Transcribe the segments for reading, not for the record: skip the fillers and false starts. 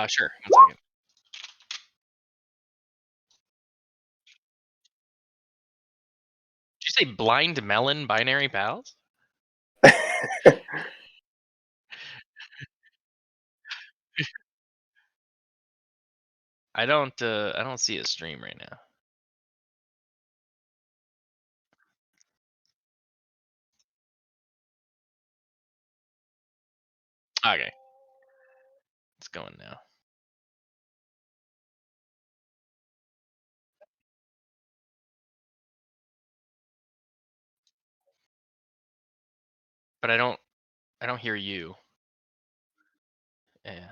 Sure. 1 second. Did you say blind melon binary pals? I don't see a stream right now. Okay, it's going now. But I don't hear you. Yeah.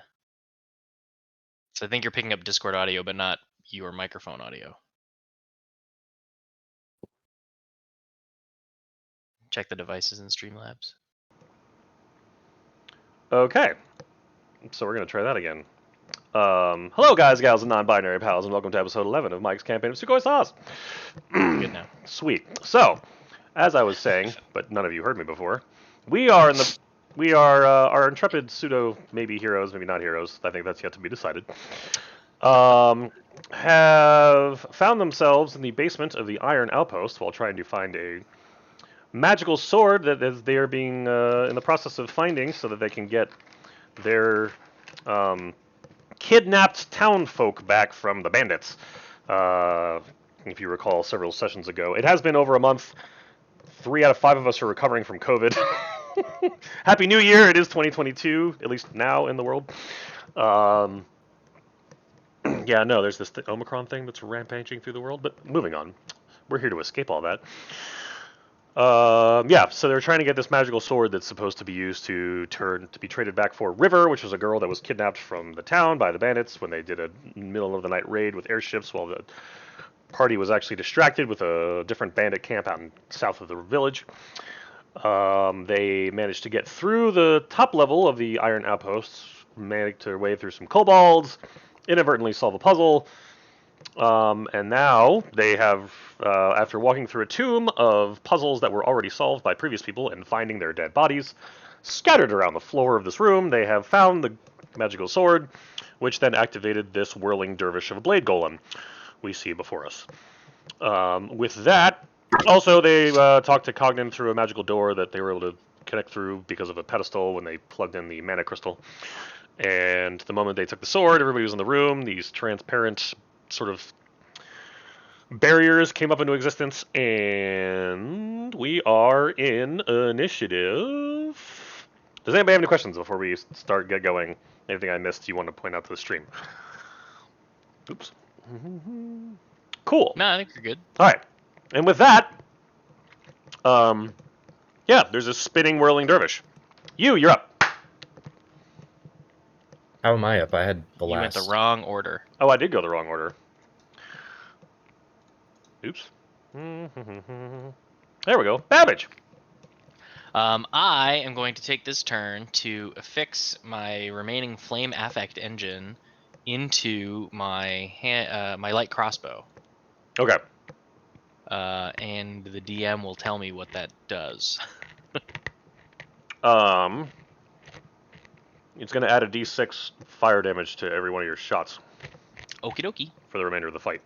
So I think you're picking up Discord audio, but not your microphone audio. Check the devices in Streamlabs. Okay, so we're gonna try that again. Hello, guys, gals, and non-binary pals, and welcome to episode 11 of Mike's campaign of Sugoi Sauce. Good now. Sweet. So, as I was saying, but none of you heard me before, we are our intrepid pseudo maybe heroes, maybe not heroes. I think that's yet to be decided. Have found themselves in the basement of the Iron Outpost while trying to find a magical sword that they are being in the process of finding, so that they can get their kidnapped townfolk back from the bandits. If you recall, several sessions ago, it has been over a month. 3 out of 5 of us are recovering from COVID. Happy New Year! It is 2022, at least now in the world. Yeah, no, there's this Omicron thing that's rampaging through the world. But moving on, we're here to escape all that. Yeah, so they're trying to get this magical sword that's supposed to be used to be traded back for River, which was a girl that was kidnapped from the town by the bandits when they did a middle of the night raid with airships while the party was actually distracted with a different bandit camp out south of the village. They managed to get through the top level of the Iron Outposts, managed their way through some kobolds, inadvertently solve a puzzle, and now they have, after walking through a tomb of puzzles that were already solved by previous people and finding their dead bodies scattered around the floor of this room, they have found the magical sword, which then activated this whirling dervish of a blade golem we see before us. With that, also they talked to Cognin through a magical door that they were able to connect through because of a pedestal when they plugged in the mana crystal. And the moment they took the sword, everybody was in the room. These transparent sort of barriers came up into existence, and we are in initiative. Does anybody have any questions before we get going? Anything I missed you want to point out to the stream? Oops. Cool. No, I think you're good. All right. And with that, yeah, there's a spinning, whirling dervish. You're up. How am I up? I had the last. You went the wrong order. Oh, I did go the wrong order. Oops. There we go. Babbage. I am going to take this turn to affix my remaining flame affect engine into my my light crossbow. Okay. And the DM will tell me what that does. It's going to add a d6 fire damage to every one of your shots. Okie dokie. For the remainder of the fight.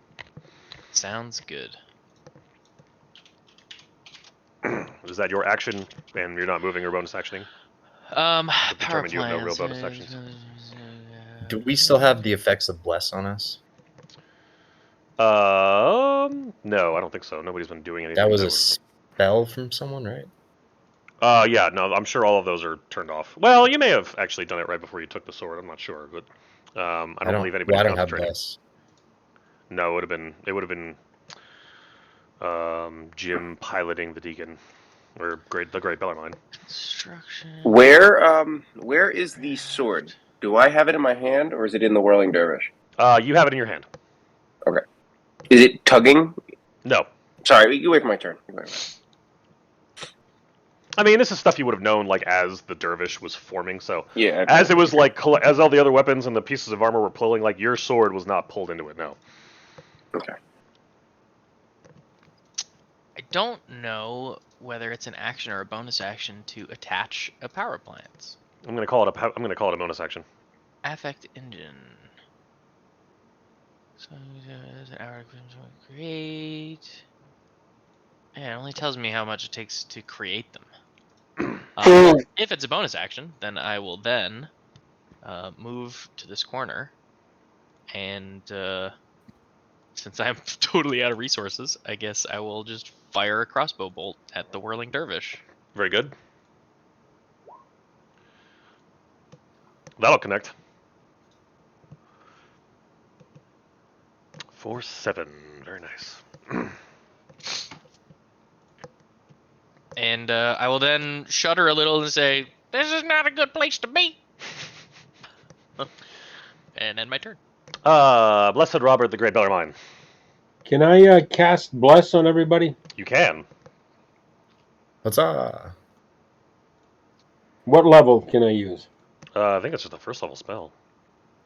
Sounds good. Is that your action, and you're not moving or bonus actioning? Power you have no real plans. bonus actions. Do we still have the effects of Bless on us? No, I don't think so. Nobody's been doing anything. That was a spell from someone, right? Yeah, no, I'm sure all of those are turned off. Well, you may have actually done it right before you took the sword. I'm not sure, but I don't believe anybody's I don't have concentrating. Bless. No, it would have been Jim piloting the Deacon, or the Great Bellarmine. Construction. Where is the sword? Do I have it in my hand, or is it in the whirling dervish? You have it in your hand. Okay. Is it tugging? No. Sorry, you wait for my turn. I mean, this is stuff you would have known, like, as the dervish was forming, so... Yeah. As it was, like, as all the other weapons and the pieces of armor were pulling, like, your sword was not pulled into it, no. Okay. I don't know whether it's an action or a bonus action to attach a power plant. I'm gonna call it a bonus action. affect engine. So create. Yeah, it only tells me how much it takes to create them. Well, if it's a bonus action, then I will then move to this corner, and since I'm totally out of resources, I guess I will just fire a crossbow bolt at the whirling dervish. Very good. That'll connect. For 7. Very nice. And I will then shudder a little and say, "This is not a good place to be." And end my turn. Blessed Robert the Great Bellarmine. Can I cast Bless on everybody? You can. Huzzah! What level can I use? I think it's just a first level spell.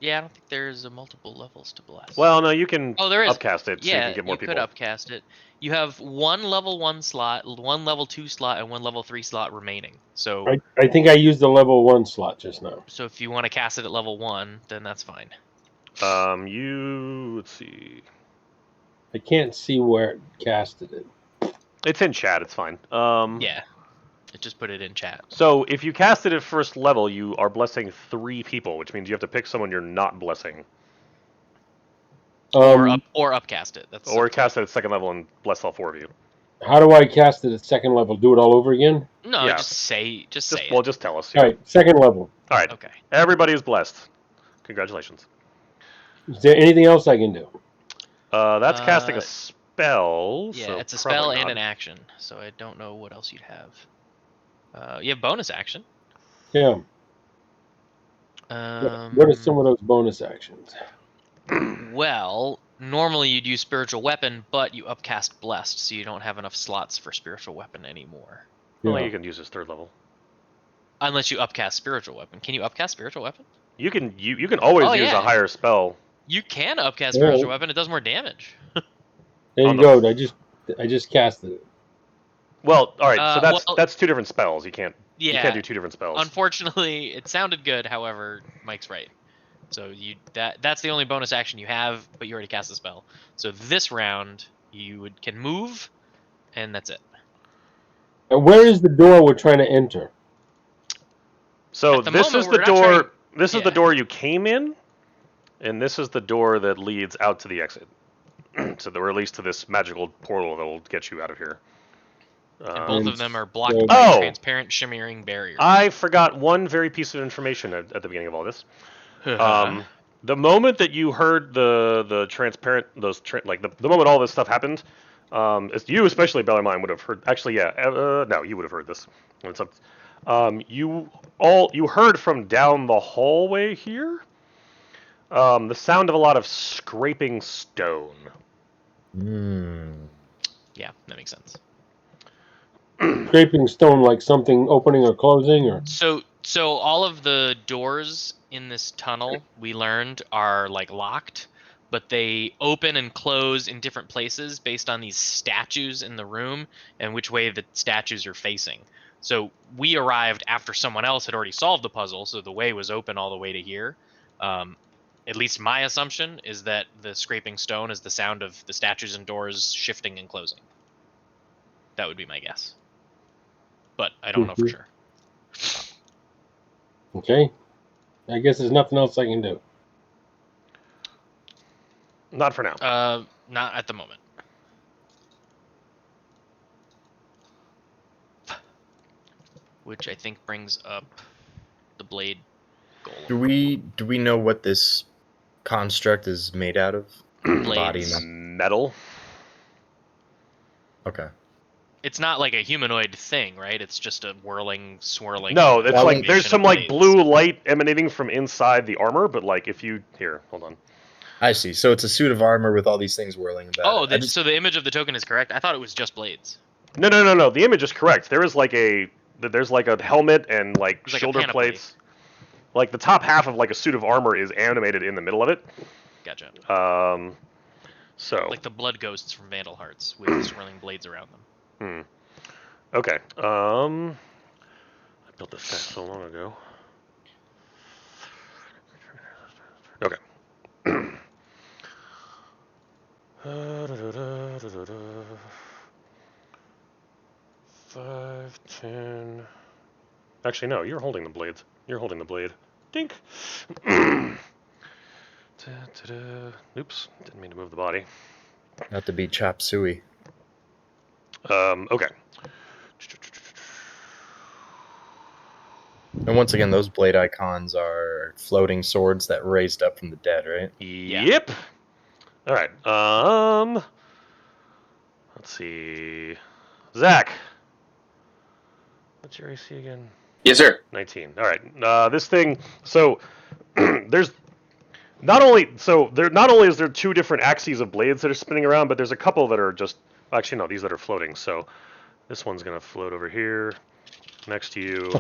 Yeah, I don't think there's multiple levels to bless. Well, no, you can oh, there is. upcast it so you can get more people. Could upcast it. You have one level 1 slot, one level 2 slot, and one level 3 slot remaining. So I think I used the level 1 slot just now. So if you want to cast it at level 1, then that's fine. Let's see. I can't see where it casted it. It's in chat. It's fine. Yeah, just put it in chat. So if you cast it at first level, you are blessing 3 people, which means you have to pick someone you're not blessing. Or upcast it. That's or cast it at second level and bless all 4 of you. How do I cast it at second level? Do it all over again? No, Yeah. just say it. Well, just tell us. All right, second level. All right. Okay. Everybody is blessed. Congratulations. Is there anything else I can do? That's casting a spell. Yeah, so it's a spell and not. an action, so I don't know what else you'd have. You have bonus action. Yeah. What are some of those bonus actions? Well, normally you'd use spiritual weapon, but you upcast blessed, so you don't have enough slots for spiritual weapon anymore. Well, Yeah. you can use this 3rd level. Unless you upcast spiritual weapon. Can you upcast spiritual weapon? You can always use a higher spell. You can upcast spiritual weapon. It does more damage. There you go. I just casted it. Well, all right. So that's 2 different spells. You can't do 2 different spells. Unfortunately, it sounded good. However, Mike's right. So that's the only bonus action you have, but you already cast the spell. So this round you can move, and that's it. And where is the door we're trying to enter? So this is the door. This is the Yeah. door you came in, and this is the door that leads out to the exit. So that we're at least to this magical portal that will get you out of here. And both of them are blocked by a transparent, shimmering barrier. I forgot one very piece of information at the beginning of all this. The moment that you heard the transparent the moment all this stuff happened, you especially Bellarmine would have heard. Actually, yeah, no, you would have heard this. You heard from down the hallway here. The sound of a lot of scraping stone. Yeah, that makes sense. Scraping stone, like something opening or closing, or So all of the doors in this tunnel we learned are like locked, but they open and close in different places based on these statues in the room and which way the statues are facing. So we arrived after someone else had already solved the puzzle, so the way was open all the way to here. At least my assumption is that the scraping stone is the sound of the statues and doors shifting and closing. That would be my guess. But I don't know for sure. Okay. I guess there's nothing else I can do. Not for now. Not at the moment. Which I think brings up the blade golem. Do we know what this construct is made out of? Body metal. Okay. It's not like a humanoid thing, right? It's just a whirling, swirling. No, it's like there's some like blades. blue light emanating from inside the armor, but like if you hold on. I see. So it's a suit of armor with all these things whirling about. Oh, so the image of the token is correct? I thought it was just blades. No. The image is correct. There's like a helmet and like shoulder plates. Like the top half of like a suit of armor is animated in the middle of it. Gotcha. So like the blood ghosts from Vandal Hearts with swirling blades around them. Okay. I built this thing so long ago. Actually, no. You're holding the blades. You're holding the blade. Dink. Oops. Didn't mean to move the body. Not to be chop suey. Okay. And once again, those blade icons are floating swords that raised up from the dead, right? Yep. All right. Let's see. Zach. What's your AC again? Yes, sir. 19. All right. This thing. So there's not only is there two different axes of blades that are spinning around, but there's a couple that are just actually no, these that are floating. So this one's gonna float over here next to you.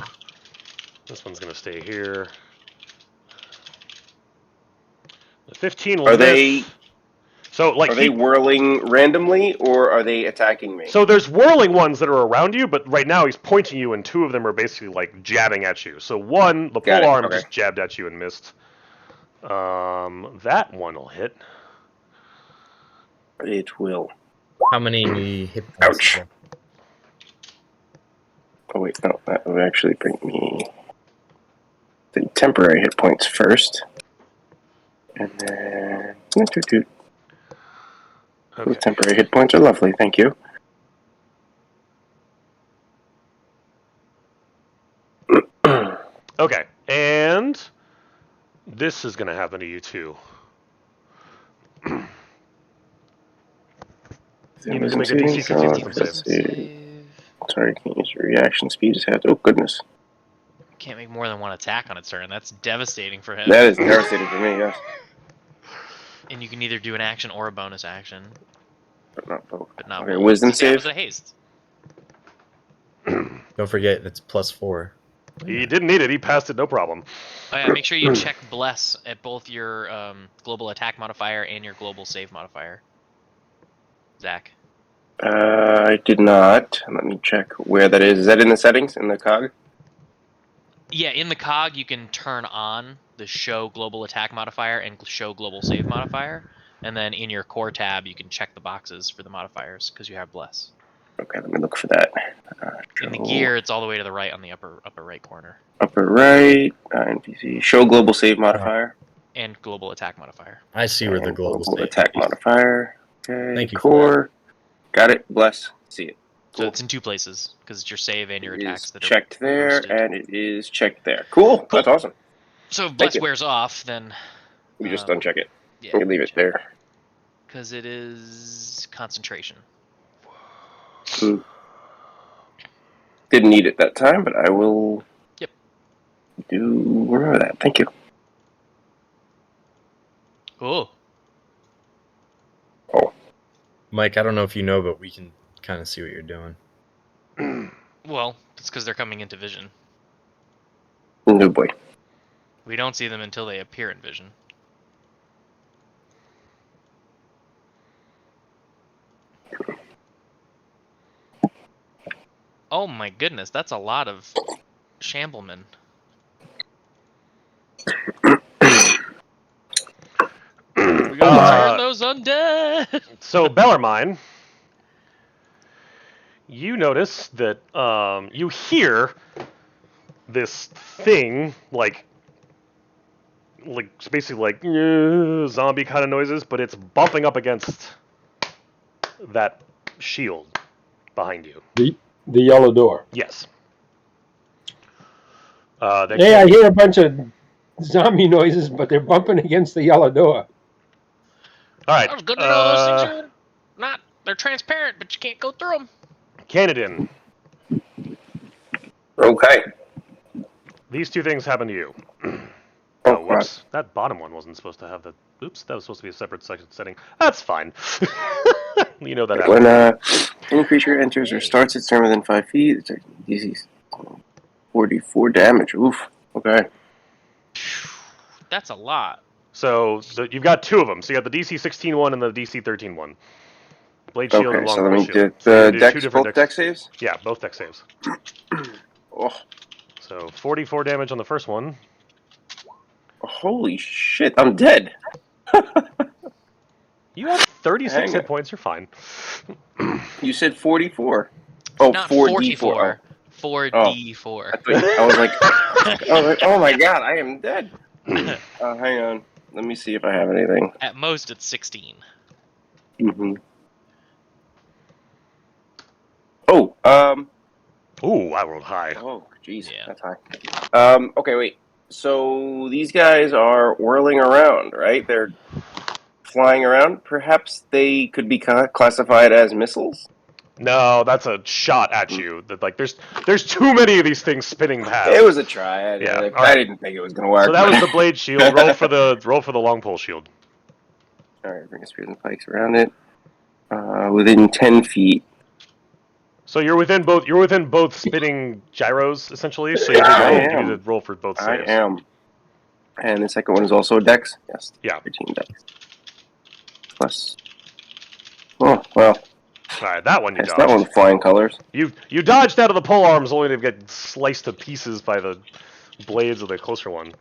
This one's gonna stay here. The 15 will Are miss. they So like are they whirling randomly or are they attacking me? So there's whirling ones that are around you, but right now he's pointing you, and two of them are basically like jabbing at you. So one, the Got pole it, arm okay. just jabbed at you and missed. That one will hit. It will. How many hit points? Ouch. Is that? Oh wait, no, that would actually bring me the temporary hit points first. And then Okay. those temporary hit points are lovely, thank you. Okay, and this is gonna happen to you too. You need to make a DC 16 wisdom Let's save. see. Sorry, can't use your reaction speed. Just have to. Oh goodness, Can't make more than one attack on its turn. That's devastating for him. that is devastating for me. Yes, And you can either do an action or a bonus action, but not both. but not Okay, both. wisdom Too bad it save. was a haste. Don't forget, it's +4. He didn't need it. He passed it, no problem. Oh yeah, make sure you check bless at both your global attack modifier and your global save modifier. Zach. I did not. Let me check where that is. Is that in the settings in the cog? Yeah, in the cog you can turn on the show global attack modifier and show global save modifier, and then in your core tab you can check the boxes for the modifiers because you have bless. Okay, let me look for that. In the gear, it's all the way to the right on the upper right corner, Upper right, NPC. Show global save modifier. and global attack modifier. I see where the And global save attack is. modifier. Okay, Thank you for core. Got it. Bless. See it. So it's in two places because it's your save and your It attacks is that are checked there, posted. and it is checked there. Cool. That's awesome. So if bless you. wears off, then We just uncheck it. yeah, We leave it there. because it is concentration. Hmm. Didn't need it that time, but I will. Yep. Do remember that. Thank you. Oh, Mike, I don't know if you know, but we can kind of see what you're doing. well, it's because they're coming into vision. No boy. We don't see them until they appear in vision. Oh my goodness, that's a lot of shamblemen. We gotta turn those undead! So Bellarmine, you notice that you hear this thing like basically like zombie kind of noises, but it's bumping up against that shield behind you. The yellow door. Yes. Hey, I hear a bunch of zombie noises, but they're bumping against the yellow door. All right. That was good to know those things are not, they're transparent, but you can't go through them. Canadian, Okay. these two things happen to you. Oh, Oh, whoops. That bottom one wasn't supposed to have the... Oops, that was supposed to be a separate section setting. That's fine. You know that When happens. any creature enters or starts its turn within 5 feet, it's DC 44 damage. Oof. Okay. That's a lot. So you've got two of them. So you got the DC 16 one and the DC 13 one. Blade shield Okay, and so long let me shield. do So you're the gonna do dex, two different both dex saves? Yeah, both deck saves. Oh, So 44 damage on the first one. holy shit, I'm dead. You have 36 Hang hit on. points. You're fine. You said 44. Oh, Not 4d4. 44. 4d4. I was like, oh my god, I am dead. Hang on. Let me see if I have anything. At most, it's 16. Mm-hmm. Oh, Ooh, I rolled high. oh, jeez, Yeah. that's high. Okay, wait. So these guys are whirling around, right? They're flying around. Perhaps they could be classified as missiles. No, that's a shot at you. That like there's too many of these things spinning past. It was a try. Yeah, I alright. didn't think it was gonna work. So that was the blade shield. Roll for the long pole shield. All right, bring a spears and pikes around it. Within 10 feet. So you're within both spinning gyros essentially. So you need to roll for both I saves. am. And the second one is also a dex. Yes. Yeah. 13 dex. Plus. Oh well. All right, that one you Yes, that dodged. one with flying colors. You dodged out of the pole arms only to get sliced to pieces by the blades of the closer one.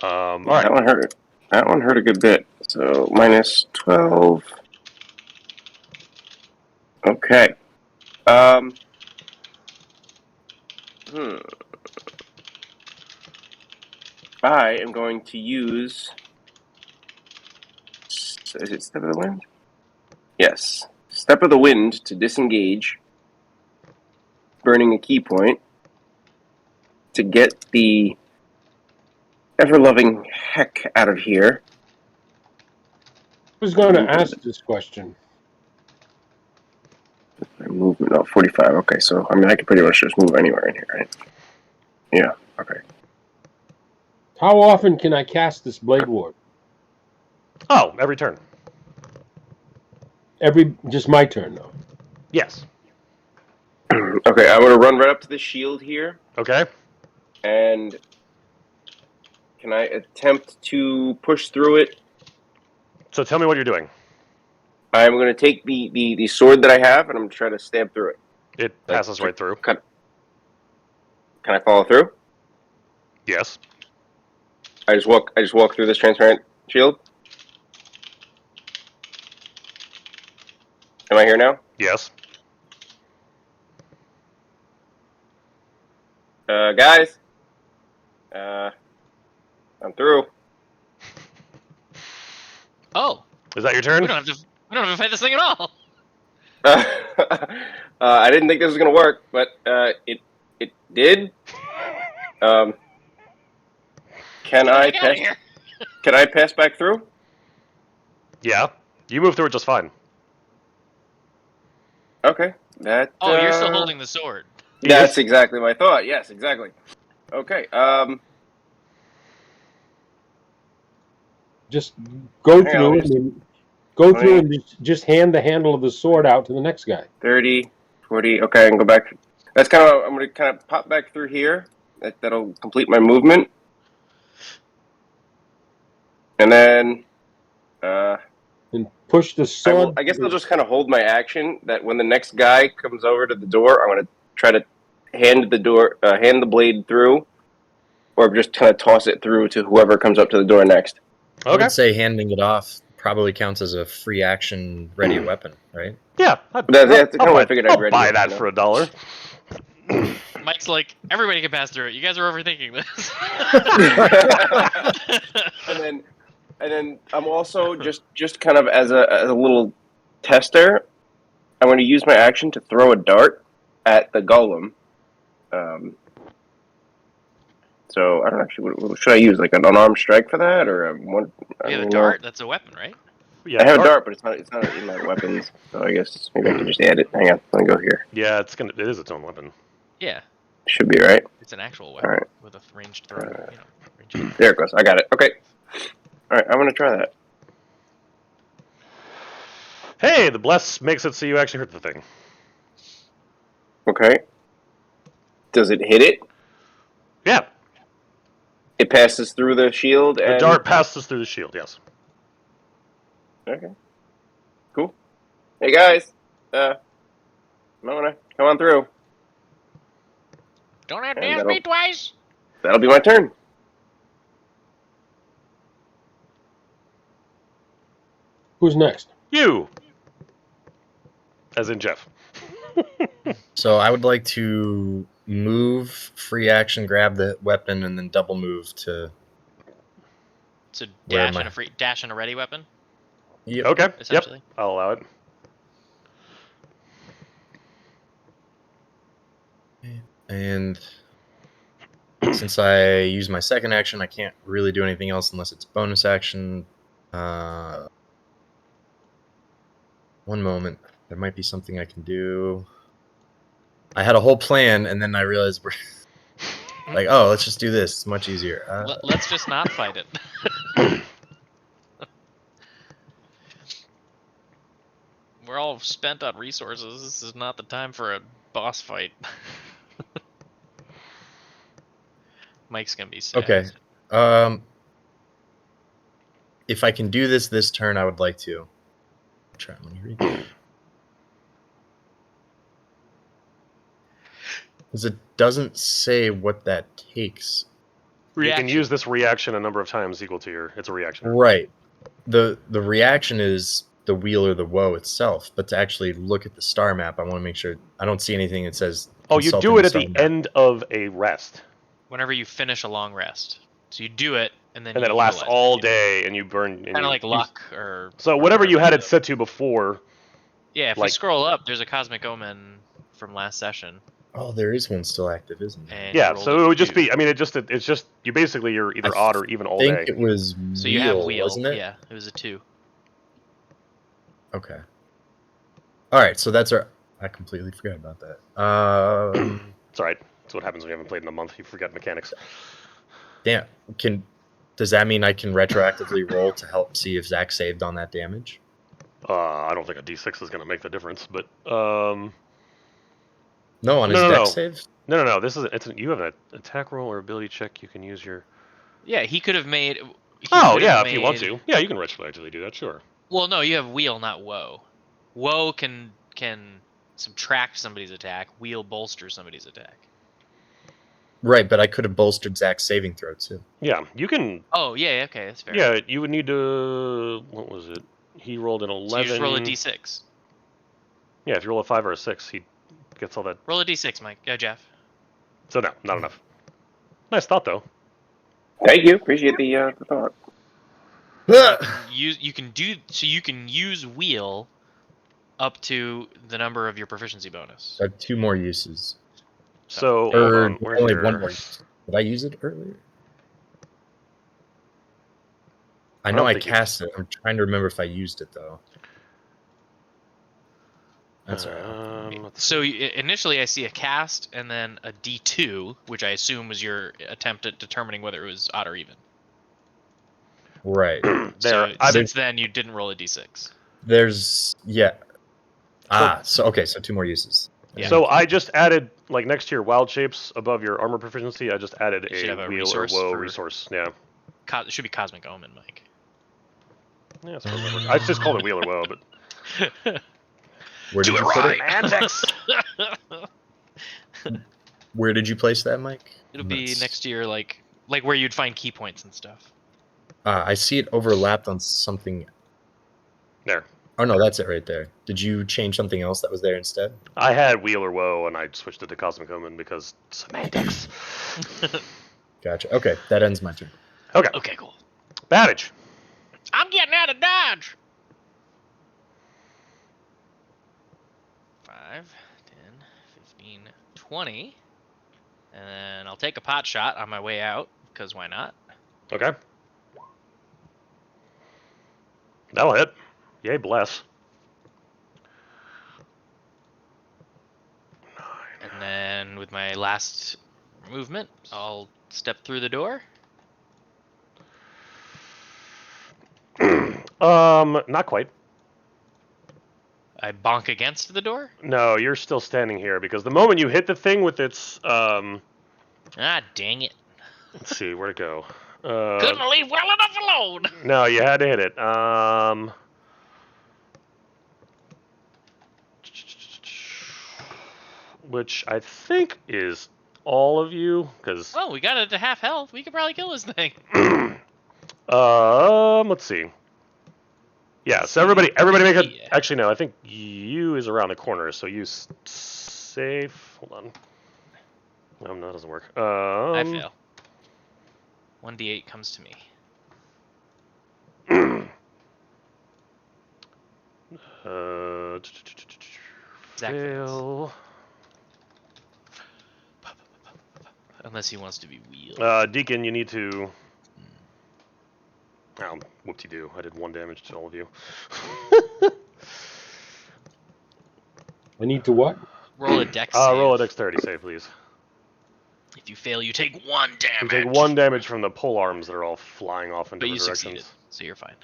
All right. That one hurt. That one hurt a good bit. So minus 12. Okay. I am going to use. Is it Step of the Wind? Yes. Step of the Wind to disengage, burning a key point to get the ever-loving heck out of here. Who's going to ask this question? Movement, no, 45. Okay, so I mean, I could pretty much just move anywhere in here, right? Yeah. Okay. How often can I cast this Blade Ward? Oh, every turn. Just my turn, though. Yes. Okay, I'm gonna run right up to the shield here, Okay. and can I attempt to push through it? So tell me what you're doing. I'm gonna take the sword that I have, and I'm gonna try to stab through it. It passes right through. Can I follow through? Yes. I just walk through this transparent shield. Am I here now? Yes. Guys. I'm through. Oh, Is that your turn? we don't have to fight this thing at all. I didn't think this was gonna work, but it did. Can I Get out of pass? here. Can I pass back through? Yeah. You move through it just fine. Okay. That. Oh, you're still holding the sword. That's exactly my thought. Yes, exactly. Okay. Just go Hang through on, and go through and just hand the handle of the sword out to the next guy. 30, 40. Okay, I can go back. That's kind of. I'm gonna kind of pop back through here. That'll complete my movement. And then. And push the sword. I guess I'll just kind of hold my action. That when the next guy comes over to the door, I'm gonna try to hand the blade through, or just kind of toss it through to whoever comes up to the door next. I Okay. would say handing it off probably counts as a free action ready weapon, right? Yeah. That's kind of what I figured I'd I'll ready buy it, that you know? for $1. Mike's like, everybody can pass through it. You guys are overthinking this. and then I'm also just kind of as a little tester, I'm going to use my action to throw a dart at the golem. So I don't actually. What should I use? Like an unarmed strike for that, or one? You have a dart. That's a weapon, right? Yeah, I have a dart, but it's not in my weapons. So I guess maybe I can just add it. Hang on, let me go here. Yeah, it is its own weapon. Yeah, Should be right. it's an actual weapon Alright. with a ranged throw. Ranged. There it goes. I got it. Okay. All right, I'm gonna try that. Hey, the bless makes it so you actually hurt the thing. Okay. Does it hit it? Yeah. It passes through the shield The and dart passes through the shield, yes. Okay. Cool. Hey guys, come on through. Don't have to And ask me twice. That'll be my turn. Who's next? You! As in Jeff. So I would like to move, free action, grab the weapon, and then double move to. So Where dash am and I? a dash and a ready weapon, Yep. Okay. Yep. essentially. I'll allow it. And since I use my second action, I can't really do anything else unless it's bonus action. One moment. There might be something I can do. I had a whole plan, and then I realized we're like, oh, let's just do this. It's much easier. Let's just not fight it. We're all spent on resources. This is not the time for a boss fight. Mike's gonna be sad. Okay. If I can do this turn, I would like to. Try. Let me read that. Because it doesn't say what that takes. You can use this reaction a number of times equal to your. It's a reaction. Right. The reaction is the wheel or the woe itself, but to actually look at the star map, I want to make sure I don't see anything that says. Oh, you consulting do it at star the map. end of a rest, Whenever you finish a long rest, so you do it and then and you then it lasts utilize all it. day, and you burn. Kind of like luck or. So or whatever you had it the- set to before. Yeah, if we like- scroll up, there's a cosmic omen from last session. Oh, there is one still active, isn't there? And you Yeah, rolled so a it would just 2. be. I mean, it's just you basically you're either I odd or even all I think day. it was So you have wheel, wasn't it? Yeah, it was a 2. Okay. All right, so that's our. I completely forgot about that. It's all right. That's what happens when you haven't played in a month. You forget mechanics. Damn. Does that mean I can retroactively roll to help see if Zach saved on that damage? I don't think a D6 is going to make the difference, but No, on his No. deck save. no. This is you have an attack roll or ability check. You can use your. Yeah, he could have made. If you want to. Yeah, you can retroactively do that. Sure. Well, no, you have wheel, not woe. Woe can subtract somebody's attack. Wheel bolsters somebody's attack. Right, but I could have bolstered Zach's saving throw too. Yeah, you can. Oh yeah, okay, that's fair. Yeah, you would need to. What was it? He rolled an 11. So you just roll a d6. Yeah, if you roll a 5 or a 6, he gets all that. Roll a d6, Mike. Jeff. So no, not enough. Nice thought though. Thank you. Appreciate the thought. You can use wheel up to the number of your proficiency bonus. I have 2 more uses. So hold Or on, where's only your- 1 more use. Did I use it earlier? I know don't I think you- cast it. I'm trying to remember if I used it though. That's alright. let's So initially, I see a cast and then a d2, which I assume was your attempt at determining whether it was odd or even. Right. So there. since then, you didn't roll a d6. There's so 2 more uses. Yeah. So I just added like next to your wild shapes above your armor proficiency. I just added You should a have a wheel or resource woe for- resource. Yeah. It should be cosmic omen, Mike. Yeah, that's what that works. I just called it wheel or woe, but Where did you put it? Antics. Where did you place that, Mike? It'll be That's- next to your like where you'd find key points and stuff. I see it overlapped on something. There. Oh no, that's it right there. Did you change something else that was there instead? I had wheel or woe, and I switched it to cosmic omen because semantics. Gotcha. Okay, that ends my turn. Okay. Okay, cool. Badage. I'm getting out of dodge. 5, 10, 15, 20. And then I'll take a pot shot on my way out, because why not? Okay. That'll hit. Yay, bless. And then with my last movement, I'll step through the door. Not quite. I bonk against the door. No, you're still standing here because the moment you hit the thing with its Ah, dang it. let's see, where'd it go? Couldn't leave well enough alone. No, you had to hit it. Which I think is all of you, because Oh, we got it to half health. We could probably kill this thing. let's see. Yeah, so everybody make a. Yeah. Actually, no, I think you is around the corner, so you safe. Hold on. No, that doesn't work. I fail. 1d8 comes to me. Zach fail. Unless he wants to be wheeled. Deacon, you need to. Oh, whoop-de-doo. I did 1 damage to all of you. I need to what? Roll a dex save. Roll a dexterity save, please. If you fail, you take 1 damage. You take 1 damage from the pole arms that are all flying off in But different you directions. succeeded, so you're fine.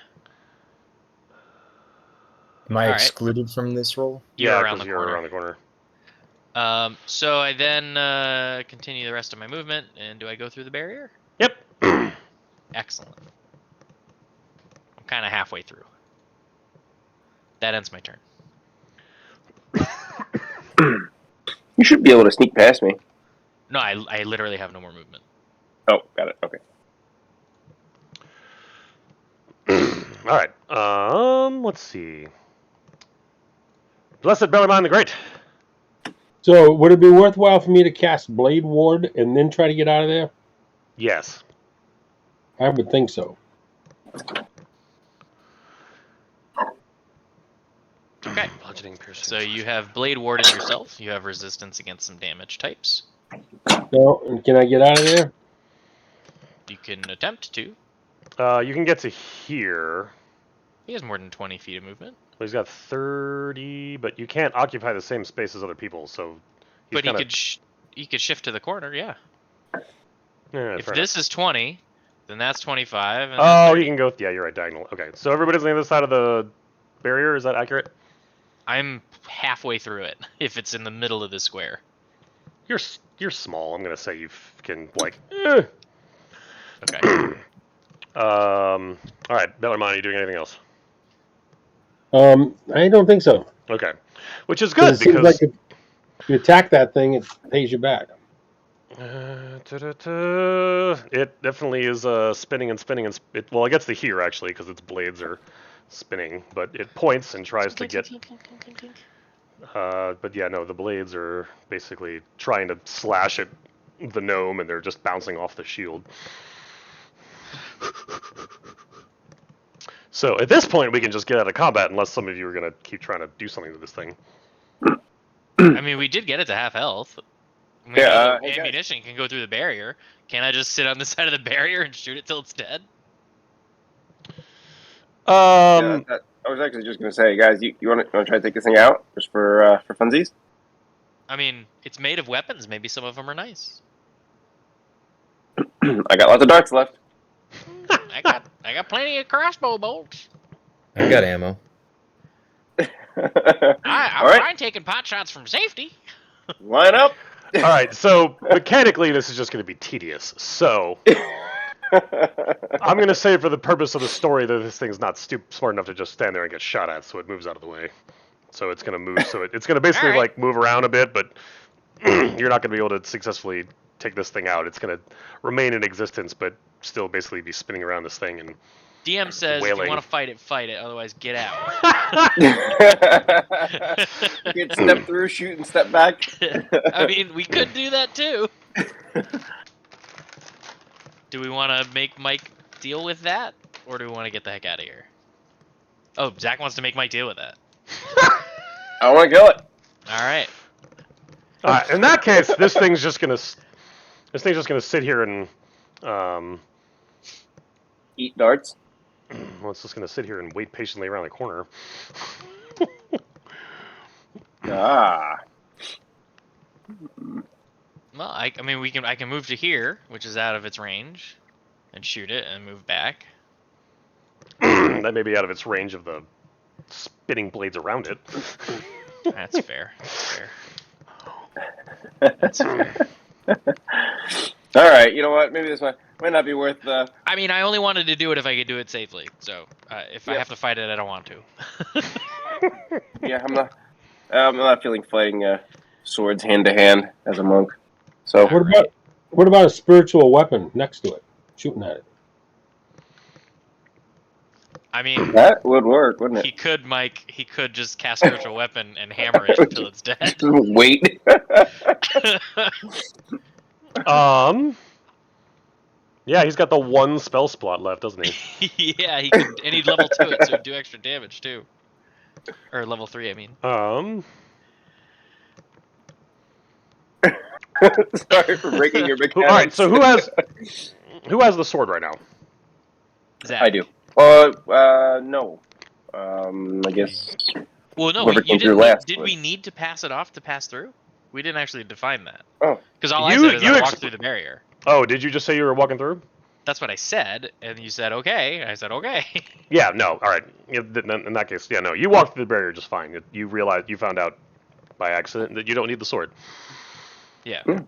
Am I All right. excluded from this roll? You're around the you're corner. around the corner. So I then continue the rest of my movement, and do I go through the barrier? Yep. Excellent. I'm kind of halfway through. That ends my turn. You should be able to sneak past me. No, I literally have no more movement. Oh, got it. Okay. All right. Let's see. Blessed Bellarmine the Great. So would it be worthwhile for me to cast Blade Ward and then try to get out of there? Yes. I would think so. Okay. Bludgeoning, piercing. So you have Blade Warded yourself. You have resistance against some damage types. No, and can I get out of there? You can attempt to. You can get to here. He has more than 20 feet of movement. Well, he's got 30, but you can't occupy the same space as other people, so. But he could shift to the corner, yeah. Yeah, If fair this is 20, then that's 25. And enough. then Oh, 30. you can go. Yeah, you're right. Diagonal. Okay, so everybody's on the other side of the barrier. Is that accurate? I'm halfway through it. If it's in the middle of the square. You're small. I'm gonna say you can like. Okay. All right, Bellarmine, are you doing anything else? I don't think so. Okay, which is good It seems because like if you attack that thing, it pays you back. it definitely is spinning and spinning and well, it gets to here actually because its blades are spinning, but it points and tries to get. But yeah, no, the blades are basically trying to slash at the gnome, and they're just bouncing off the shield. So at this point, we can just get out of combat unless some of you are going to keep trying to do something to this thing. I mean, we did get it to half health. I mean, Yeah, hey, ammunition can go through the barrier. Can I just sit on the side of the barrier and shoot it till it's dead? I was actually just going to say, guys, you want to try to take this thing out just for funsies? I mean, it's made of weapons. Maybe some of them are nice. I got lots of darts left. I got plenty of crossbow bolts. I've got ammo. I'm All right, fine taking pot shots from safety. line up. All right, so mechanically, this is just going to be tedious. So I'm going to say, for the purpose of the story, that this thing's not smart enough to just stand there and get shot at, so it moves out of the way. So it's going to move. So it's going to basically All right. like move around a bit, but you're not going to be able to successfully take this thing out. It's going to remain in existence, but still basically be spinning around this thing and. DM says, if Wailing. you want to fight it, fight it. Otherwise, get out. Get step through, shoot, and step back. I mean, we could do that too. Do we want to make Mike deal with that? Or do we want to get the heck out of here? Oh, Zach wants to make Mike deal with that. I want to kill it. All right. In that case, this thing's just gonna sit here and Eat darts. well, it's just gonna sit here and wait patiently around the corner. Ah. Well, I mean, I can move to here, which is out of its range, and shoot it, and move back. That may be out of its range of the spinning blades around it. That's fair. That's fair. All right. You know what? Maybe this might not be worth. I mean, I only wanted to do it if I could do it safely. So if I Yep. have to fight it, I don't want to. Yeah, I'm not feeling fighting swords hand to hand as a monk. So What about a spiritual weapon next to it, shooting at it? I mean, that would work, wouldn't he it? could, Mike. He could just cast spiritual weapon and hammer it until it's dead. Just wait. Yeah, he's got the one spell slot left, doesn't he? Yeah, he could, and he'd level 2 it, so it'd do extra damage too. Or level 3, I mean. Sorry for breaking your mechanics. All right, so who has the sword right now? Zach. I do. No. I guess. Well, no, whoever you came through didn't. last Did would. we need to pass it off to pass through? We didn't actually define that. Oh. Because all I You- said is you I walked through the barrier. Oh, did you just say you were walking through? That's what I said, and you said okay. I said okay. Yeah, no. All right. In that case, yeah, no. You walked through the barrier just fine. You found out by accident that you don't need the sword. Yeah. Hmm.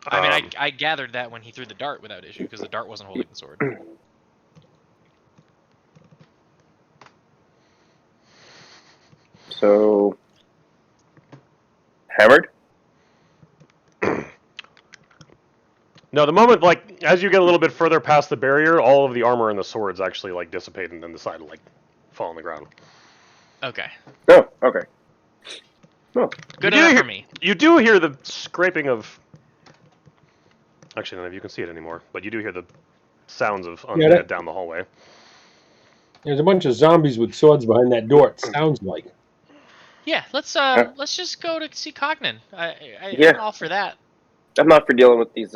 I mean, I gathered that when he threw the dart without issue, because the dart wasn't holding the sword. So. Hammered? No, the moment, like, as you get a little bit further past the barrier, all of the armor and the swords actually, like, dissipate and then decide to, like, fall on the ground. Okay. Oh, okay. Oh. Good enough for me. You do hear the scraping of... Actually, none of you can see it anymore, but you do hear the sounds of undead down the hallway. There's a bunch of zombies with swords behind that door. It sounds like. Yeah, let's just go to see Cognan. Yeah. I'm all for that. I'm not for dealing with these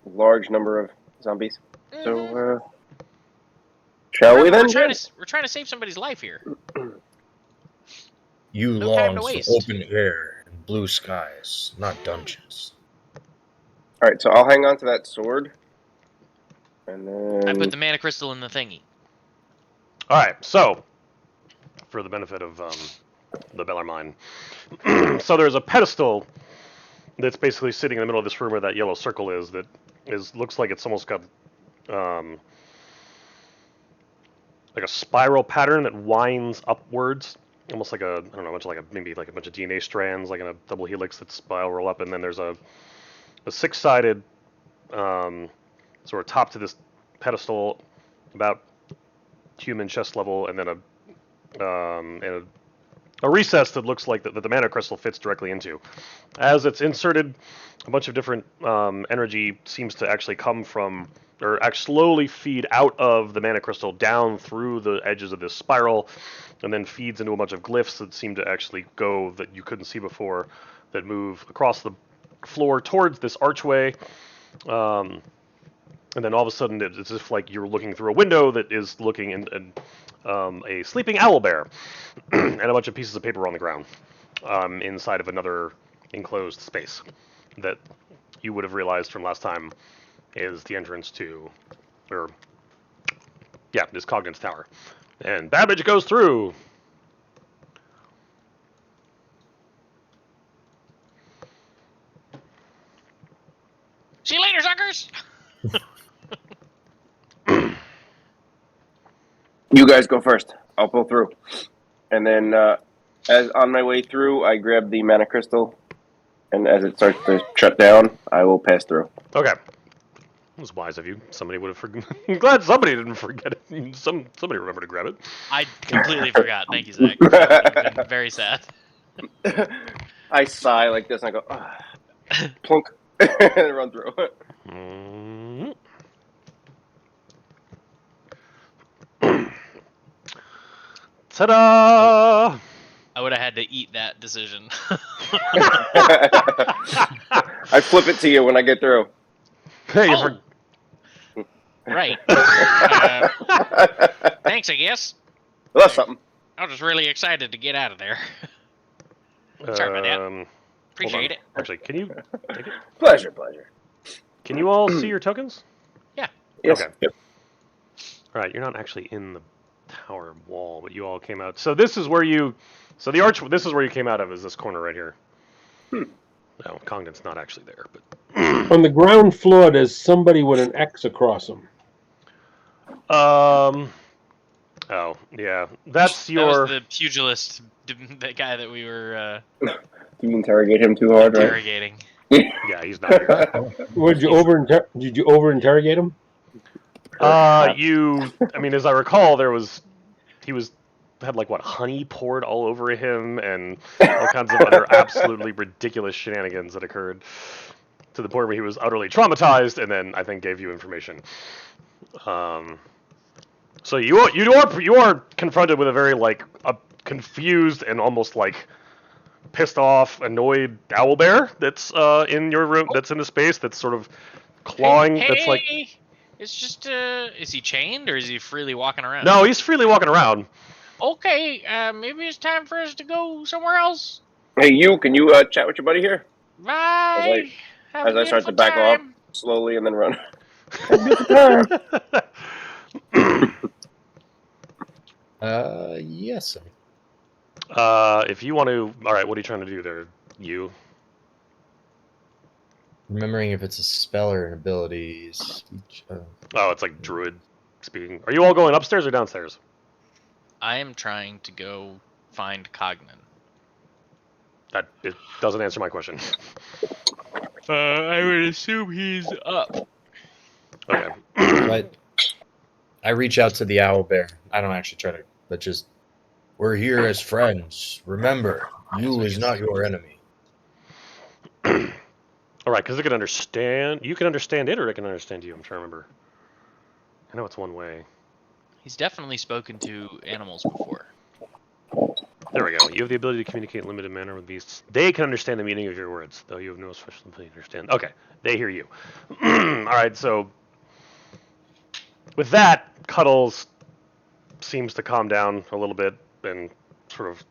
large number of zombies. So, shall we then? We're trying to save somebody's life here. You No time long to for waste. open air and blue skies, not dungeons. All right, so I'll hang on to that sword, and then I put the mana crystal in the thingy. All right, so, for the benefit of the Bellarmine, so there's a pedestal that's basically sitting in the middle of this room where that yellow circle is. That looks like it's almost got like a spiral pattern that winds upwards, almost like maybe like a bunch of DNA strands, like in a double helix that spiral up, and then there's a six-sided sort of top to this pedestal, about human chest level, and then a recess that looks like that the mana crystal fits directly into. As it's inserted, a bunch of different energy seems to actually come from, or slowly feed out of the mana crystal down through the edges of this spiral, and then feeds into a bunch of glyphs that seem to actually go, that you couldn't see before, that move across the floor towards this archway. And then all of a sudden, it's as if like you're looking through a window that is looking in a sleeping owlbear and a bunch of pieces of paper on the ground inside of another enclosed space that you would have realized from last time is the entrance to, this Cognan's Tower. And Babbage goes through. See you later, suckers! you guys go first. I'll pull through, and then as on my way through, I grab the mana crystal, and as it starts to shut down, I will pass through. Okay. That was wise of you. Somebody would have forgotten. I'm glad somebody didn't forget it. Somebody remembered to grab it. I completely forgot. Thank you, Zach. That would been very sad. I sigh like this, and I go, plunk, and run through. Ta-da! I would have had to eat that decision. I flip it to you when I get through. Hey, Right. Thanks, I guess. Well, that's something. I was just really excited to get out of there. Sorry about that. Appreciate it. Actually, can you take it? Pleasure. Can you all see your tokens? Yeah. Yes. Okay. Yep. All right, you're not actually in the tower wall, but you all came out. So this is where you, this is where you came out of, is this corner right here. No, Congdon's not actually there, but On the ground floor, there's somebody with an X across them. oh yeah, that's your. That was the pugilist, the guy that we were You interrogate him too hard, right? interrogating. Yeah, he's not here. Did you over interrogate him? I mean, as I recall, he had like honey poured all over him and all kinds of other absolutely ridiculous shenanigans that occurred. to the point where he was utterly traumatized, and then I think gave you information. So you are confronted with a very like a confused and almost like pissed off, annoyed owlbear that's in your room. That's in the space. That's sort of clawing. Hey, That's like it's just is he chained or is he freely walking around? no, he's freely walking around. Okay, maybe it's time for us to go somewhere else. Hey, can you chat with your buddy here? Bye. Have As a I start beautiful to back off time. slowly and then run. Yes, sir. If you want to, all right. What are you trying to do there? You. Remembering if it's a spell or an ability. Speech. Oh, it's like druid speaking. Are you all going upstairs or downstairs? I am trying to go find Cognan. That it doesn't answer my question. I would assume he's up. Okay. But I reach out to the owlbear. I don't actually try to, but just we're here as friends. Remember, you is not your enemy. All right, because it can understand. You can understand it, or it can understand you. I'm trying to remember. I know it's one way. He's definitely spoken to animals before. There we go. You have the ability to communicate in limited manner with beasts. They can understand the meaning of your words, though you have no special ability to understand. Okay, they hear you. All right, so with that, Cuddles seems to calm down a little bit and sort of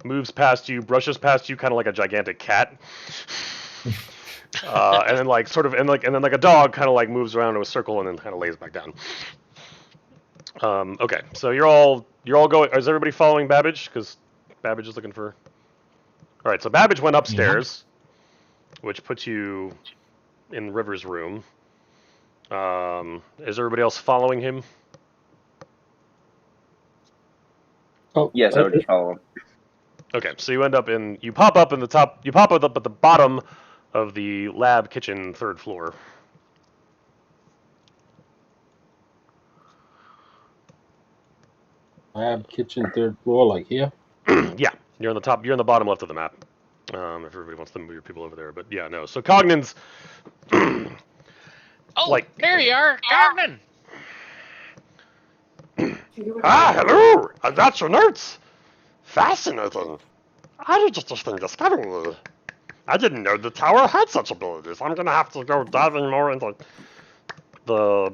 moves past you, brushes past you, kind of like a gigantic cat. And then like sort of and then like a dog kind of like moves around in a circle and then kind of lays back down. Okay, so you're all going. Is everybody following Babbage? Because Babbage is looking for. All right, so Babbage went upstairs, which puts you in River's room. Is everybody else following him? Oh, Yes, I would just follow him. Okay, so you end up in. You pop up in the top. You pop up at the bottom of the lab kitchen, third floor. lab, kitchen, third floor, like here. Yeah, you're on the top. You're on the bottom left of the map. If everybody wants to move your people over there, but yeah, no. So Cognan's. Oh, Like- there you are, Cognan. Ah, hello! That's your notes! Fascinating. How did you just discover me? I didn't know the tower had such abilities. I'm gonna have to go diving more into The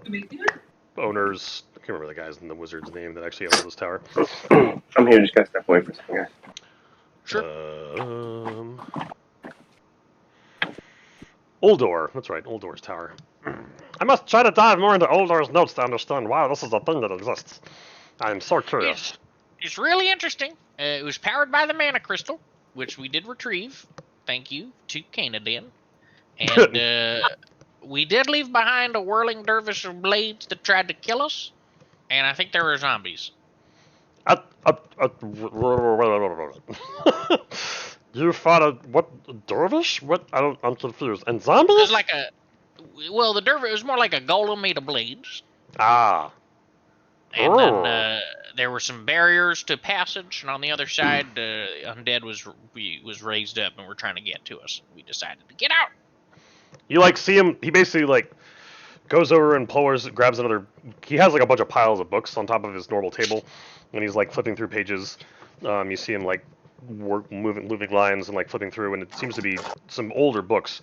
owners. I can't remember the guy's and the wizard's name that actually owns this tower. I'm here. Just gotta step away for a second, guys. Sure. Uldor. That's right, Uldor's tower. I must try to dive more into Oldor's notes to understand why this is a thing that exists. I am so curious. It's really interesting. It was powered by the mana crystal, which we did retrieve. Thank you to Canadan. And we did leave behind a whirling dervish of blades that tried to kill us. And I think there were zombies. You fought a what dervish? What? I'm confused. And It zombies? was like the dervish was more like a golem made of blades. Ah. And Oh. then there were some barriers to passage, and on the other side, undead was raised up and were trying to get to us. We decided to get out. You like see him. He basically like goes over and grabs another. He has like a bunch of piles of books on top of his normal table, and he's like flipping through pages. You see him like moving lines and like flipping through, and it seems to be some older books.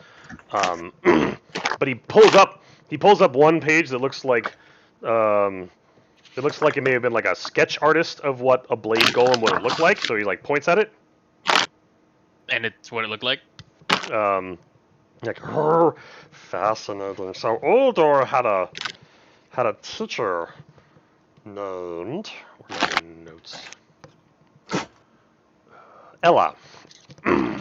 But he pulls up one page that looks like it may have been like a sketch artist of what a blade golem would have looked like. So he like points at it. And it's what it looked like. Like, oh, fascinating. So Uldor had a teacher named Where are my notes? Ella. who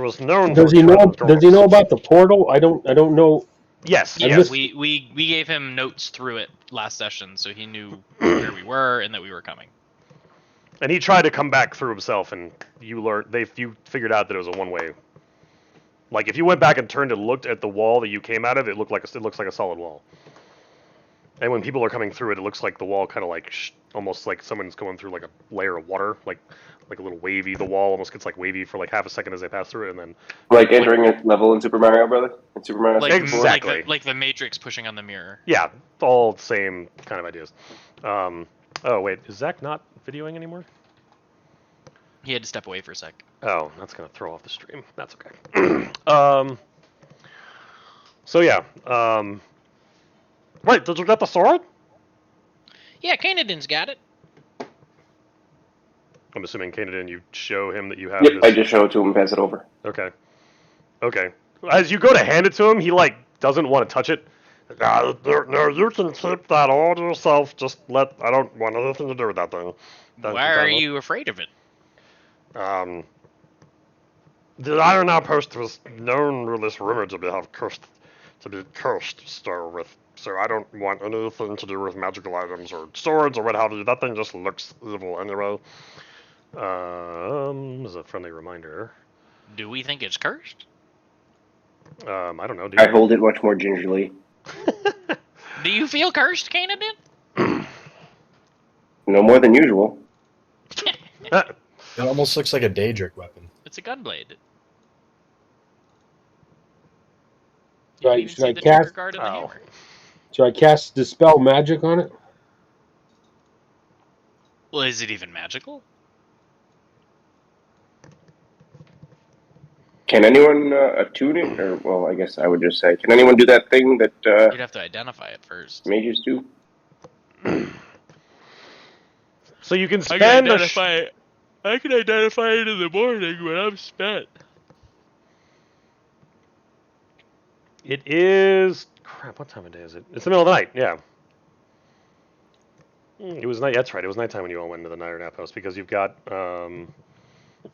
was known. Does to he know? travel Does he know doors. about the portal? I don't know. Yes. Yeah, missed- we gave him notes through it last session, so he knew where we were and that we were coming. And he tried to come back through himself, and you figured out that it was a one-way. Like if you went back and turned and looked at the wall that you came out of, it looks like a solid wall. And when people are coming through it, it looks like the wall kind of like almost like someone's going through like a layer of water, like a little wavy. The wall almost gets like wavy for like half a second as they pass through it, and then Like entering a level in Super Mario Brother, in Super Mario Like 64. Exactly. like the Matrix pushing on the mirror. yeah, all same kind of ideas. Oh wait, is Zach not videoing anymore? He had to step away for a sec. Oh, that's gonna throw off the stream. That's okay. So yeah. Wait, did you get the sword? Yeah, Kanadin's got it. I'm assuming Kanadin, you show him that you have Yep, this. I just show it to him and pass it over. Okay. Okay. As you go to hand it to him, he like doesn't want to touch it. No, you can keep that all to yourself. Just I don't want anything to do with that thing. Why are you afraid of it? The Iron Outpost was known with this rumor to be cursed still with. So I don't want anything to do with magical items or swords or what have you. That thing just looks evil anyway. As a friendly reminder. Do we think it's cursed? I don't know. Do I you? hold it much more gingerly. Do you feel cursed, Kanadin? No more than usual. It almost looks like a Daedric weapon. It's a gunblade. Right, You can should I see the cast- trigger guard in the Oh. hammer. Should I cast Dispel Magic on it? Well, is it even magical? Can anyone attune it? Or, well, I guess I would just say, can anyone do that thing that You'd have to identify it first. mages do? So you can I spend can identify it in the morning when I'm spent. It is crap. What time of day is it? It's the middle of the night. Yeah. It was night. That's right. It was nighttime when you all went into the Iron Outpost because you've got.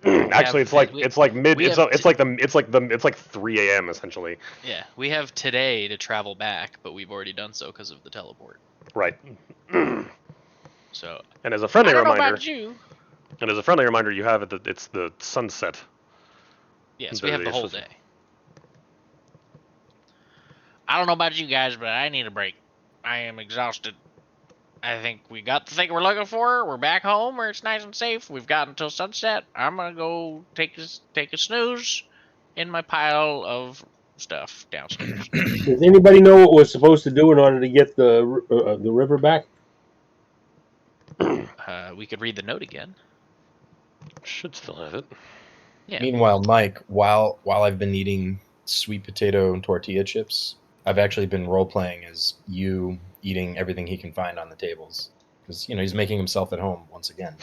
Actually, it's like mid. It's like 3 a.m. essentially. Yeah, we have today to travel back, but we've already done so because of the teleport. Right. So And as a friendly I don't know reminder, about you. you have it that it's the sunset. Yes, we have the whole It's day. I don't know about you guys, but I need a break. I am exhausted. I think we got the thing we're looking for. We're back home where it's nice and safe. We've got until sunset. I'm gonna go take a snooze in my pile of stuff downstairs. Does anybody know what we're supposed to do in order to get the river back? We could read the note again. Should still have it. Yeah. Meanwhile, Mike, while I've been eating sweet potato and tortilla chips, I've actually been role playing as you eating everything he can find on the tables because he's making himself at home once again.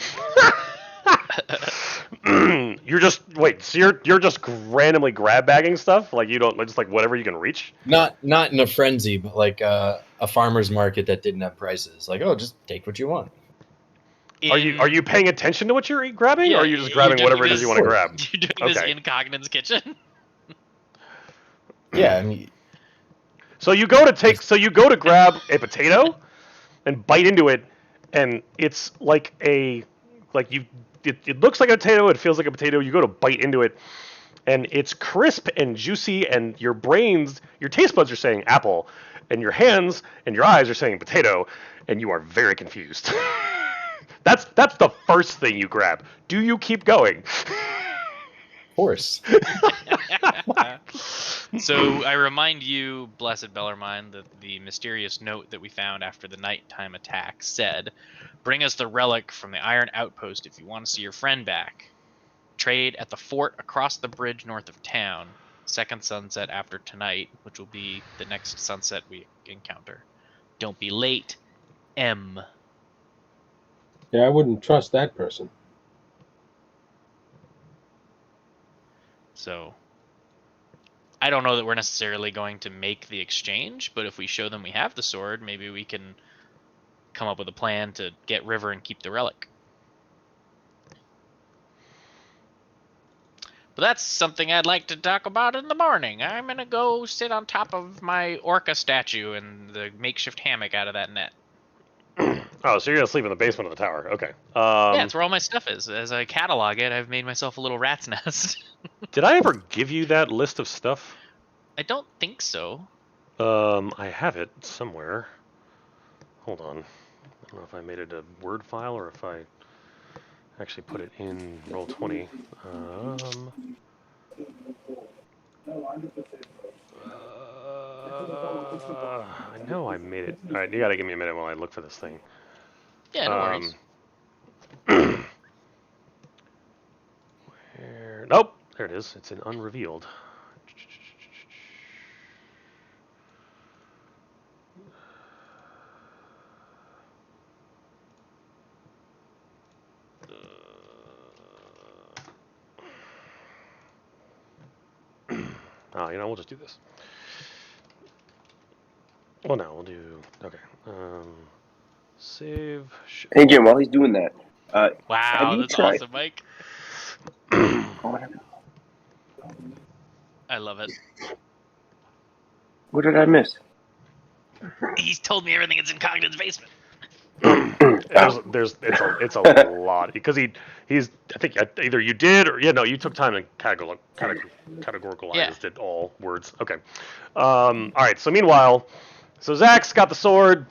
You're just wait. So you're just randomly grab bagging stuff like you don't just like whatever you can reach. Not in a frenzy, but like a farmer's market that didn't have prices. Like, oh, just take what you want. Are you paying attention to what you're grabbing, or are you just grabbing whatever it is you want to grab? You're doing this Okay. in Cognin's kitchen. Yeah, I mean, So you go to grab a potato and bite into it, and it's like it looks like a potato, it feels like a potato. You go to bite into it, and it's crisp and juicy, and your taste buds are saying apple, and your hands and your eyes are saying potato, and you are very confused. That's the first thing you grab. Do you keep going? of course. So I remind you, Blessed Bellarmine, that the mysterious note that we found after the nighttime attack said, "Bring us the relic from the Iron Outpost if you want to see your friend back. Trade at the fort across the bridge north of town. Second sunset after tonight, which will be the next sunset we encounter. Don't be late, M." Yeah, I wouldn't trust that person. So I don't know that we're necessarily going to make the exchange, but if we show them we have the sword, maybe we can come up with a plan to get River and keep the relic. But that's something I'd like to talk about in the morning. I'm gonna go sit on top of my orca statue and the makeshift hammock out of that net. Oh, so you're gonna sleep in the basement of the tower? Okay. Yeah, that's where all my stuff is. As I catalog it, I've made myself a little rat's nest. Did I ever give you that list of stuff? I don't think so. I have it somewhere. hold on. I don't know if I made it a Word file or if I actually put it in Roll20. I know I made it. All right, you gotta give me a minute while I look for this thing. Yeah, no worries. Nope, there it is. It's in unrevealed. We'll just do this. Well, no, we'll do. Okay. Save. Hey Jim, while he's doing that, have Wow, you that's tried? awesome, Mike. I love it. What did I miss? He's told me everything that's in Cogden's basement. It's a lot because he's I think either you did or you took time and categoricalized it all words. Okay. All right. So meanwhile, Zach's got the sword.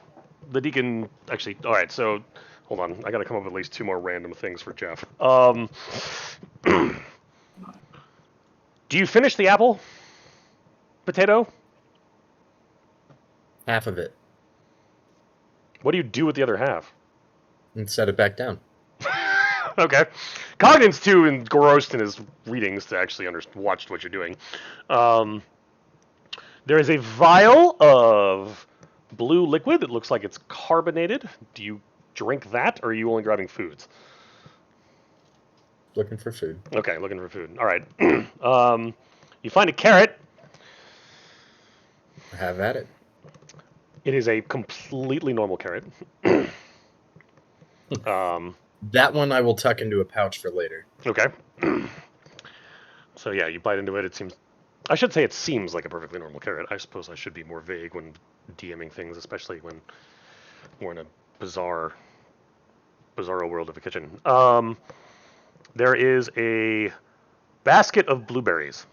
The deacon actually. All right. So hold on. I got to come up with at least 2 more random things for Jeff. Do you finish the apple? Potato? Half of it. What do you do with the other half? And set it back down. Okay. Cogden's too engrossed in his readings to actually watch what you're doing. There is a vial of blue liquid that looks like it's carbonated. Do you drink that, or are you only grabbing foods? Looking for food. Okay, looking for food. All right. You find a carrot. Have at it. It is a completely normal carrot. That one I will tuck into a pouch for later. Okay. So yeah, you bite into it. It seems. I should say it seems like a perfectly normal carrot. I suppose I should be more vague when DMing things, especially when we're in a bizarro world of a kitchen. There is a basket of blueberries.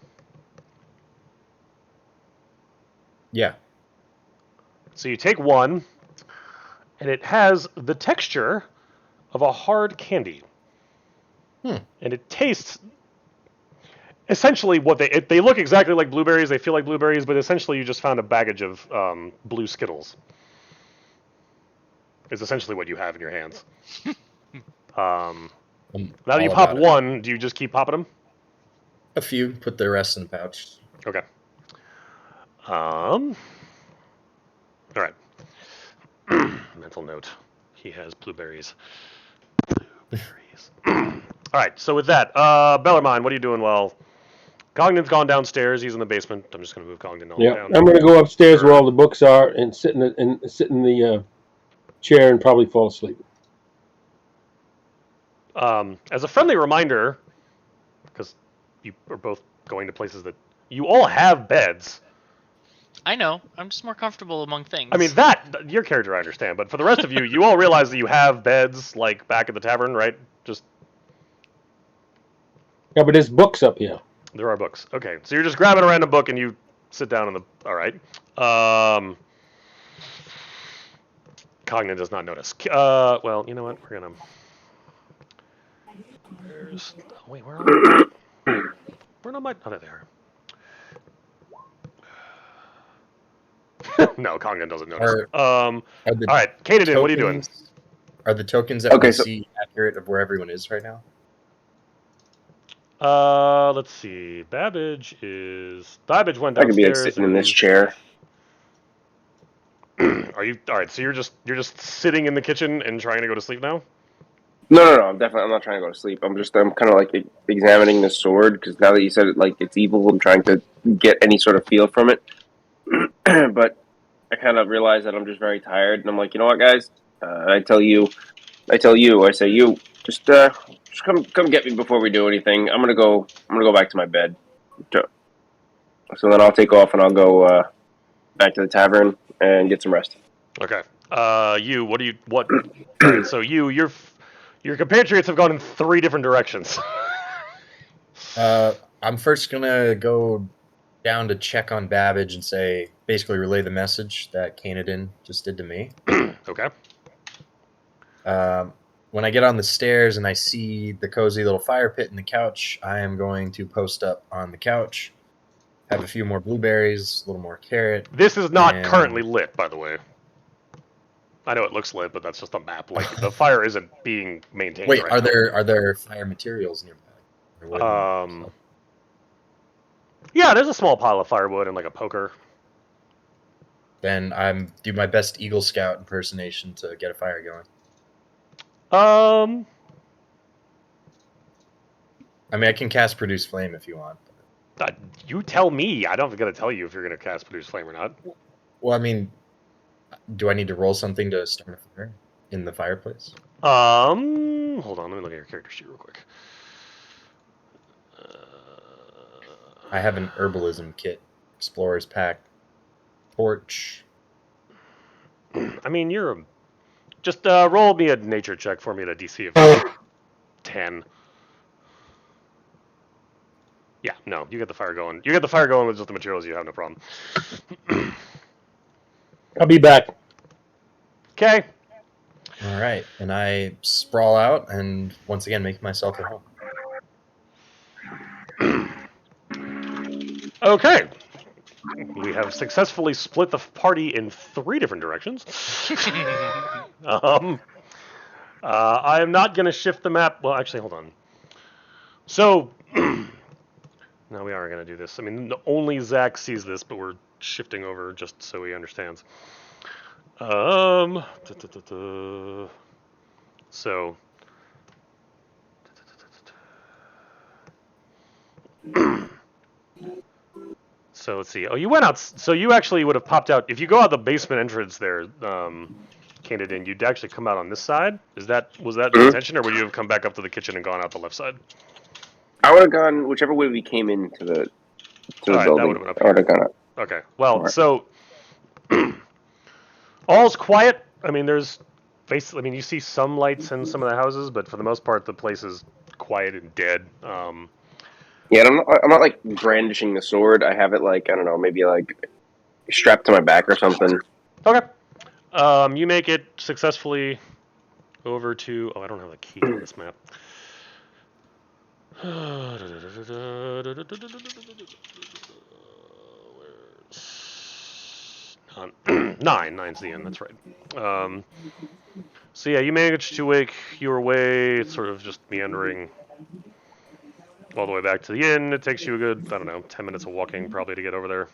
Yeah. So you take one, and it has the texture of a hard candy. And it tastes essentially what they look exactly like blueberries. They feel like blueberries, but essentially you just found a baggage of blue Skittles. Is essentially what you have in your hands. Now that you pop one, do you just keep popping them? A few. Put the rest in the pouch. Okay. All right. Mental note. He has blueberries. All right. So with that, Bellarmine, what are you doing while Congdon's gone downstairs? He's in the basement. I'm just going to move Congdon down. I'm going to go upstairs where all the books are and sit in the chair and probably fall asleep. As a friendly reminder, because you are both going to places that you all have beds. I know. I'm just more comfortable among things. I mean, your character I understand, but for the rest of you, you all realize that you have beds like back at the tavern, right? Just Yeah, but there's books up here. there are books. Okay, so you're just grabbing a random book and you sit down in the. All right. Cognitive does not notice. Well, you know what? We're gonna. Wait, where are they? Where am I? Oh, there they are. No, Cognitive doesn't notice. All right, Kaden, what are you doing? Are the tokens that we see accurate of where everyone is right now? Let's see. Babbage went downstairs. I could be like sitting in this chair. Are you all right? So you're just sitting in the kitchen and trying to go to sleep now? No. I'm not trying to go to sleep. I'm kind of like examining the sword because now that you said it, like it's evil, I'm trying to get any sort of feel from it. But I kind of realize that I'm just very tired, and I'm like, you know what, guys? I say you just come get me before we do anything. I'm gonna go back to my bed. So then I'll take off and I'll go back to the tavern and get some rest. Okay. What? All right, so your compatriots have gone in 3 different directions. I'm first gonna go down to check on Babbage and say, basically relay the message that Kanadin just did to me. Okay. When I get on the stairs and I see the cozy little fire pit in the couch, I am going to post up on the couch, have a few more blueberries, a little more carrot. This is not and- currently lit, by the way. I know it looks lit, but that's just a map. Like the fire isn't being maintained. Wait, right are now. there fire materials nearby? Or wood and stuff? Yeah, there's a small pile of firewood and like a poker. Then I'm do my best Eagle Scout impersonation to get a fire going. I mean, I can cast Produce Flame if you want. You tell me. I don't gotta tell you if you're gonna cast Produce Flame or not. Well, I mean, do I need to roll something to start a fire in the fireplace? Hold on, let me look at your character sheet real quick. I have an herbalism kit, explorer's pack, torch. I mean, just roll me a nature check for me at a DC of 10. Yeah, no, you get the fire going. You get the fire going with just the materials. You have no problem. I'll be back. Okay. All right, and I sprawl out and once again make myself at home. Okay. We have successfully split the party in 3 different directions. I am not going to shift the map. Well, actually, hold on. So, now we are going to do this. I mean, only Zach sees this, but we're shifting over just so he understands. So, so let's see. Oh, you went out. So you actually would have popped out if you go out the basement entrance there, Kanadin. You'd actually come out on this side. Was that the intention, or would you have come back up to the kitchen and gone out the left side? I would have gone whichever way we came into the building. That would have been up I would have gone up. Okay. Well, Right. so all's quiet. I mean, there's basically. I mean, you see some lights in some of the houses, but for the most part, the place is quiet and dead. Yeah, and I'm not like brandishing the sword. I have it like, I don't know, maybe like strapped to my back or something. Okay. You make it successfully over to. Oh, I don't have the key on this map. Where's 9? 9's the end. That's right. So yeah, you managed to make your way, sort of just meandering all the way back to the inn. It takes you a good, I don't know, 10 minutes of walking probably to get over there.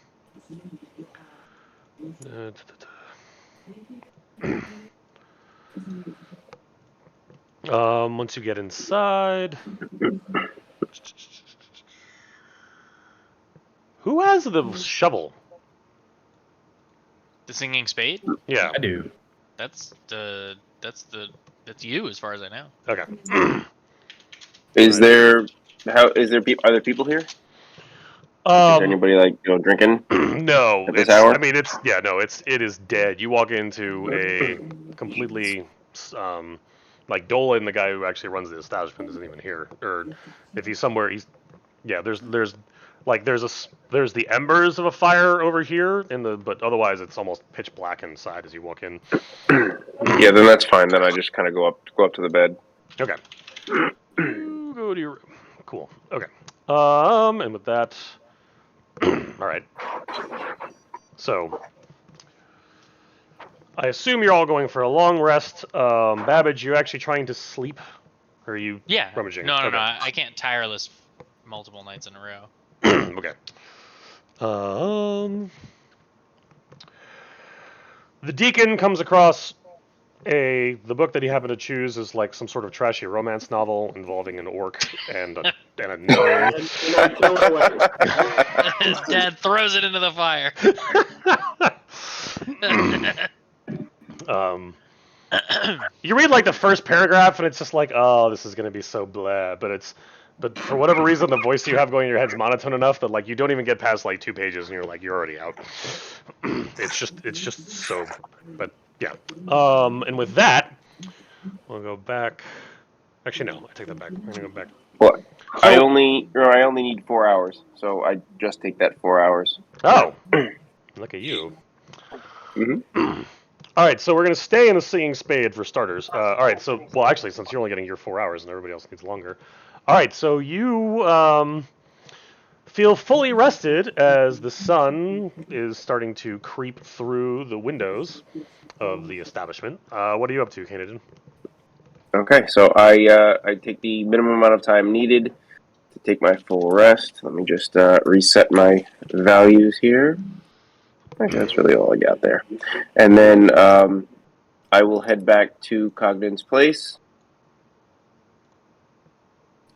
Once you get inside, who has the shovel? The singing spade? Yeah. I do. That's you as far as I know. Okay. Is there are there people here? Is there anybody like drinking? No, At this hour? I mean, it is dead. You walk into a completely like Dolan, the guy who actually runs the establishment, isn't even here. Or if he's somewhere, there's the embers of a fire over here but otherwise it's almost pitch black inside as you walk in. Yeah, then that's fine. Then I just kind of go up to the bed. Okay. You go to your room. Cool. Okay. And with that, all right. So, I assume you're all going for a long rest. Babbage, you actually trying to sleep? Or are you Yeah. rummaging? No, Okay. I can't tireless multiple nights in a row. Okay. The deacon comes across the book that he happened to choose is like some sort of trashy romance novel involving an orc and a gnome. His dad throws it into the fire. You read like the first paragraph and it's just like, oh, this is gonna be so blah. But for whatever reason, the voice you have going in your head's monotone enough that like you don't even get past like 2 pages and you're already out. It's just so. But yeah. And with that, we'll go back. Actually, no, I take that back. We're gonna go back What? So, I only need 4 hours, so I just take that 4 hours. oh, look at you. Mm-hmm. All right, so we're going to stay in the Singing Spade for starters. All right, so, well, actually, since you're only getting your 4 hours and everybody else needs longer. All right, so you feel fully rested as the sun is starting to creep through the windows of the establishment. What are you up to, Canadian? Okay, so I take the minimum amount of time needed to take my full rest. Let me just reset my values here. Actually, that's really all I got there. And then I will head back to Cogden's place.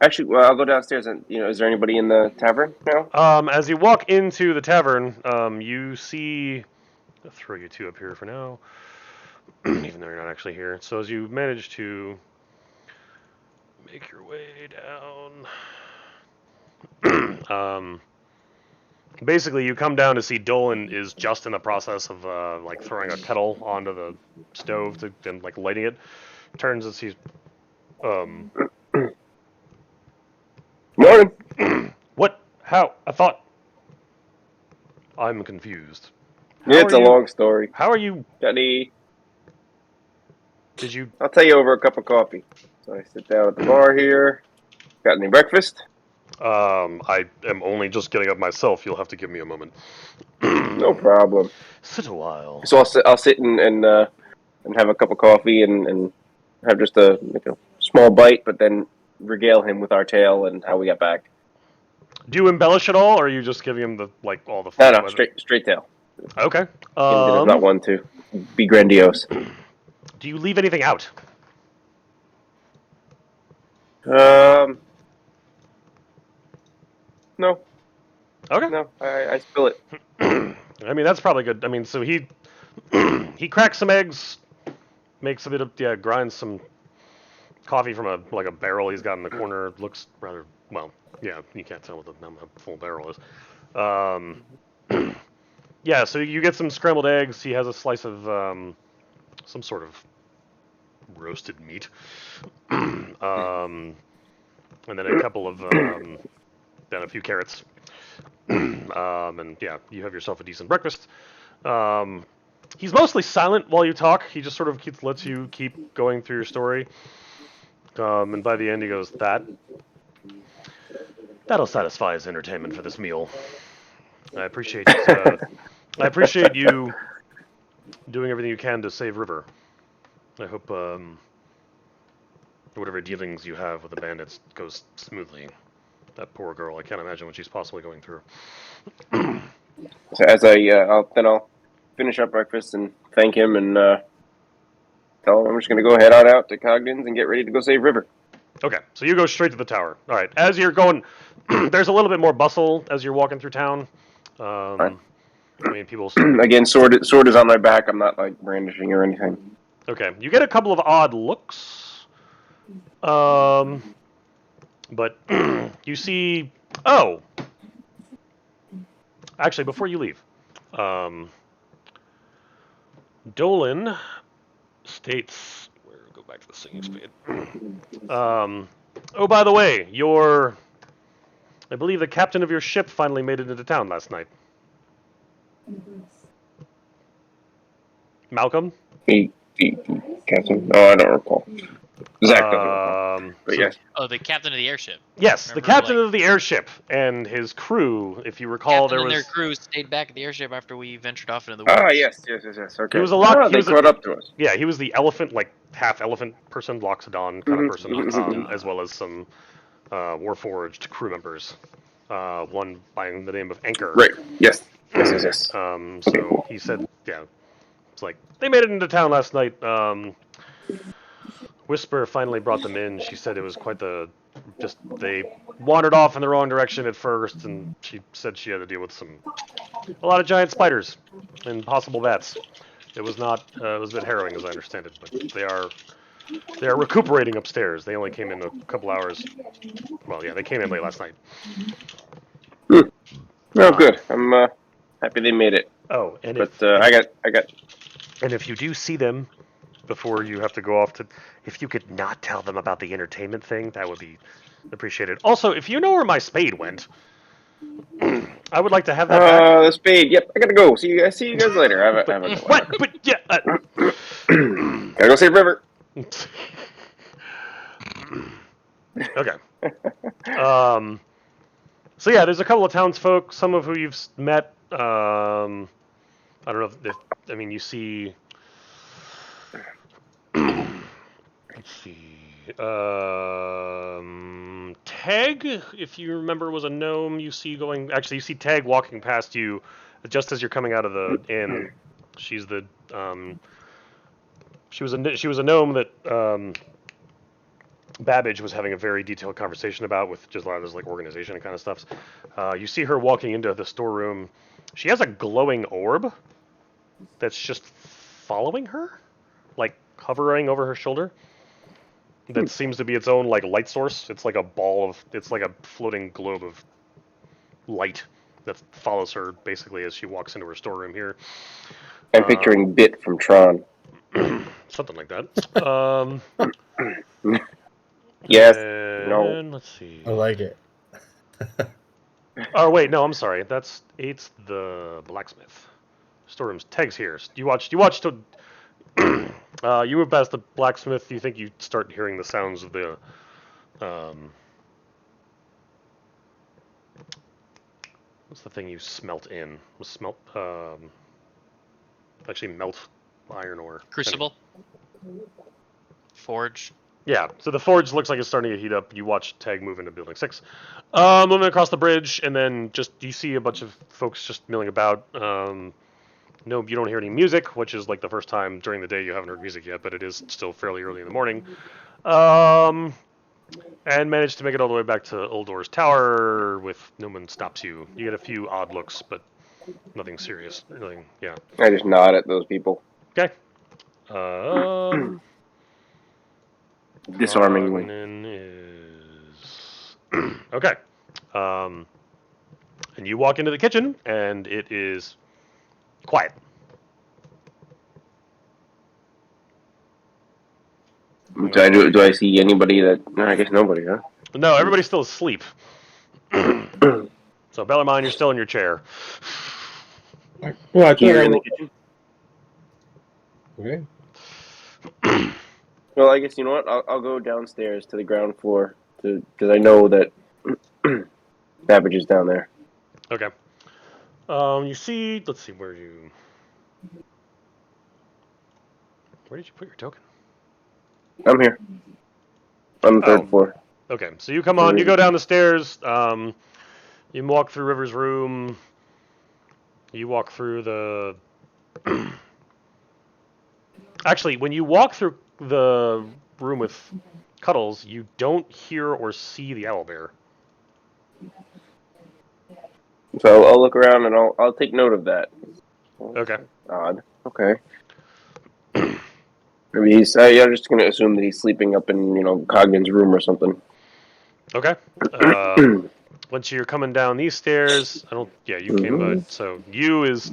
Actually, well, I'll go downstairs and is there anybody in the tavern now? As you walk into the tavern, you see. I'll throw you two up here for now, even though you're not actually here. So as you manage to make your way down, basically you come down to see Dolan is just in the process of like throwing a kettle onto the stove to and like lighting it. Turns and sees. Morning. What? How? I thought. I'm confused. Yeah, How it's are a you? long story. How are you? Got any? Did you? I'll tell you over a cup of coffee. So I sit down at the bar here. Got any breakfast? I am only just getting up myself. You'll have to give me a moment. No problem. Sit a while. So I'll sit and have a cup of coffee and have just a small bite, but then regale him with our tale and how we got back. Do you embellish at all, or are you just giving him the like all the No, fun? no, straight tale. Okay. Canada is not one to be grandiose. Do you leave anything out? No, Okay. no, I spill it. I mean, that's probably good. I mean, so he he cracks some eggs, makes a bit of grinds some coffee from a barrel he's got in the corner. Looks rather well. Yeah, you can't tell what the full barrel is. Yeah, so you get some scrambled eggs. He has a slice of some sort of roasted meat, and then a couple of then a few carrots, and yeah, you have yourself a decent breakfast. He's mostly silent while you talk. He just sort of lets you keep going through your story. And by the end, he goes, That'll satisfy his entertainment for this meal. I appreciate I appreciate you doing everything you can to save River. I hope whatever dealings you have with the bandits goes smoothly. That poor girl, I can't imagine what she's possibly going through. So as I'll finish up breakfast and thank him and tell him I'm just gonna go head on out to Cogden's and get ready to go save River. Okay, so you go straight to the tower. All right, as you're going, there's a little bit more bustle as you're walking through town. Fine. I mean, people. Again, sword is on my back. I'm not like brandishing or anything. Okay, you get a couple of odd looks. But you see. Oh, actually, before you leave, Dolan states. Go back to the singing spade. Oh, by the way, I believe the captain of your ship finally made it into town last night. Malcolm? Captain? Oh, I don't recall. Zach doesn't recall. But yes. Oh, the captain of the airship. Yes, Remember, the captain of the airship and his crew. If you recall, captain there was and their crew stayed back at the airship after we ventured off into the woods. Ah, yes. Okay. He was a lot. Oh, they caught up to us. Yeah, he was the elephant, like half elephant person, Loxodon kind of person, as well as some Warforged crew members. One by the name of Anchor. Right. Yes. So he said, yeah, it's like they made it into town last night. Whisper finally brought them in. She said it was quite they wandered off in the wrong direction at first, and she said she had to deal with a lot of giant spiders and possible bats. It was it was a bit harrowing as I understand it, but they are recuperating upstairs. They only came in a couple hours. Well, yeah, they came in late last night. Oh, good. I'm happy they made it. Oh, and I got. And if you do see them before you have to go off to. If you could not tell them about the entertainment thing, that would be appreciated. Also, if you know where my spade went, I would like to have that back. The spade. Yep, I gotta go. See you guys later. Have a good one. What? But yeah. Gotta go save River. Okay. So yeah, there's a couple of townsfolk, some of who you've met. I don't know if I mean you see. Let's see. Tag, if you remember, was a gnome. You see going. Actually, you see Tag walking past you, just as you're coming out of the inn. She's the. She was a gnome that Babbage was having a very detailed conversation about with just a lot of this like organization and kind of stuff. You see her walking into the storeroom. She has a glowing orb that's just following her, like hovering over her shoulder. That seems to be its own like light source. It's like a ball of. It's like a floating globe of light that follows her basically as she walks into her storeroom here. I'm picturing Bit from Tron. Something like that. Yes. And No. let's see. I like it. Oh wait, no, I'm sorry. It's the blacksmith. Storeroom's Teg's here. You watched. You move past the blacksmith. You think you start hearing the sounds of the. What's the thing you smelt in? Was smelt. Actually, melt iron ore. Crucible. Forge. Yeah, so the forge looks like it's starting to heat up. You watch Tag move into Building 6. Moving across the bridge, and then just you see a bunch of folks just milling about. No, you don't hear any music, which is like the first time during the day you haven't heard music yet, but it is still fairly early in the morning. And managed to make it all the way back to Uldor's tower with no one stops you. You get a few odd looks, but nothing serious. Nothing, yeah. I just nod at those people. Okay. Disarmingly. Is okay. And you walk into the kitchen, and it is quiet. Do I see anybody that? No, I guess nobody, huh? No, everybody's still asleep. So Bellarmine, you're still in your chair. Well, I Here in the thought kitchen. okay. Well, I guess you know what? I'll go downstairs to the ground floor because I know that Babbage is down there. Okay. You see. Let's see. Where did you put your token? I'm here. On the third floor. Okay, so you come on, you go down the stairs, you walk through River's room, you walk through the... Actually, when you walk through the room with Cuddles, you don't hear or see the owlbear. So I'll look around and I'll take note of that. Okay. Odd. Okay. Maybe he's. I'm just gonna assume that he's sleeping up in Cogden's room or something. Okay. Once you're coming down these stairs, yeah, you came by. So you is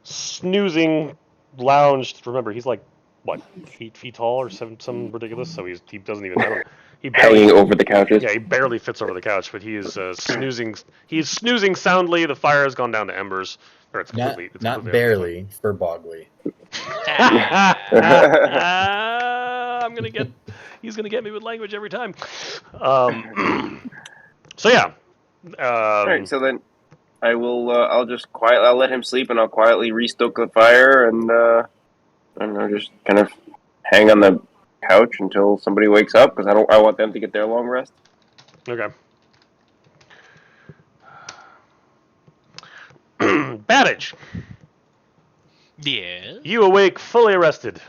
snoozing, lounged. Remember, he's like what, 8 feet tall or some ridiculous. So he doesn't even. He barely Hanging over the couches. Yeah, he barely fits over the couch, but he is snoozing. He's snoozing soundly. The fire has gone down to embers. Or it's completely. Not barely for Bogley. He's gonna get me with language every time. So yeah. All right. So then, I will. I'll just quietly. I'll let him sleep, and I'll quietly restoke the fire, and I don't know, just kind of hang on the couch until somebody wakes up, because I want them to get their long rest. Okay. Babbage. Yeah. You awake fully rested.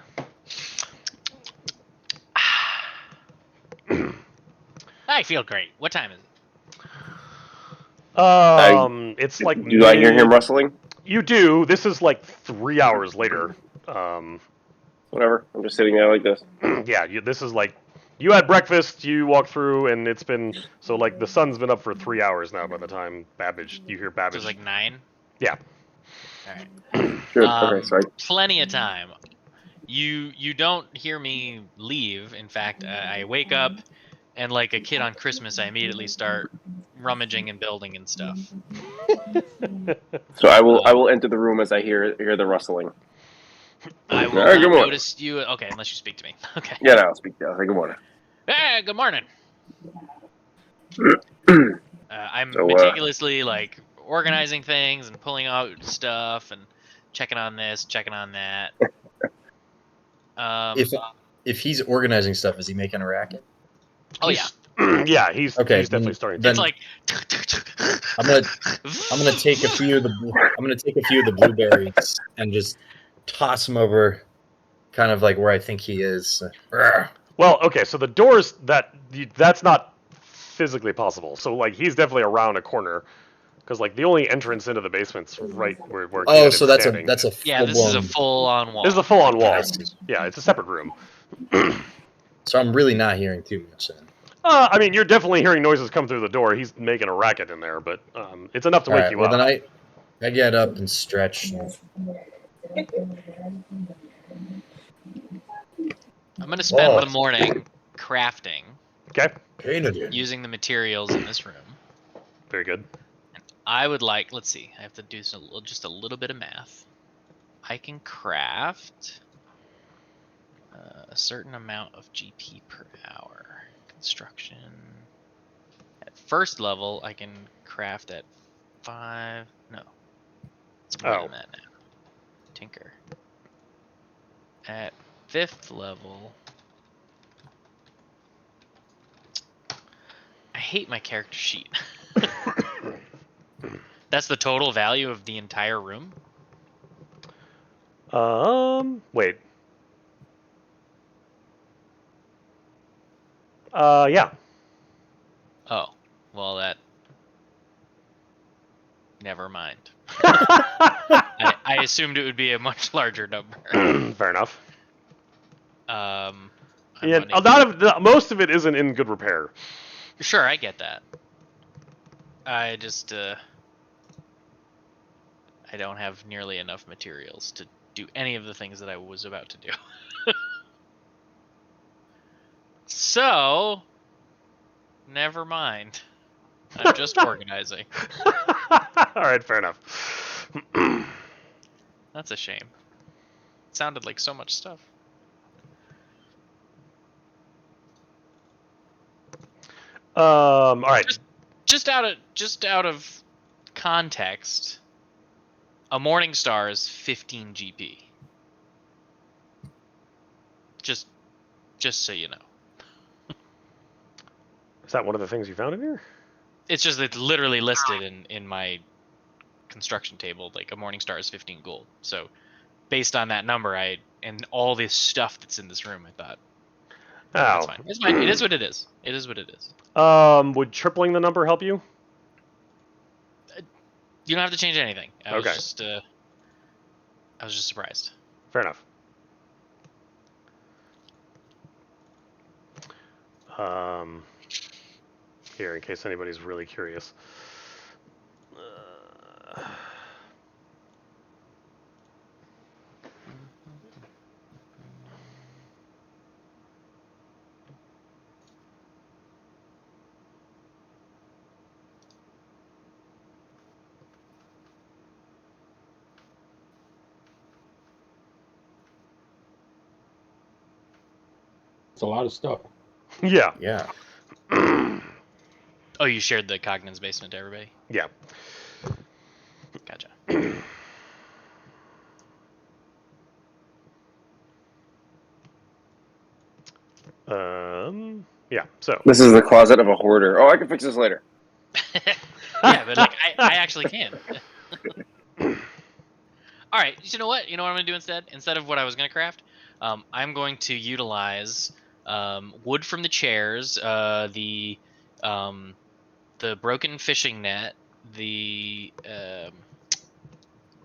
I feel great. What time is it? It's like. Do I hear him rustling? You do. This is like 3 hours later. Whatever. I'm just sitting there like this. Yeah, this is like you had breakfast, you walked through, and it's been so like the sun's been up for 3 hours now. By the time you hear So Babbage. it's like 9? Yeah. All right. Sure. Okay. Sorry. Plenty of time. You don't hear me leave. In fact, I wake up and like a kid on Christmas, I immediately start rummaging and building and stuff. So I Um, will enter the room as I hear the rustling. I All will right, good not morning. notice you. Okay, unless you speak to me. Okay. Yeah, no, I'll speak to you. Good morning. Hey, good morning. I'm So, meticulously like organizing things and pulling out stuff and checking on this, checking on that. Um, If he's organizing stuff, is he making a racket? oh yeah, Yeah, he's Okay, definitely starting it's to. like I'm gonna take a few of the blueberries and just toss them over, kind of like where I think he is. Well, okay, so the doors that's not physically possible. So like he's definitely around a corner because like the only entrance into the basement's right where Oh, Kid so is standing. that's a yeah. full This is a blown. full-on wall. This is a full-on I wall. see. Yeah, it's a separate room. So I'm really not hearing too much then. I mean, you're definitely hearing noises come through the door. He's making a racket in there, but it's enough to All wake right. you Well, up. then I get up and stretch. And, I'm gonna spend Whoa. the morning crafting Okay, using the materials in this room. very good. I would like. Let's see. I have to do just a little bit of math. I can craft a certain amount of GP per hour. Construction. At first level, I can craft at 5. No, it's more Oh, than that now. Tinker. At 5th level, I hate my character sheet. That's the total value of the entire room? wait. Yeah. Oh, well, that. Never mind. I assumed it would be a much larger number. Fair enough. I'm Yeah, running. most of it isn't in good repair. Sure, I get that. I just I don't have nearly enough materials to do any of the things that I was about to do. So, never mind. I'm just organizing. All right, fair enough. That's a shame. It sounded like so much stuff. All right. Just out of context, a morning star is 15 GP. Just so you know. Is that one of the things you found in here? It's just it's literally listed in my construction table. Like a morning star is 15 gold. So based on that number, and all this stuff that's in this room, I thought that's Oh. fine. It's fine. It is what it is. It is what it is. Would tripling the number help you? You don't have to change anything. I Okay. was just surprised. Fair enough. Here, in case anybody's really curious. It's a lot of stuff. Yeah. Yeah. Oh, you shared the Cognin's basement to everybody? Yeah. Gotcha. Yeah. So. this is the closet of a hoarder. Oh, I can fix this later. Yeah, but like I actually can. All right. You know what? You know what I'm gonna do instead? Instead of what I was gonna craft, I'm going to utilize wood from the chairs, the broken fishing net, the where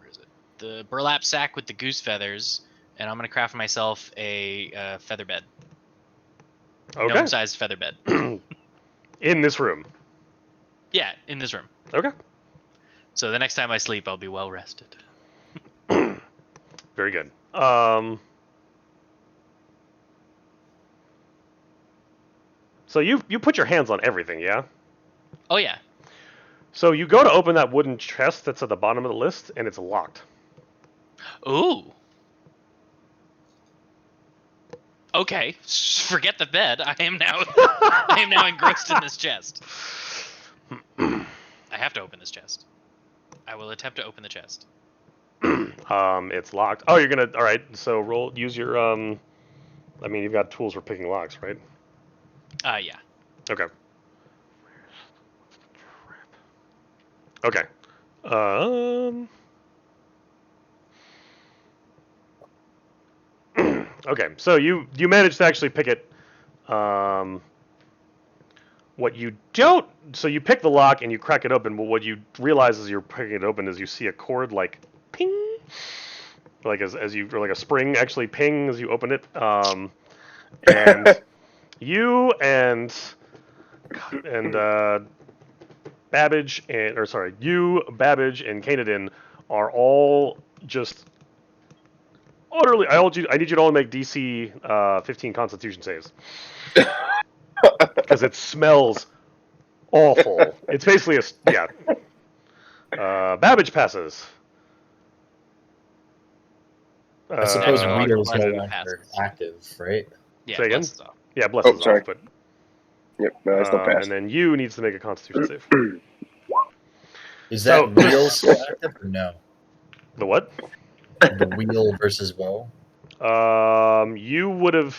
is it? The burlap sack with the goose feathers, and I'm gonna craft myself a feather bed, Okay. gnome-sized feather bed. In this room. Yeah, in this room. Okay. So the next time I sleep, I'll be well rested. Very good. So you put your hands on everything, yeah? Oh yeah. So you go to open that wooden chest that's at the bottom of the list, and it's locked. Ooh. Okay. Forget the bed. I am now engrossed in this chest. I have to open this chest. I will attempt to open the chest. It's locked. Oh, you're gonna. All right. So use your. I mean, you've got tools for picking locks, right? Yeah. Okay. Okay. Um. Okay. So you managed to actually pick it. What you don't. So you pick the lock and you crack it open. But what you realize as you're picking it open is you see a cord like ping, like as you or like a spring actually ping as you open it. And you and Babbage and or sorry, you, Babbage, and Kanadin are all just utterly. I need you to all make DC 15 Constitution saves because it smells awful. It's basically yeah. Babbage passes. I suppose no Wheel longer is no blessed longer passes. active, right? Yeah, Say again? bless is off. Yeah, bless Oh, is sorry. off, but Yep, no, I still passed. and then you needs to make a Constitution save. Is So, that Wheel still active or no? The what? The Wheel versus Woe? You would have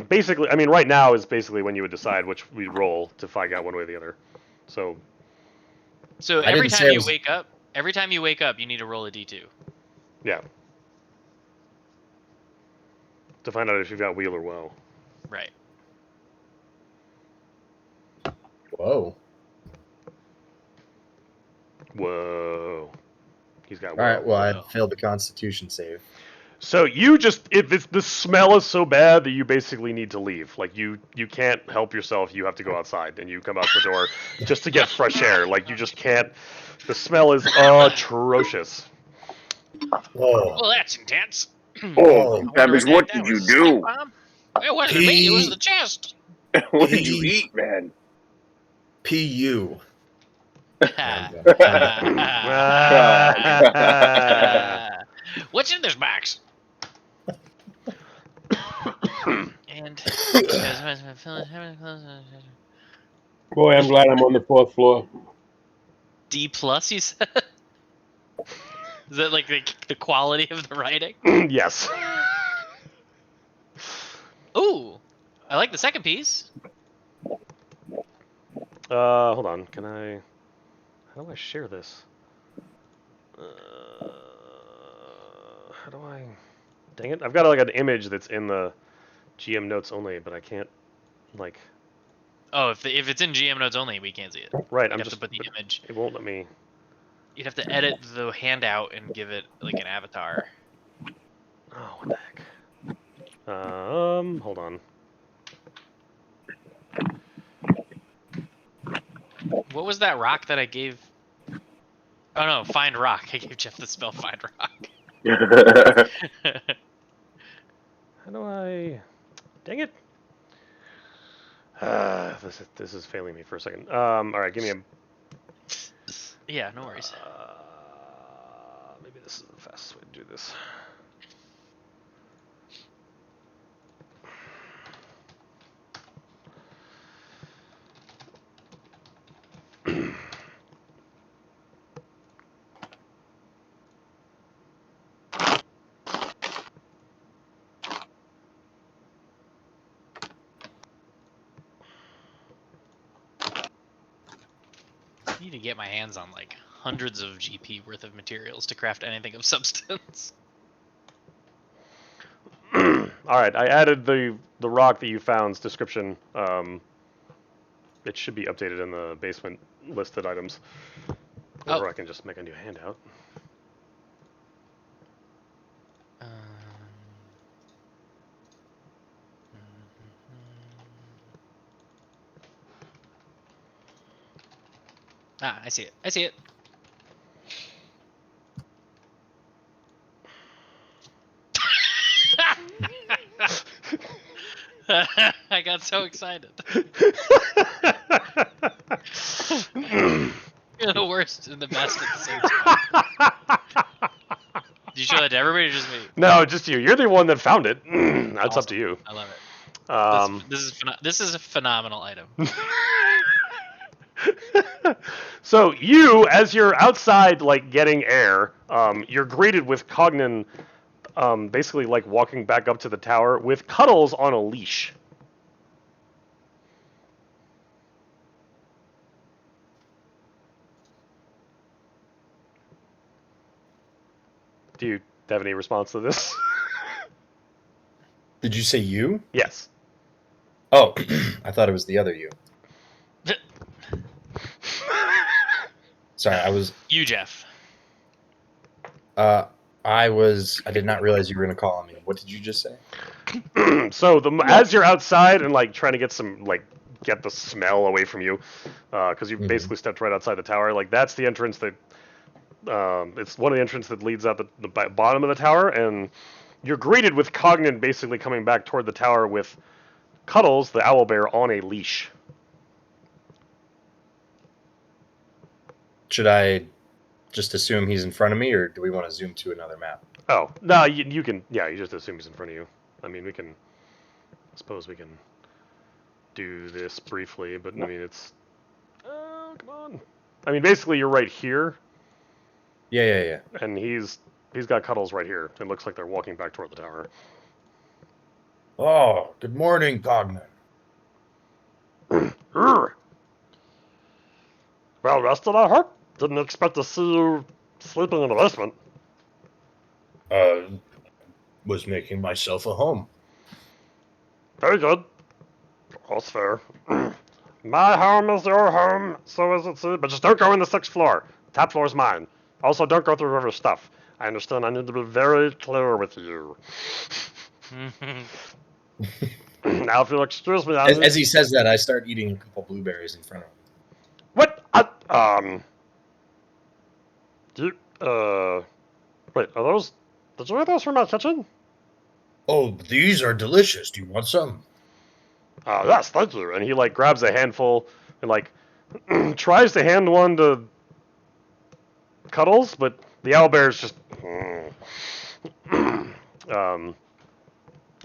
basically. I mean, right now is basically when you would decide which we roll to find out one way or the other. So So I every didn't time say I you was- wake up, you need to roll a d2. to find out if you've got wheel or woe. Right. Whoa. Whoa. He's got All woe. right. Well, I Whoa. failed the Constitution save. So you just the smell is so bad that you basically need to leave. Like you can't help yourself. You have to go outside and you come out the door just to get fresh air. Like you just can't. The smell is atrocious. Whoa. Well, that's intense. Oh, I Babbage, wonder what if that did you was a stink do? bomb. It wasn't me. It was the chest. What did you eat, man? PU. What's in this box? And Boy, I'm glad I'm on the 4th floor. D plus, you said? Is that like the quality of the writing? Yes. Ooh, I like the second piece. Hold on. Can I? How do I share this? How do I? Dang it! I've got like an image that's in the GM notes only, but I can't like. Oh, if it's in GM notes only, we can't see it. Right. You'd I'm have just. to put the image. It won't let me. You'd have to edit the handout and give it like an avatar. Oh, what the heck? Hold on. What was that rock that I gave? Oh no, find rock. I gave Jeff the spell find rock. How do I? Dang it! This is failing me for a second. All right, give me a. Yeah, no worries. Maybe this is the fastest way to do this. I need to get my hands on like hundreds of GP worth of materials to craft anything of substance. All right, I added the rock that you found's description. It should be updated in the basement listed items, or I can just make a new handout. I see it. I see it. I got so excited. You're the worst and the best at the same time. Do you show that to everybody or just me? No, just you. You're the one that found it. That's up to Awesome. you. I love it. Um, This is a phenomenal item. So you, as you're outside, like getting air, you're greeted with Cognan, basically like walking back up to the tower with Cuddles on a leash. Do you have any response to this? Did you say you? Yes. Oh, I thought it was the other you. Sorry, I was. You, Jeff. I did not realize you were going to call on me. What did you just say? So as you're outside and like trying to get some get the smell away from you, because you basically stepped right outside the tower. Like that's the entrance that it's one of the entrances that leads out the bottom of the tower, and you're greeted with Cognan basically coming back toward the tower with Cuddles, the owlbear, on a leash. Should I just assume he's in front of me, or do we want to zoom to another map? Oh no, you can. Yeah, you just assume he's in front of you. I mean, we can. I suppose we can do this briefly, but I mean, it's. Oh, come on. I mean, basically, you're right here. Yeah. And he's got Cuddles right here. It looks like they're walking back toward the tower. Oh, good morning, Cognan. Well rested, I hope. Didn't expect to see you sleeping in the basement. Was making myself a home. Very good. That's fair. My home is your home, so is it, see? But just don't go in the 6th floor. Top floor is mine. Also, don't go through River's stuff. I understand I need to be very clear with you. Now, if you'll excuse me, As he says that, I start eating a couple blueberries in front of him. What? Wait, are those... Did you get those from my kitchen? Oh, these are delicious. Do you want some? Yes, thank you. And he like grabs a handful and like tries to hand one to Cuddles, but the owlbear's just. And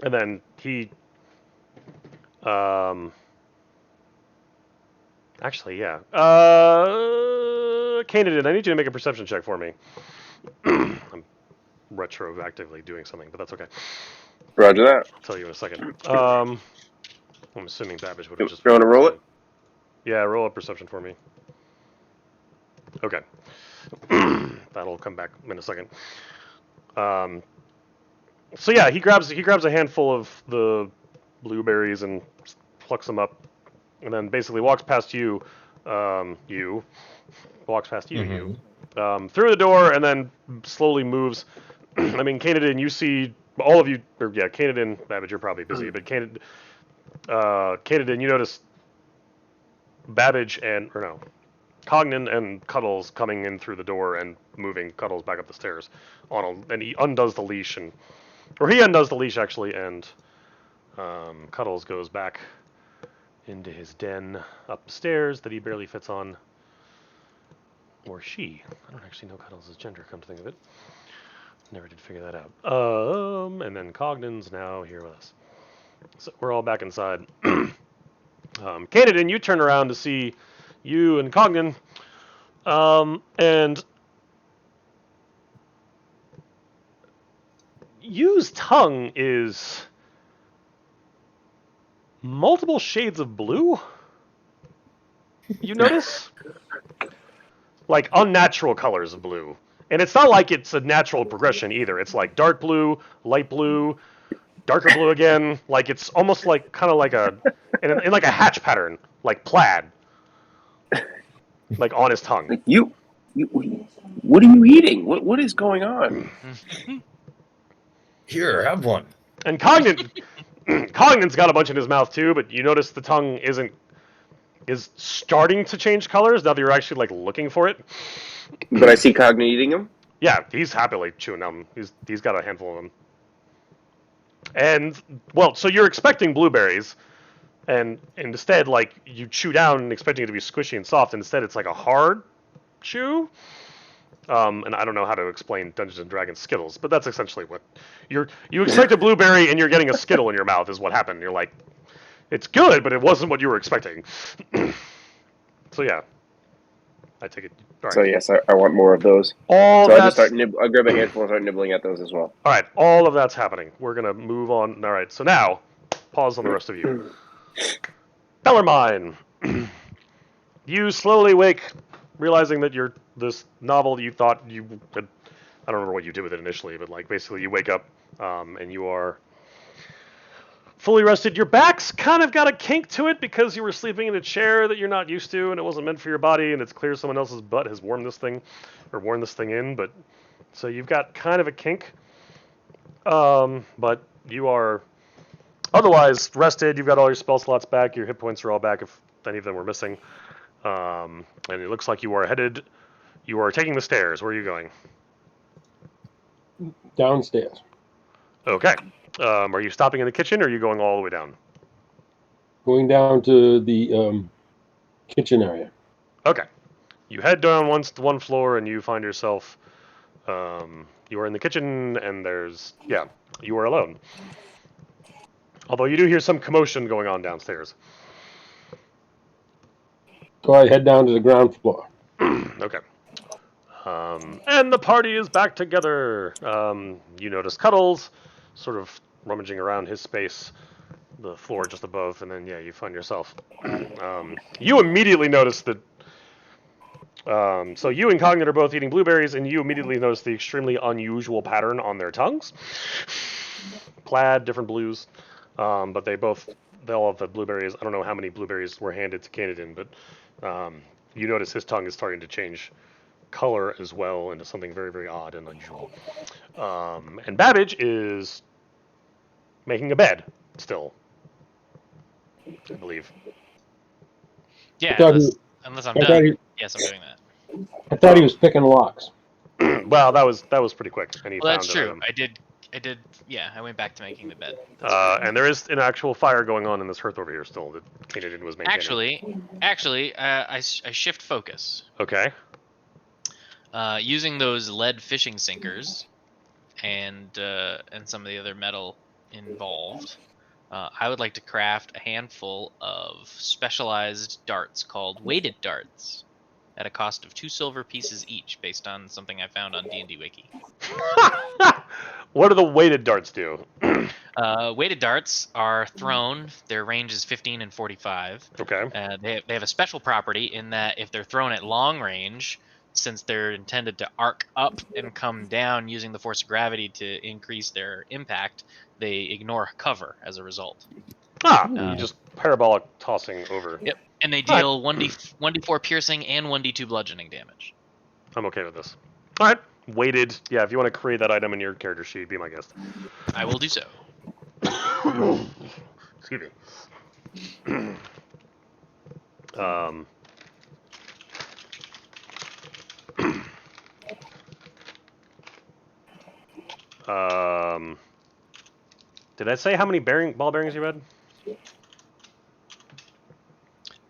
then he. Actually, yeah. Canadian, I need you to make a perception check for me. I'm retroactively doing something, but that's okay. Roger that. I'll tell you in a second. I'm assuming Babbage would You have just. want to roll it? Yeah, roll a perception for me. Okay. That'll come back in a second. So yeah, he grabs a handful of the blueberries and plucks them up, and then basically walks past you, through the door, and then slowly moves. I mean, Canadian, you see all of you, or yeah, Canadian, Babbage, you're probably busy, but Canadian, you notice Babbage Cognan and Cuddles coming in through the door and moving Cuddles back up the stairs and he undoes the leash he undoes the leash actually, and Cuddles goes back into his den upstairs that he barely fits on, or she. I don't actually know Cuddles' gender, come to think of it. Never did figure that out. And then Cognan's now here with us. So we're all back inside. Canadian, you turn around to see you and Cognan, and Yu's tongue is multiple shades of blue. You notice? Like unnatural colors of blue. And it's not like it's a natural progression either. It's like dark blue, light blue, darker blue again. Like it's almost like kind of like in like a hatch pattern, like plaid. Like on his tongue. Like you, what are you eating? What is going on? Here, have one. And Cognan's got a bunch in his mouth too, but you notice the tongue is starting to change colors now that you're actually like looking for it. But I see Cognan eating them. Yeah, he's happily chewing them. He's got a handful of them. And well, so you're expecting blueberries, And instead, like, you chew down expecting it to be squishy and soft, and instead it's like a hard chew. And I don't know how to explain Dungeons and Dragons Skittles, but that's essentially what you expect a blueberry and you're getting a Skittle in your mouth is what happened. You're like, it's good, but it wasn't what you were expecting. So yeah, I take it. All So right. yes, I want more of those. All So I just that's start I grab a handful and start nibbling at those as well. all right. All of that's happening. We're gonna move on. All right. So now, pause on the rest of you. Bellarmine, you slowly wake, realizing that you're this novel you thought you had. I don't remember what you did with it initially, but like basically you wake up and you are fully rested. Your back's kind of got a kink to it because you were sleeping in a chair that you're not used to, and it wasn't meant for your body. And it's clear someone else's butt has worn this thing in. But so you've got kind of a kink, but you are otherwise rested. You've got all your spell slots back. Your hit points are all back if any of them were missing. And it looks like you are headed. You are taking the stairs. Where are you going? Downstairs. Okay. Are you stopping in the kitchen, or are you going all the way down? Going down to the kitchen area. Okay. You head down one floor, and you find yourself. You are in the kitchen, and you are alone. Although you do hear some commotion going on downstairs. So I head down to the ground floor. Okay. And the party is back together. You notice Cuddles sort of rummaging around his space, the floor just above, and then you find yourself. You immediately notice that. So you and Cognate are both eating blueberries, and you immediately notice the extremely unusual pattern on their tongues. Plaid, different blues, but they all have the blueberries. I don't know how many blueberries were handed to Canadian, but you notice his tongue is starting to change color as well into something very, very odd and unusual. And Babbage is making a bed still, I believe. Yeah, thought unless I'm I thought done. he- Yes, I'm doing that. I thought he was picking locks. Well, that was pretty quick, and he Well, found that's an true. item. I did. Yeah, I went back to making the bed. And there is an actual fire going on in this hearth over here still that Canadian was maintaining. Actually, I shift focus. Okay. Using those lead fishing sinkers and some of the other metal involved, I would like to craft a handful of specialized darts called weighted darts at a cost of 2 silver pieces each, based on something I found on D&D Wiki. What do the weighted darts do? Weighted darts are thrown. Their range is 15 and 45. Okay. They have a special property in that if they're thrown at long range, since they're intended to arc up and come down using the force of gravity to increase their impact, they ignore cover as a result. You just parabolic tossing over. Yep. And they deal 1d4 piercing and 1d2 bludgeoning damage. I'm okay with this. All right. Weighted. Yeah, if you want to create that item in your character sheet, be my guest. I will do so. Excuse me. Did I say how many ball bearings you had?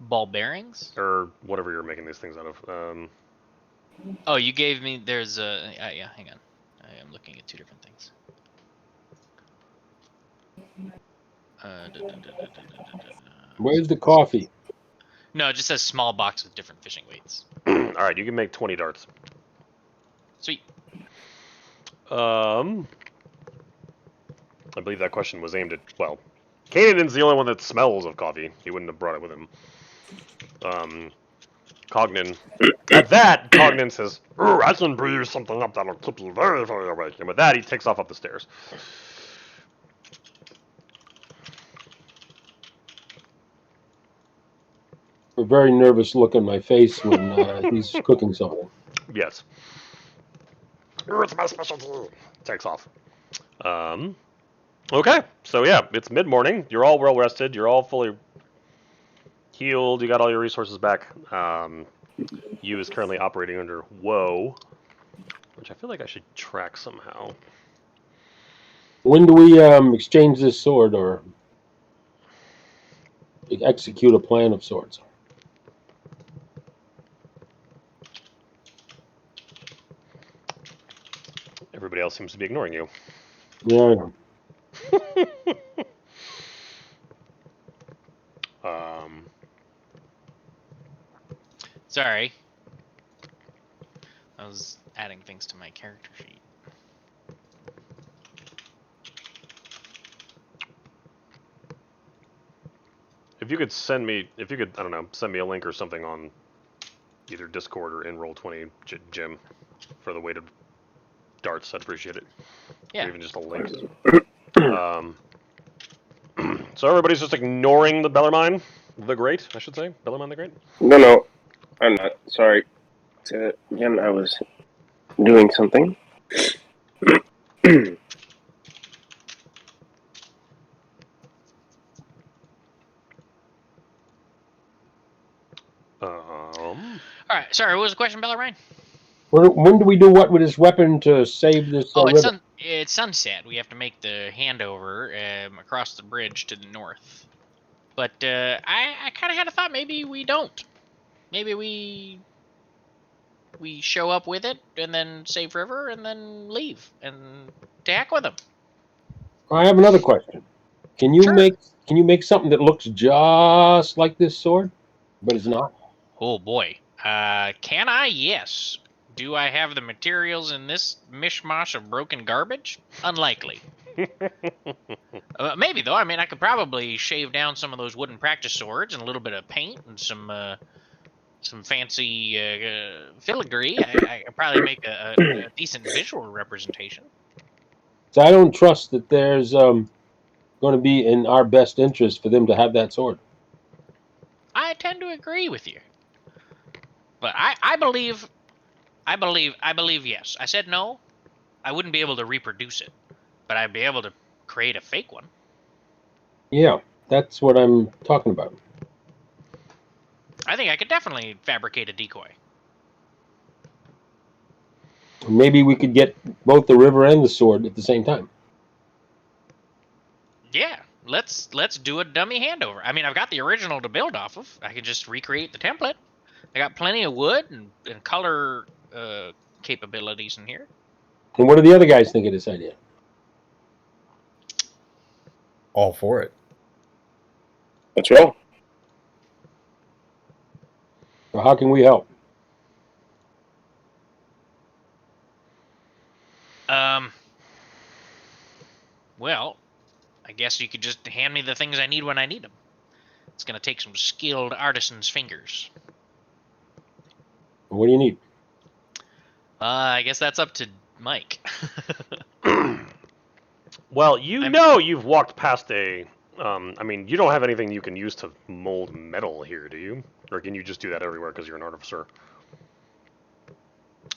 Ball bearings? Or whatever you're making these things out of. Oh, you gave me. There's a. Yeah, hang on. I am looking at 2 different things. Where's the coffee? No, it just says small box with different fishing weights. All right, you can make 20 darts. Sweet. I believe that question was aimed at, well, Kanan's the only one that smells of coffee. He wouldn't have brought it with him. Cognan. At that, Cognan says, I can brew something up that'll keep you very, very awake. And with that, he takes off up the stairs. A very nervous look on my face when he's cooking something. Yes. It's my specialty. Takes off. Okay, so yeah, it's mid-morning. You're all well rested. You're all fully healed. You got all your resources back. You is currently operating under woe, which I feel like I should track somehow. When do we exchange this sword, or execute a plan of sorts. Everybody else seems to be ignoring you. Yeah. Um, Sorry. I was adding things to my character sheet. if you could send me, I don't know, send me a link or something on either Discord or in Roll20 Jim for the weighted darts, I'd appreciate it. Yeah. Or even just a link. Um, so everybody's just ignoring the Bellarmine the Great, I should say. Bellarmine the Great? No, I'm not. Sorry. Again, I was doing something. All right. Sorry. What was the question, Bellarmine? When do we do what with this weapon to save this Oh, river? it's sunset. We have to make the handover across the bridge to the north. But I kind of had a thought maybe we don't. Maybe we show up with it and then save river and then leave and to heck with them. I have another question. Can you Sure. make something that looks just like this sword, but it's not? Oh boy. Can I? Yes. Do I have the materials in this mishmash of broken garbage? Unlikely. Maybe though. I mean, I could probably shave down some of those wooden practice swords and a little bit of paint and some fancy filigree. I could probably make a decent visual representation. So I don't trust that there's going to be in our best interest for them to have that sword. I tend to agree with you, but I believe yes. I said no. I wouldn't be able to reproduce it, but I'd be able to create a fake one. Yeah, that's what I'm talking about. I think I could definitely fabricate a decoy. Maybe we could get both the river and the sword at the same time. Yeah, let's do a dummy handover. I mean, I've got the original to build off of. I could just recreate the template. I got plenty of wood and color capabilities in here. And what do the other guys think of this idea? All for it. Let's roll. Or how can we help? Well, I guess you could just hand me the things I need when I need them. It's gonna take some skilled artisan's fingers. What do you need? I guess that's up to Mike. Well, you've walked past a. I mean, you don't have anything you can use to mold metal here, do you? Or can you just do that everywhere because you're an artificer?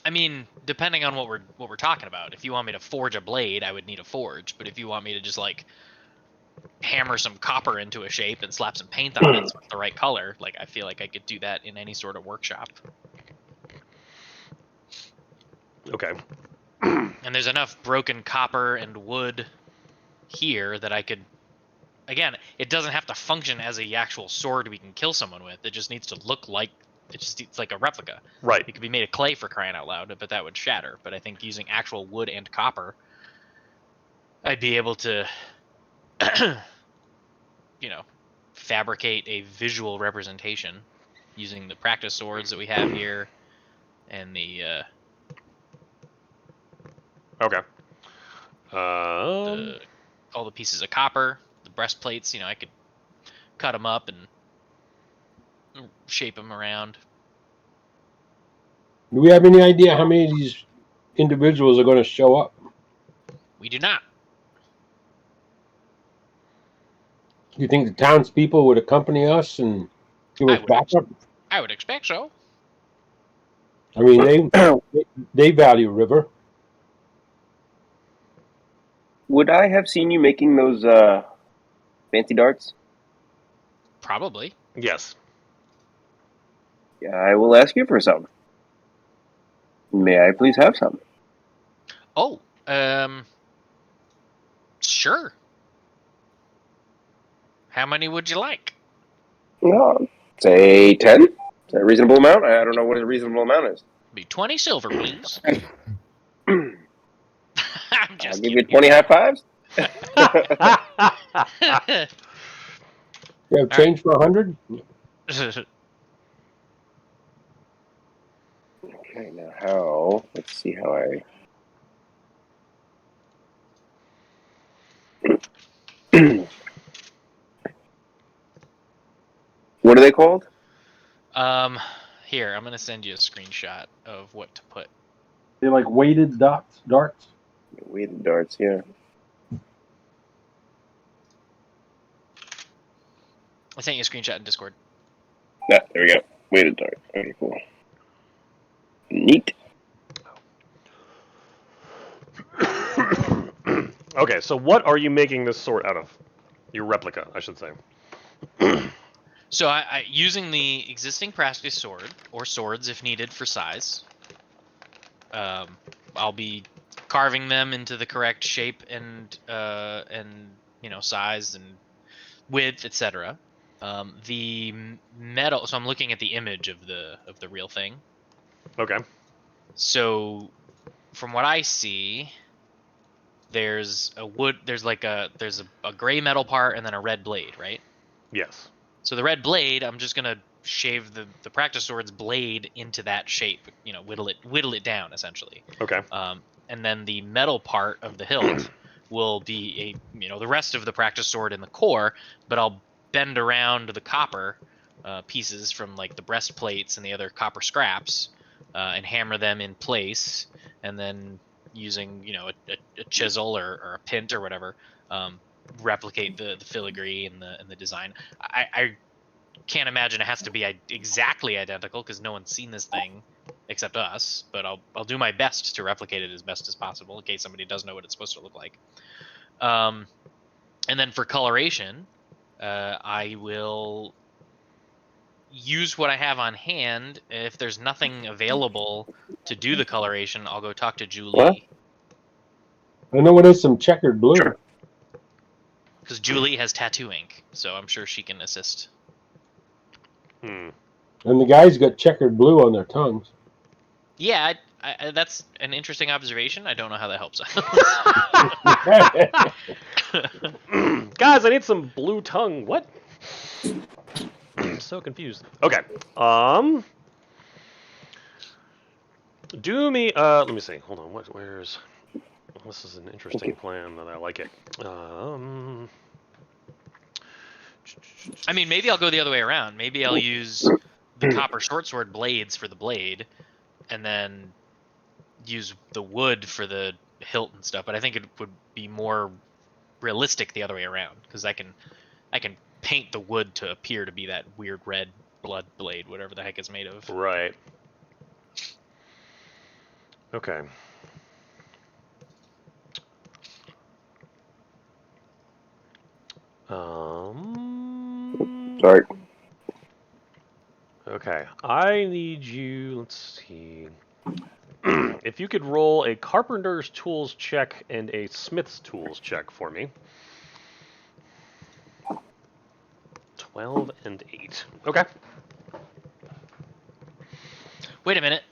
I mean, depending on what we're talking about. If you want me to forge a blade, I would need a forge. But if you want me to just like hammer some copper into a shape and slap some paint on it so it's the right color, like I feel like I could do that in any sort of workshop. Okay. And there's enough broken copper and wood here that I could. Again, it doesn't have to function as a actual sword we can kill someone with. It just needs to look like it's like a replica. Right. It could be made of clay for crying out loud, but that would shatter. But I think using actual wood and copper, I'd be able to, fabricate a visual representation using the practice swords that we have here and the Okay. all the pieces of copper, the breastplates. I could cut them up and shape them around. Do we have any idea how many of these individuals are going to show up? We do not. You think the townspeople would accompany us and give us backup? I would expect so. I mean, they value river. Would I have seen you making those fancy darts? Probably. Yes. Yeah, I will ask you for some. May I please have some? Oh, sure. How many would you like? No, say 10. Is that a reasonable amount? I don't know what a reasonable amount is. Be 20 silver, please. I'll I'm just give you kidding. 20 high fives. You have change for 100? Okay, now how? Let's see how I. What are they called? Here, I'm gonna send you a screenshot of what to put. They're like weighted darts. Weighted darts, yeah. I sent you a screenshot in Discord. Yeah, there we go. Weighted dart. Okay, cool. Neat. Okay, so what are you making this sword out of? Your replica, I should say. So I using the existing practice sword or swords if needed for size. I'll be carving them into the correct shape and size and width, etc. The metal. So I'm looking at the image of the real thing. Okay. So from what I see, there's a wood. There's a gray metal part and then a red blade, right? Yes. So the red blade, I'm just gonna shave the practice sword's blade into that shape. Whittle it down essentially. Okay. And then the metal part of the hilt will be the rest of the practice sword in the core, but I'll bend around the copper pieces from like the breastplates and the other copper scraps and hammer them in place, and then using a chisel or a pint or whatever, replicate the filigree and the design. I can't imagine it has to be exactly identical because no one's seen this thing except us. But I'll do my best to replicate it as best as possible in case somebody does know what it's supposed to look like. And then for coloration, I will use what I have on hand. If there's nothing available to do the coloration, I'll go talk to Julie. I know it is some checkered blue. Sure. Because Julie has tattoo ink, so I'm sure she can assist. Hmm. And the guys got checkered blue on their tongues. Yeah, that's an interesting observation. I don't know how that helps us. Guys, I need some blue tongue. What? I'm so confused. Okay. Do me. Let me see. Hold on. Where's? This is an interesting plan, and I like it. I mean, maybe I'll go the other way around. Maybe I'll use the copper short sword blades for the blade, and then use the wood for the hilt and stuff. But I think it would be more realistic the other way around because I can paint the wood to appear to be that weird red blood blade, whatever the heck it's made of. Right. Okay. Sorry. Okay. I need you. Let's see. If you could roll a carpenter's tools check and a smith's tools check for me. 12 and 8. Okay. Wait a minute.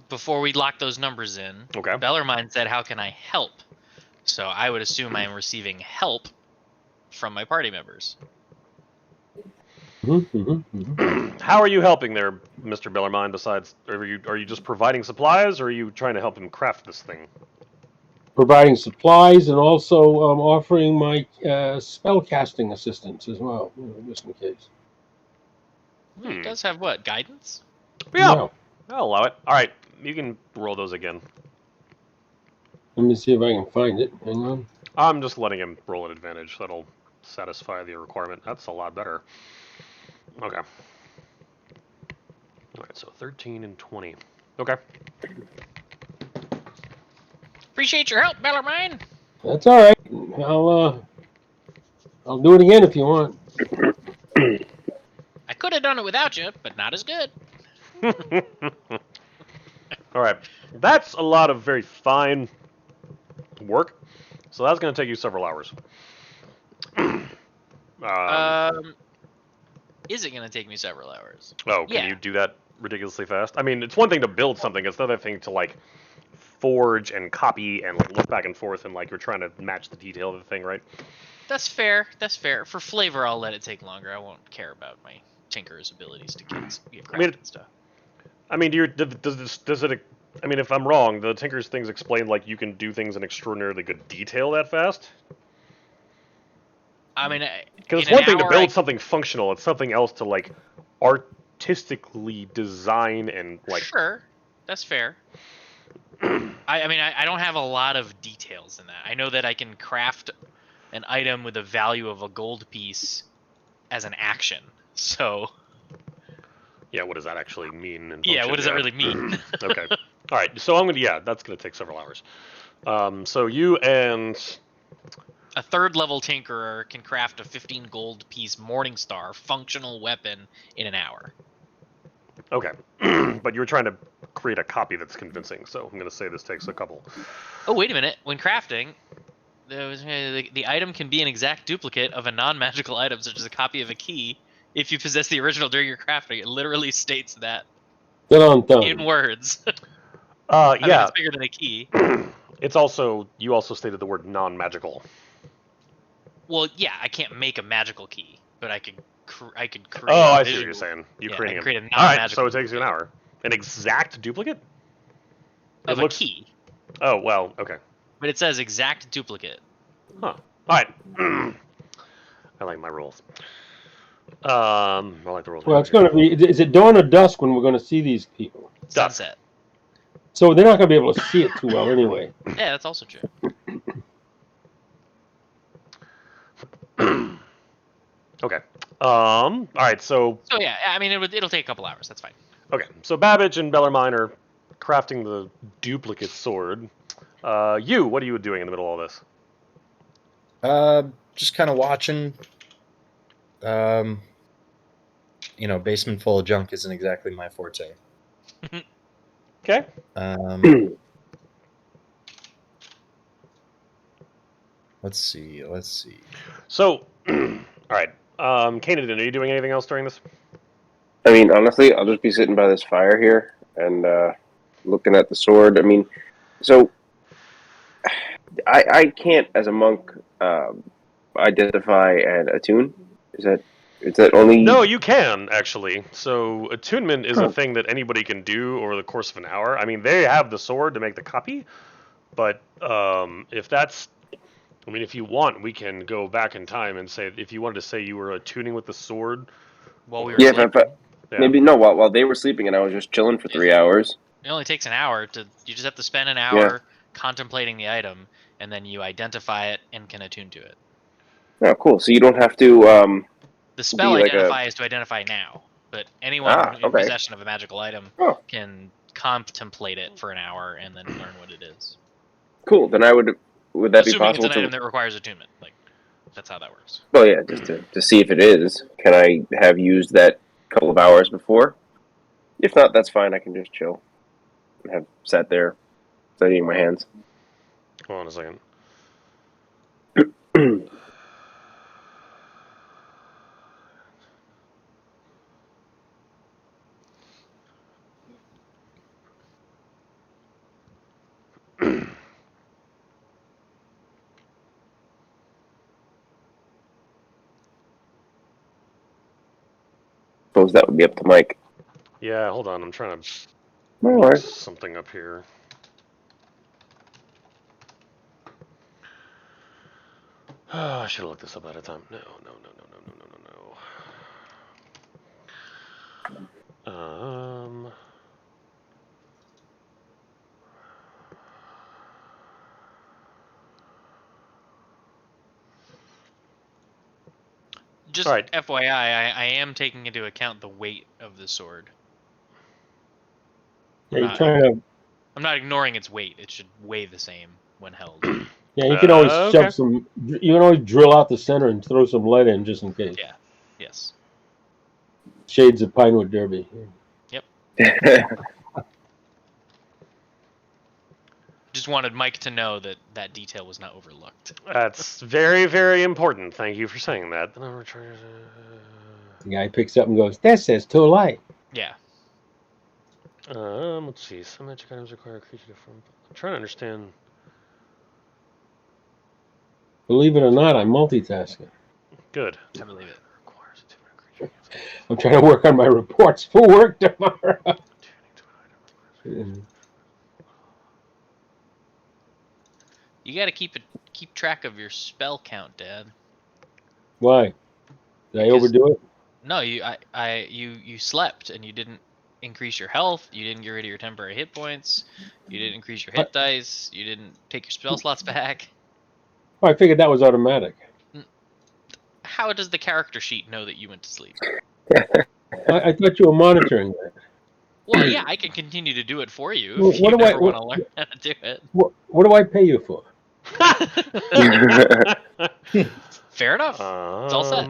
Before we lock those numbers in, Okay. Bellarmine said, "How can I help?" So I would assume I am receiving help from my party members. How are you helping there, Mr. Bellarmine? Besides, are you just providing supplies, or are you trying to help him craft this thing? Providing supplies and also offering my spell casting assistance as well, just in case. It does have what? Guidance? Yeah. No. I'll allow it. All right. You can roll those again. Let me see if I can find it. Hang on. I'm just letting him roll an advantage. That'll satisfy the requirement. That's a lot better. Okay. All right, so 13 and 20. Okay. Appreciate your help, Bellarmine. That's all right. I'll do it again if you want. I could have done it without you, but not as good. All right. That's a lot of very fine work. So that's going to take you several hours. is it going to take me several hours? Oh, can Yeah. you do that ridiculously fast? I mean, it's one thing to build something; it's another thing to like forge and copy and like look back and forth and like you're trying to match the detail of the thing, right? That's fair. That's fair. For flavor, I'll let it take longer. I won't care about my tinker's abilities to get I mean, crafted stuff. I mean, does it? I mean, if I'm wrong, the Tinker's things explain like you can do things in extraordinarily good detail that fast. I mean, Because in it's an one thing to hour, build something functional; it's something else to like artistically design and like. Sure, that's fair. I mean, I don't have a lot of details in that. I know that I can craft an item with a value of a gold piece as an action. So Yeah, what does that actually mean in yeah, function? what does that really mean? Okay. All right. So I'm gonna. Yeah, that's gonna take several hours. So you and A third level tinkerer can craft a 15 gold piece Morningstar functional weapon in an hour. okay, but you were trying to create a copy that's convincing. So I'm gonna say this takes a couple. Oh, wait a minute. When crafting, the item can be an exact duplicate of a non-magical item, such as a copy of a key, if you possess the original during your crafting. It literally states that in Dun-dun-dun. words. I mean, Yeah. it's bigger than a key. It's also you also stated the word non-magical. Well, yeah, I can't make a magical key, but I could Oh, create a I see what you're visual. saying. You Yeah, I creating can a. create a All right, so non-magical it takes you an hour. An exact duplicate? It of a looks. key, Oh well, okay. but it says exact duplicate. Huh. All right. I like my rules. I like the rules. Well, it's going to be. Is it dawn or dusk when we're going to see these people? Dusk. Sunset. So they're not going to be able to see it too well anyway. Yeah, that's also true. Okay. All right. So So yeah, I mean, it'll take a couple hours. That's fine. okay. So Babbage and Bellarmine are crafting the duplicate sword. What are you doing in the middle of all this? Just kind of watching. Basement full of junk isn't exactly my forte. Okay. Let's see. So, all right. Kanan, are you doing anything else during this? I mean, honestly, I'll just be sitting by this fire here and looking at the sword. I mean, so I can't, as a monk, identify and attune. Is that only? No, you can actually. So attunement is a Huh. thing that anybody can do over the course of an hour. I mean, they have the sword to make the copy, but if that's, I mean, if you want, we can go back in time and say if you wanted to say you were attuning with the sword. While we were Yeah, sleeping. Yeah. maybe no. While they were sleeping and I was just chilling for 3 hours. It only takes an hour to. You just have to spend an hour Yeah. contemplating the item, and then you identify it and can attune to it. Oh, cool. So you don't have to. The spell Be like identify is to identify now, but anyone in okay. possession of a magical item Oh, can contemplate it for an hour and then learn what it is. cool. Then would that be Assuming it's possible an to? item that requires attunement. Like, that's how that works. Well, yeah, just to see if it is. Can I have used that couple of hours before? If not, that's fine. I can just chill and have sat there studying my hands. Hold on a second. Suppose that would be up to Mike. Yeah, hold on. I'm trying to All look right. something up here. I should have looked this up ahead of time. No. Just All right. FYI, I am taking into account the weight of the sword. Yeah, you're trying to. I'm not ignoring its weight. It should weigh the same when held. Yeah, you can always Okay. shove some. You can always drill out the center and throw some lead in just in case. Yeah. Yes. Shades of Pinewood Derby. Just wanted Mike to know that that detail was not overlooked. That's very, very important. Thank you for saying that. The guy picks up and goes, "That says too light." Yeah. Let's see. Some magic items require a creature to form. I'm trying to understand. Believe it or not, I'm multitasking. Good. I believe it. Requires a two-mana creature. I'm trying to work on my reports for work tomorrow. Tuning to an item. You got to keep track of your spell count, Dad. Why? Did I Because- overdo it? No, you slept and you didn't increase your health. You didn't get rid of your temporary hit points. You didn't increase your hit dice. You didn't take your spell slots back. Oh, I figured that was automatic. How does the character sheet know that you went to sleep? I thought you were monitoring that. Well, yeah, I can continue to do it for you Well, if what you do I- never want to learn how to do it. What do I pay you for? Fair enough. It's all set.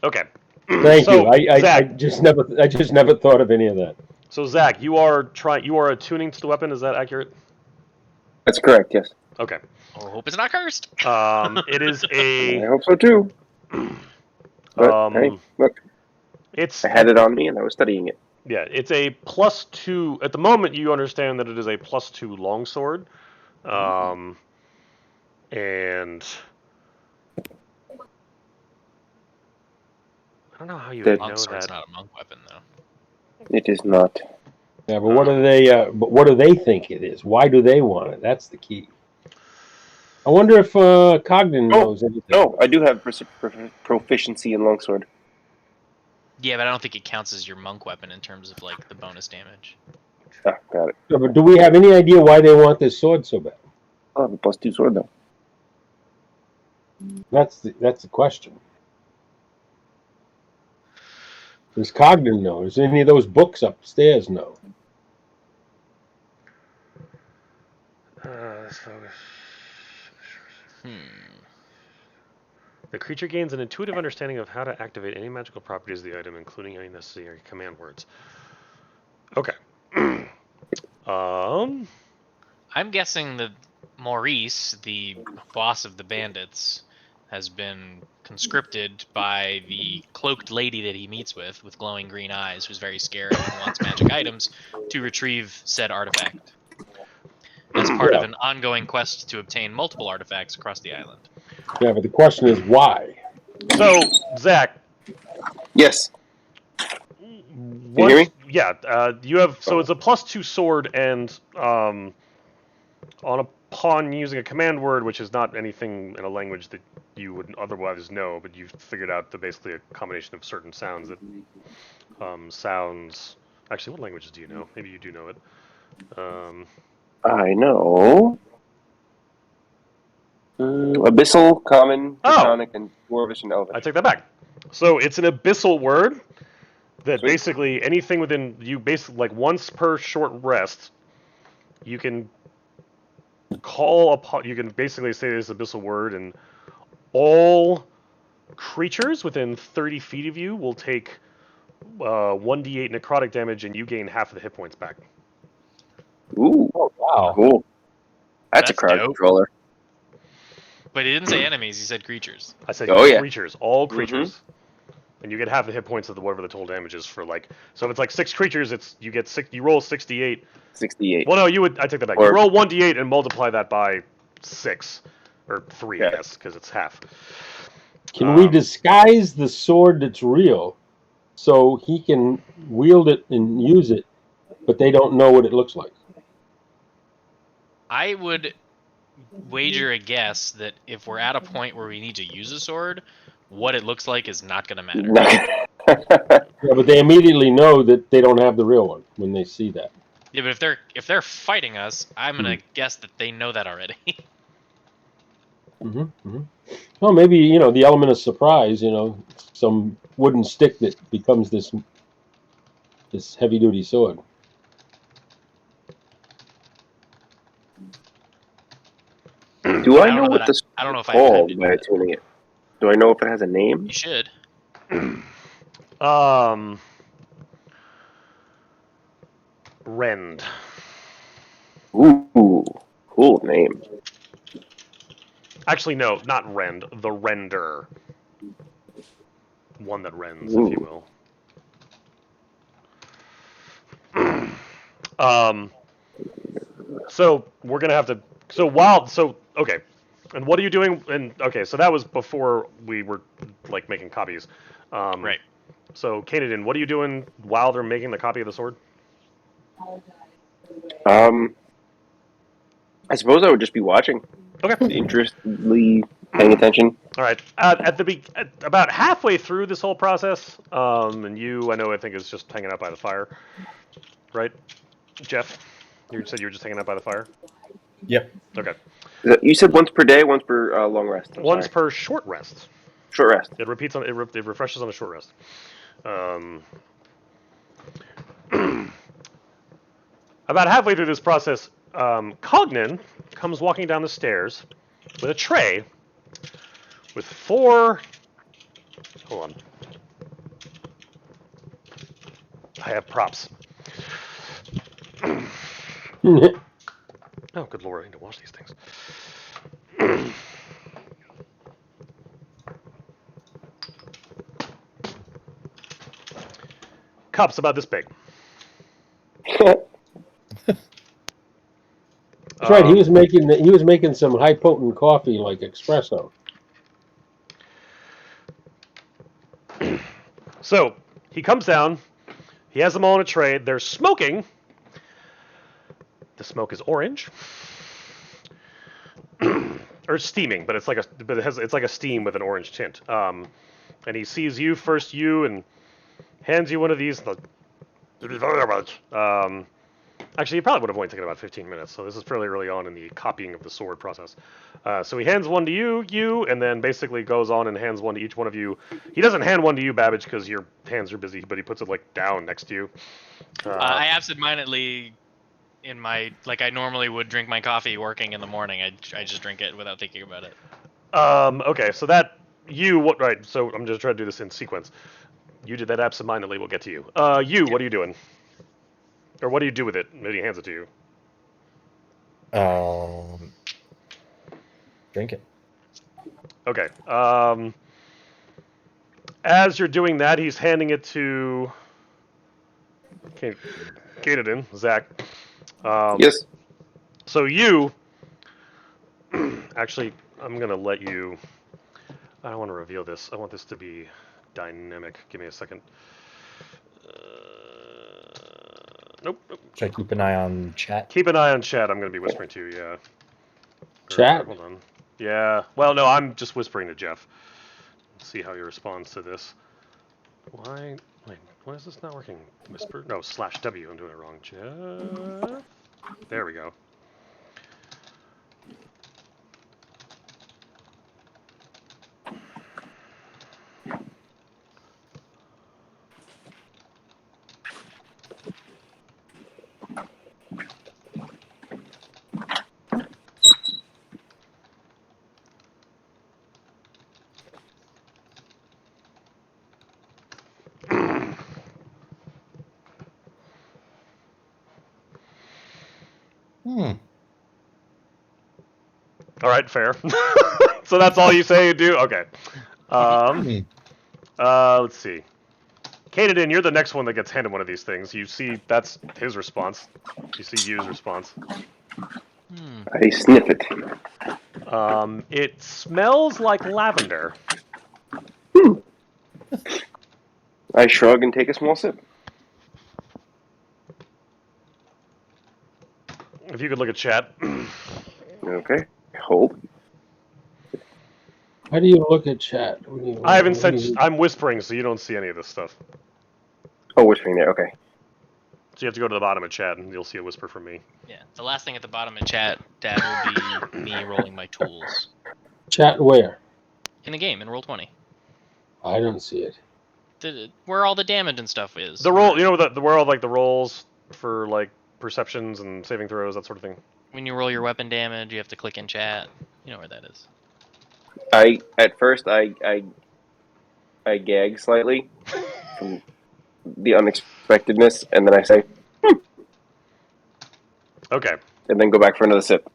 Okay. Thank So, you. I Zach, just never thought of any of that. So Zach, you are attuning to the weapon. Is that accurate? That's correct. Yes. Okay. Oh, hope it's not cursed. It is I a. hope so too. But hey, look, It's I had it on me and I was studying it. yeah. It's a +2. At the moment, you understand that it is a +2 longsword. And I don't know how you would know Longsword's that. not a monk weapon, though. It is not. Yeah, but what do they? But what do they think it is? Why do they want it? That's the key. I wonder if Cogden knows anything. No, I do have proficiency in longsword. Yeah, but I don't think it counts as your monk weapon in terms of like the bonus damage. Ah, got it. No, but do we have any idea why they want this sword so bad? I have a +2 sword though. That's the question. Does Cogden know? Does any of those books upstairs know? The creature gains an intuitive understanding of how to activate any magical properties of the item, including any necessary command words. Okay. I'm guessing that Maurice, the boss of the bandits, has been conscripted by the cloaked lady that he meets with glowing green eyes, who's very scared and wants magic items, to retrieve said artifact. As part of an ongoing quest to obtain multiple artifacts across the island. Yeah, but the question is why? So, Zach. Yes. Can you hear me? Yeah, you have. So it's a +2 sword, and upon using a command word, which is not anything in a language that you would otherwise know, but you've figured out basically a combination of certain sounds that sounds. Actually, what languages do you know? Maybe you do know it. I know. Abyssal, Common, Draconic, and Dwarvish and Elvish. I take that back. So it's an abyssal word that Sweet. basically anything within you, basically like once per short rest, you can call upon. You can basically say this abyssal word, and all creatures within 30 feet of you will take 1d8 necrotic damage, and you gain half of the hit points back. Ooh, Wow. cool. That's a That's crowd dope. controller. But he didn't say enemies, he said creatures. I said Oh, yeah. creatures, all creatures. And you get half the hit points of whatever the total damage is for like. So if it's like 6 creatures, you get 6. You roll 68. 68. Well, no, I take that back. Or- You roll 1d8 and multiply that by 6 or 3, I Yeah. guess, because it's half. Can we disguise the sword that's real so he can wield it and use it, but they don't know what it looks like? I would wager a guess that if we're at a point where we need to use a sword, what it looks like is not going to matter. Yeah, but they immediately know that they don't have the real one when they see that. Yeah, but if they're fighting us, I'm gonna guess that they know that already. Well, maybe the element of surprise. Some wooden stick that becomes this heavy-duty sword. Do I know what this I don't know if is I have time to called do by that. attuning it? Do I know if it has a name? You should. Rend. Ooh, cool name. Actually, no, not rend. The render. One that rends, Ooh. if you will. So we're gonna have to. Okay. And what are you doing? And okay, so that was before we were like making copies. Right. So Kanadin, what are you doing while they're making the copy of the sword? I suppose I would just be watching, Okay. interestedly paying attention. All right. About halfway through this whole process, and you, I think, is just hanging out by the fire, right? Jeff, you said you were just hanging out by the fire. Yep. Okay. You said once per day, once per long rest. I'm Once sorry. per short rest. Short rest. It repeats on it refreshes on a short rest. About halfway through this process, Cognan comes walking down the stairs with a tray with 4. Hold on. I have props. Oh, good lord! I need to wash these things. Cups about this big. That's right. He was making some high potent coffee like espresso. So he comes down. He has them all in a tray. They're smoking. The smoke is orange, or steaming, but it's like a steam with an orange tint. And he sees you first, and hands you one of these. Thank you very much. Actually, he probably would have only taken about 15 minutes, so this is fairly early on in the copying of the sword process. So he hands one to you, and then basically goes on and hands one to each one of you. He doesn't hand one to you, Babbage, because your hands are busy, but he puts it like down next to you. I absentmindedly, in my I normally would drink my coffee working in the morning. I just drink it without thinking about it. Okay, so that right? So I'm just trying to do this in sequence. You did that absentmindedly. We'll get to you. What are you doing? Or what do you do with it? Maybe he hands it to you. Drink it. Okay. As you're doing that, he's handing it to Kanadin, Zach. Yes. So you, actually, I'm gonna let you. I don't want to reveal this. I want this to be dynamic. Give me a second. Nope. Should I keep an eye on chat? Keep an eye on chat. I'm gonna be whispering to you. Yeah. Chat? Hold on. Yeah. Well, no, I'm just whispering to Jeff. See how he responds to this. Why? Wait. Why is this not working? Whisper? No. /W. I'm doing it wrong. Jeff. There we go. All right, fair. So that's all you say you do? Okay. Let's see. Kanadin, you're the next one that gets handed one of these things. You see, that's his response. You see Yu's response. I sniff it. It smells like lavender. I shrug and take a small sip. If you could look at chat. Okay. Hold. How do you look at chat? I haven't sent. I'm whispering, so you don't see any of this stuff. Oh, whispering there. Okay. So you have to go to the bottom of chat, and you'll see a whisper from me. Yeah, the last thing at the bottom of chat, Dad, will be me rolling my tools. Chat where? In the game, in Roll20. I don't see it. Where all the damage and stuff is. The roll, where all the rolls for perceptions and saving throws, that sort of thing. When you roll your weapon damage, you have to click in chat. You know where that is. At first I gag slightly from the unexpectedness, and then I say, Okay. and then go back for another sip.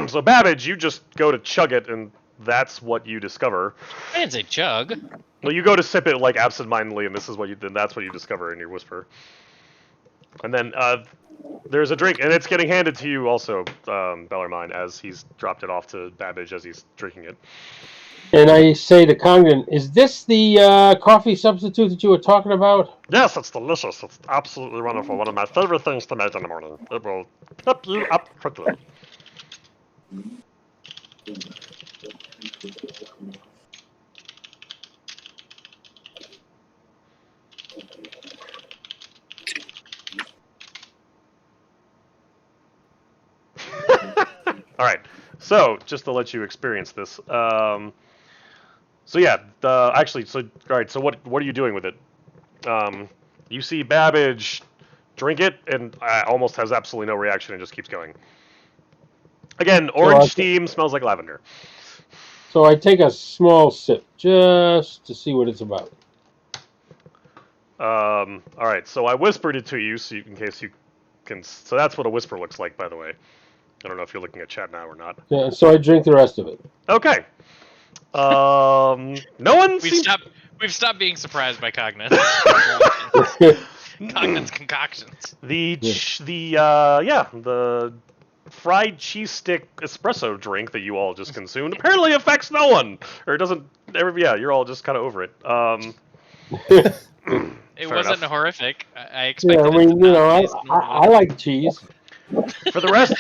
So Babbage, you just go to chug it, and that's what you discover. I didn't say chug. Well, you go to sip it like absentmindedly, and this is what that's what you discover in your whisper. And then there's a drink, and it's getting handed to you also, Bellarmine, as he's dropped it off to Babbage as he's drinking it. And I say to Congdon, is this the coffee substitute that you were talking about? Yes, it's delicious. It's absolutely wonderful. One of my favorite things to make in the morning. It will pep you up quickly. All right. So just to let you experience this. So yeah. Actually. So all right. So what are you doing with it? You see Babbage drink it and almost has absolutely no reaction and just keeps going. Again, orange steam smells like lavender. So I take a small sip just to see what it's about. All right. So I whispered it to you, so in case you can. So that's what a whisper looks like, by the way. I don't know if you're looking at chat now or not. Yeah, so I drink the rest of it. Okay. No one. We've stopped being surprised by Cognus. Cognus concoctions. The fried cheese stick espresso drink that you all just consumed apparently affects no one, or it doesn't. You're all just kind of over it. It Fair wasn't enough. horrific. I expected. Yeah, I mean, I like cheese. For the rest,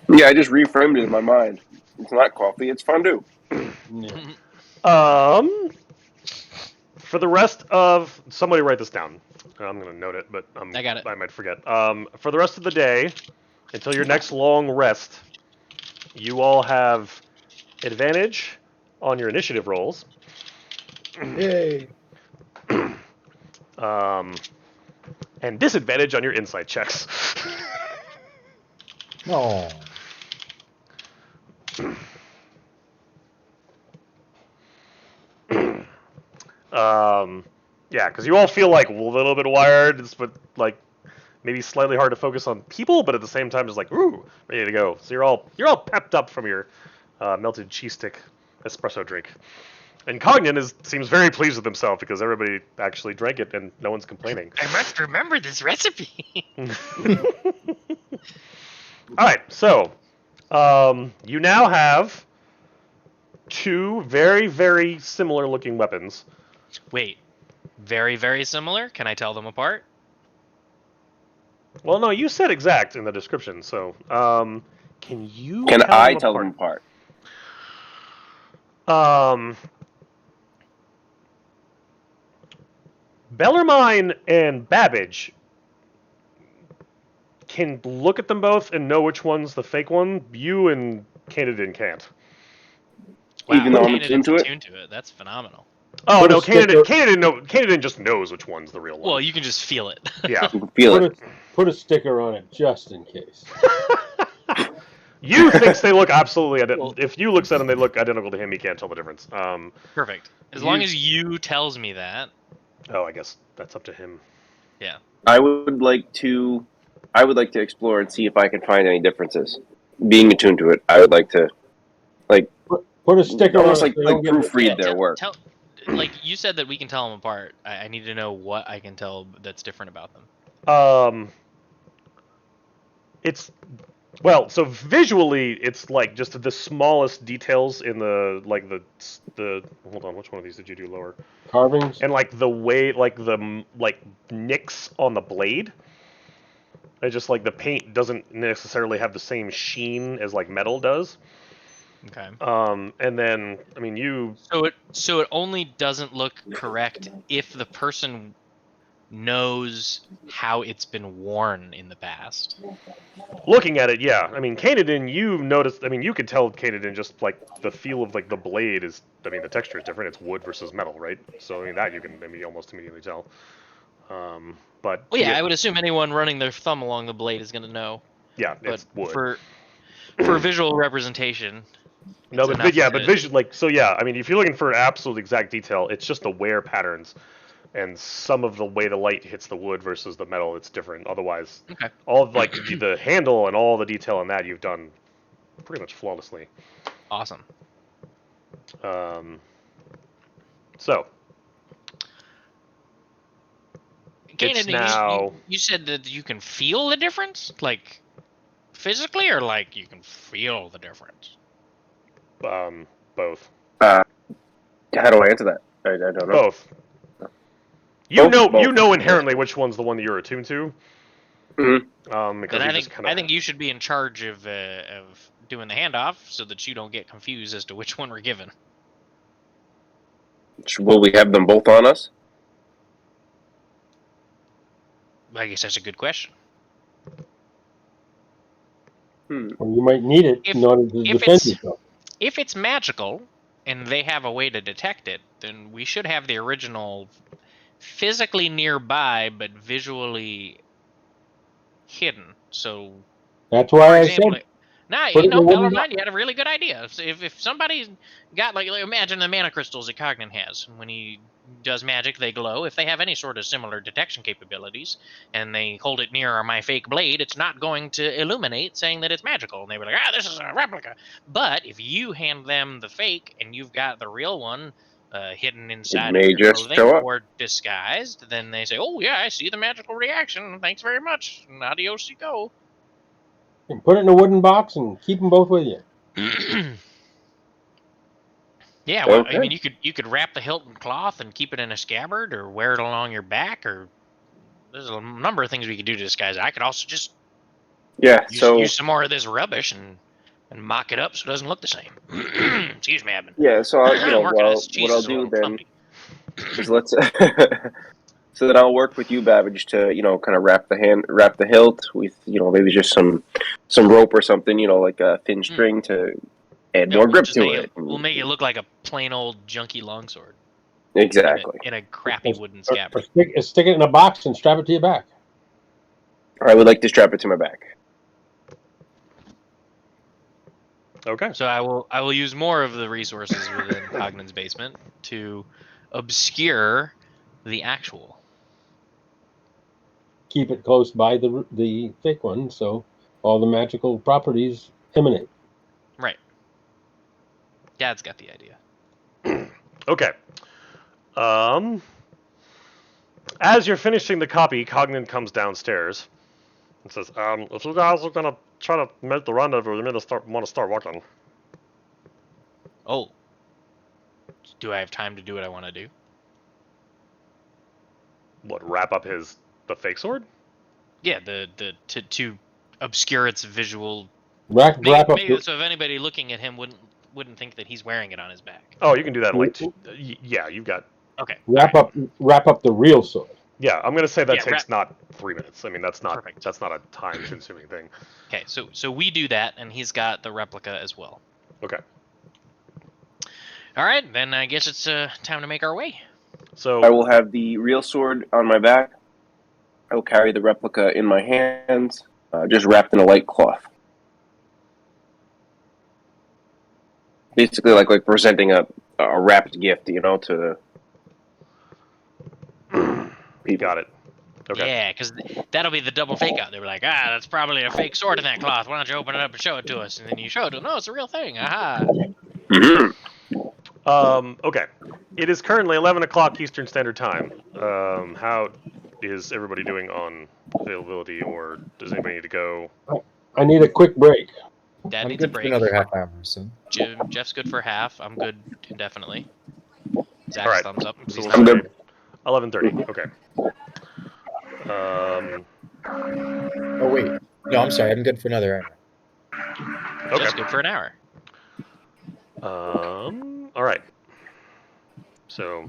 Yeah, I just reframed it in my mind. It's not coffee, it's fondue. Yeah. For the rest of somebody write this down. I'm gonna note it, but I got it. I might forget. For the rest of the day, until your next long rest, you all have advantage on your initiative rolls. Yay! And disadvantage on your insight checks. No. Yeah, because you all feel like a little bit wired, but like maybe slightly hard to focus on people, but at the same time, just like ooh, ready to go. So you're all pepped up from your melted cheese stick espresso drink. And Cognan seems very pleased with himself because everybody actually drank it and no one's complaining. I must remember this recipe. All right, so you now have two very, very similar looking weapons. Wait, very, very similar? Can I tell them apart? Well, no, you said exact in the description, so can you Can tell I them tell apart? them apart? Bellarmine and Babbage can look at them both and know which one's the fake one. You and Canadin can't. Wow, Even though I'm Canada's attuned to it? to it. That's phenomenal. Oh Put a no, sticker- Canadin just knows which one's the real one. Well, you can just feel it. Yeah. You can feel it. Put a sticker on it just in case. You thinks they look absolutely identical. If you look at them, they look identical to him. He can't tell the difference. Perfect. As long as you tells me that. Oh, I guess that's up to him. Yeah. I would like to explore and see if I can find any differences. Being attuned to it, I would like to Put a sticker on almost it. like so they don't get it. proofread their work. Like you said that we can tell them apart. I need to know what I can tell that's different about them. It's so visually, it's like just the smallest details in the hold on, which one of these did you do lower? Carvings. And like the way, like the nicks on the blade. It's just like the paint doesn't necessarily have the same sheen as like metal does. Okay. And then I mean So it only doesn't look correct if the person knows how it's been worn in the past. looking at it, yeah. I mean, Canadin, you noticed. I mean, you could tell Canadin just like the feel of like the blade is. I mean, the texture is different. It's wood versus metal, right? So I mean that you can maybe almost immediately tell. But Well, yeah, I would assume anyone running their thumb along the blade is going to know. yeah, But it's wood. for visual representation. No, it's but enough yeah, to- but visual, like, so yeah, I mean, if you're looking for absolute exact detail, it's just the wear patterns and some of the way the light hits the wood versus the metal, it's different. Otherwise, Okay. all of, like the handle and all the detail in that you've done pretty much flawlessly. Awesome. So Kanan, now you said that you can feel the difference, like physically, or like you can feel the difference. both. How do I answer that? I don't know. Both. You Both. know inherently which one's the one that you're attuned to. Mm-hmm. Because Then you just kind I of. think you should be in charge of doing the handoff so that you don't get confused as to which one we're given. Will we have them both on us? I guess that's a good question. Or you might need it in order to If defend it's yourself. if it's magical and they have a way to detect it, then we should have the original physically nearby but visually hidden. So, That's for why I example, said put you it in the know, wooden Bellarmine, box. you had a really good idea. So if somebody's got like imagine the mana crystals that Cognan has. When he does magic, they glow. If they have any sort of similar detection capabilities, and they hold it near my fake blade, it's not going to illuminate, saying that it's magical. And they were like, this is a replica. But if you hand them the fake and you've got the real one hidden It inside of may your just clothing show up. or disguised, then they say, "Oh yeah, I see the magical reaction. Thanks very much. Adios, you go." And put it in a wooden box and keep them both with you. Yeah, well, I Okay. mean, you could wrap the hilt in cloth and keep it in a scabbard, or wear it along your back, or there's a number of things we could do to disguise it. I could also just Yeah. use some more of this rubbish and mock it up so it doesn't look the same. Excuse me, I've been Yeah. So I'm working. This what cheese I'll is a do little then clumpy. is let's. So then I'll work with you, Babbage, to kind of wrap the hilt with maybe just some rope or something, like a thin string to add Yeah, more grip to it. we'll make it look like a plain old junky longsword Exactly. in a crappy wooden Or scabbard. stick it in a box and strap it to your back. Or I would like to strap it to my back. Okay. So I will use more of the resources within Cognan's basement to obscure the actual. Keep it close by the thick one, so all the magical properties emanate. Right. Dad's got the idea. Okay. As you're finishing the copy, Cognan comes downstairs and says, if you guys are gonna try to make the rendezvous, you want to start walking. Oh. Do I have time to do what I want to do? What, wrap up the fake sword? Yeah, to obscure its visual. Wrap up So if anybody looking at him wouldn't think that he's wearing it on his back. Oh, you can do that in like yeah, you've got. Okay. wrap up the real sword. Yeah, I'm gonna say that Yeah, takes not 3 minutes. I mean, that's not Perfect. that's not a time-consuming thing. Okay, so we do that, and he's got the replica as well. Okay. All right, then I guess it's time to make our way. So I will have the real sword on my back. I will carry the replica in my hands, just wrapped in a light cloth. Basically, like presenting a wrapped gift, to people. Got it. Okay. Yeah, because that'll be the double fake out. They were like, that's probably a fake sword in that cloth. Why don't you open it up and show it to us? And then you show it to them. No, it's a real thing. Aha. Okay. It is currently 11 o'clock Eastern Standard Time. How is everybody doing on availability, or does anybody need to go? I need a quick break. Dad I'm needs a good for break. another half hour or so. Jeff's good for half. I'm good indefinitely. Zach's All right. thumbs up. So He's we'll not. say 11:30. Okay. Oh wait, no, I'm sorry. I'm good for another hour. Jeff's Okay. good for an hour. All right. So.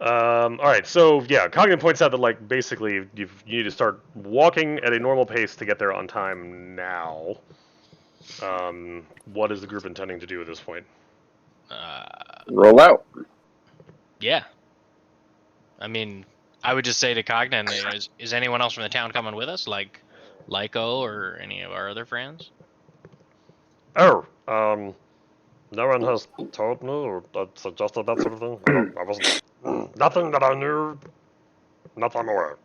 All right. So yeah, Coggan points out that like basically you need to start walking at a normal pace to get there on time now. What is the group intending to do at this point? Roll out. Yeah. I mean, I would just say to Cognan, is anyone else from the town coming with us? Like Lyco or any of our other friends? Oh, no one has told me or suggested that sort of thing. I wasn't. Nothing that I knew. Not that I'm aware.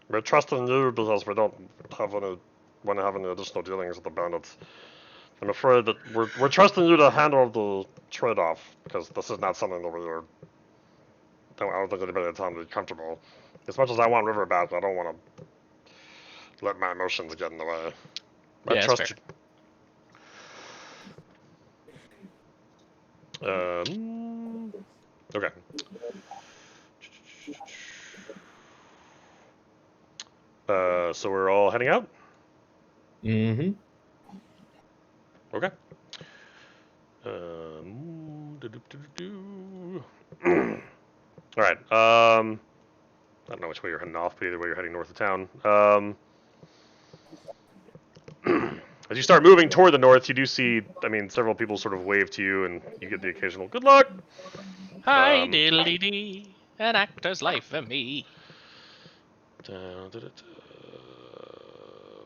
We're trusting you because we don't have any want to have any additional dealings with the bandits. I'm afraid that we're trusting you to handle the trade-off because this is not something that I don't think anybody at the time would be comfortable. As much as I want River back, I don't want to let my emotions get in the way. I Yeah, that's trust fair. you. Okay. So we're all heading out? Mm-hmm. Okay. All right. I don't know which way you're heading off, but either way you're heading north of town. As you start moving toward the north, you do see, I mean, several people sort of wave to you, and you get the occasional "good luck." Hi, diddly dee, an actor's life for me.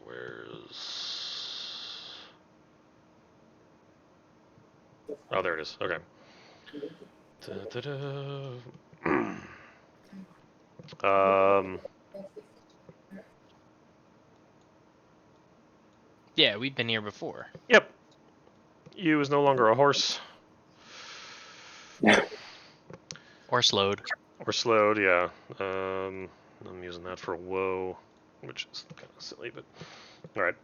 Where's? Oh, there it is. Okay. Um. Yeah, we've been here before. Yep. You is no longer a horse. Or slowed. Or slowed, yeah. I'm using that for whoa, which is kind of silly, but all right.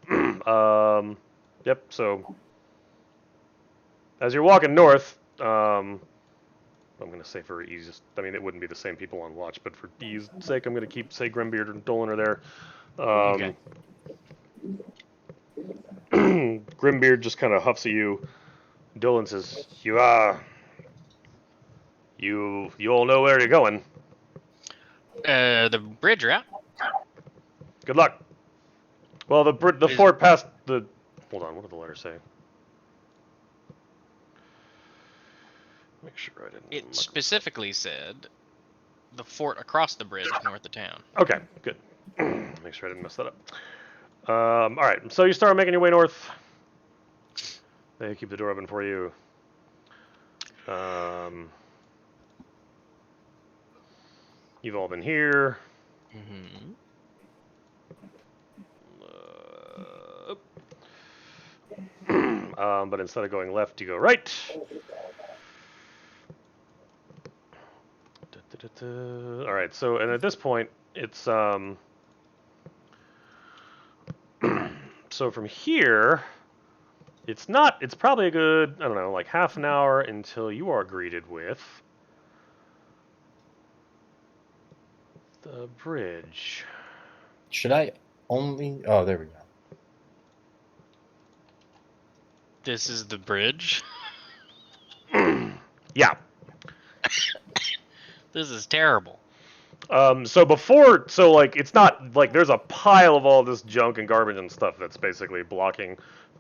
Yep. So as you're walking north, I'm gonna say for ease. I mean, it wouldn't be the same people on watch, but for ease sake, I'm gonna keep say Grimbeard and Dolan are there. Okay. Grimbeard just kind of huffs at you. Dolan says, you all know where you're going. The bridge route. Good luck." Well, the fort past the. Hold on, what did the letter say? Make sure I didn't. It specifically said the fort across the bridge north of town. Okay, good. Make sure I didn't mess that up. All right, so you start making your way north. They keep the door open for you. You've all been here. Mm-hmm. But instead of going left, you go right. All right. So, and at this point, it's so from here, it's not. It's probably a good, I don't know, like half an hour until you are greeted with the bridge. Should I only? Oh, there we go. This is the bridge. Yeah. This is terrible. So like it's not like there's a pile of all this junk and garbage and stuff that's basically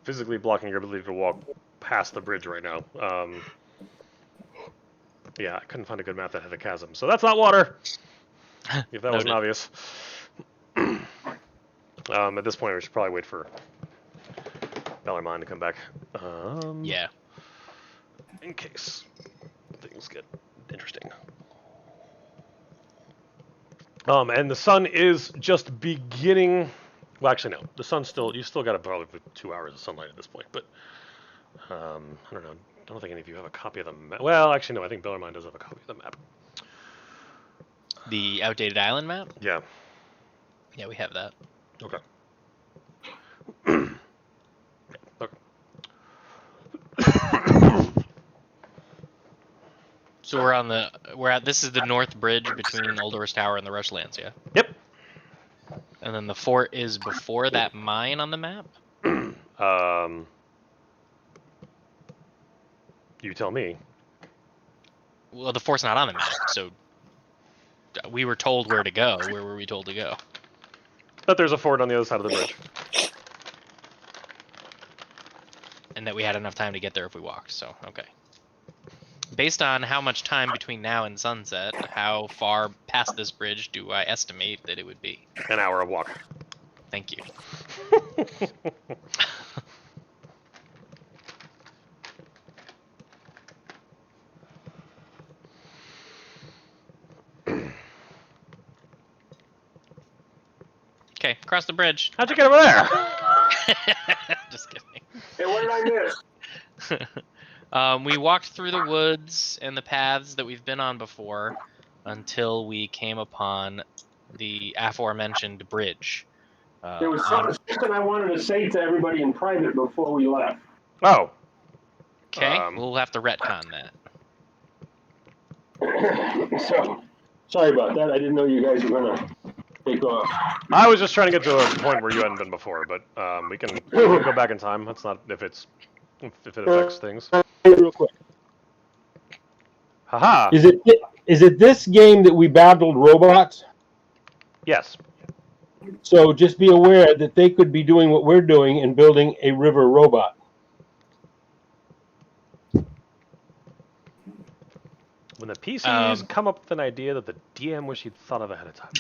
physically blocking your ability to walk past the bridge right now. Yeah, I couldn't find a good map that had a chasm, so that's not water. If that wasn't obvious. At this point, we should probably wait for Bellarmine to come back. Yeah. In case things get interesting. And the sun is just beginning. Well, actually, no. The sun's still. You still got probably 2 hours of sunlight at this point. But I don't know. I don't think any of you have a copy of the map. Well, actually, no. I think Bellarmine does have a copy of the map. The outdated island map? Yeah. Yeah, we have that. Okay. So this is the north bridge between Old Horse Tower and the Rushlands, yeah? Yep. And then the fort is before that mine on the map? You tell me. Well, the fort's not on the map, so we were told where to go. Where were we told to go? But there's a fort on the other side of the bridge. And that we had enough time to get there if we walked, so okay. Based on how much time between now and sunset, how far past this bridge do I estimate that it would be? An hour of walk. Thank you. Okay, cross the bridge. How'd you get over there? Just kidding. Hey, what did I miss? We walked through the woods and the paths that we've been on before until we came upon the aforementioned bridge. There was On something I wanted to say to everybody in private before we left. Oh, okay, we'll have to retcon that. So, sorry about that. I didn't know you guys were gonna take off. I was just trying to get to a point where you hadn't been before, but we can go back in time. That's not if it affects things. Real quick. Haha. Is it this game that we battled robots? Yes. So just be aware that they could be doing what we're doing and building a river robot. When the PCs come up with an idea that the DM wish he'd thought of ahead of time.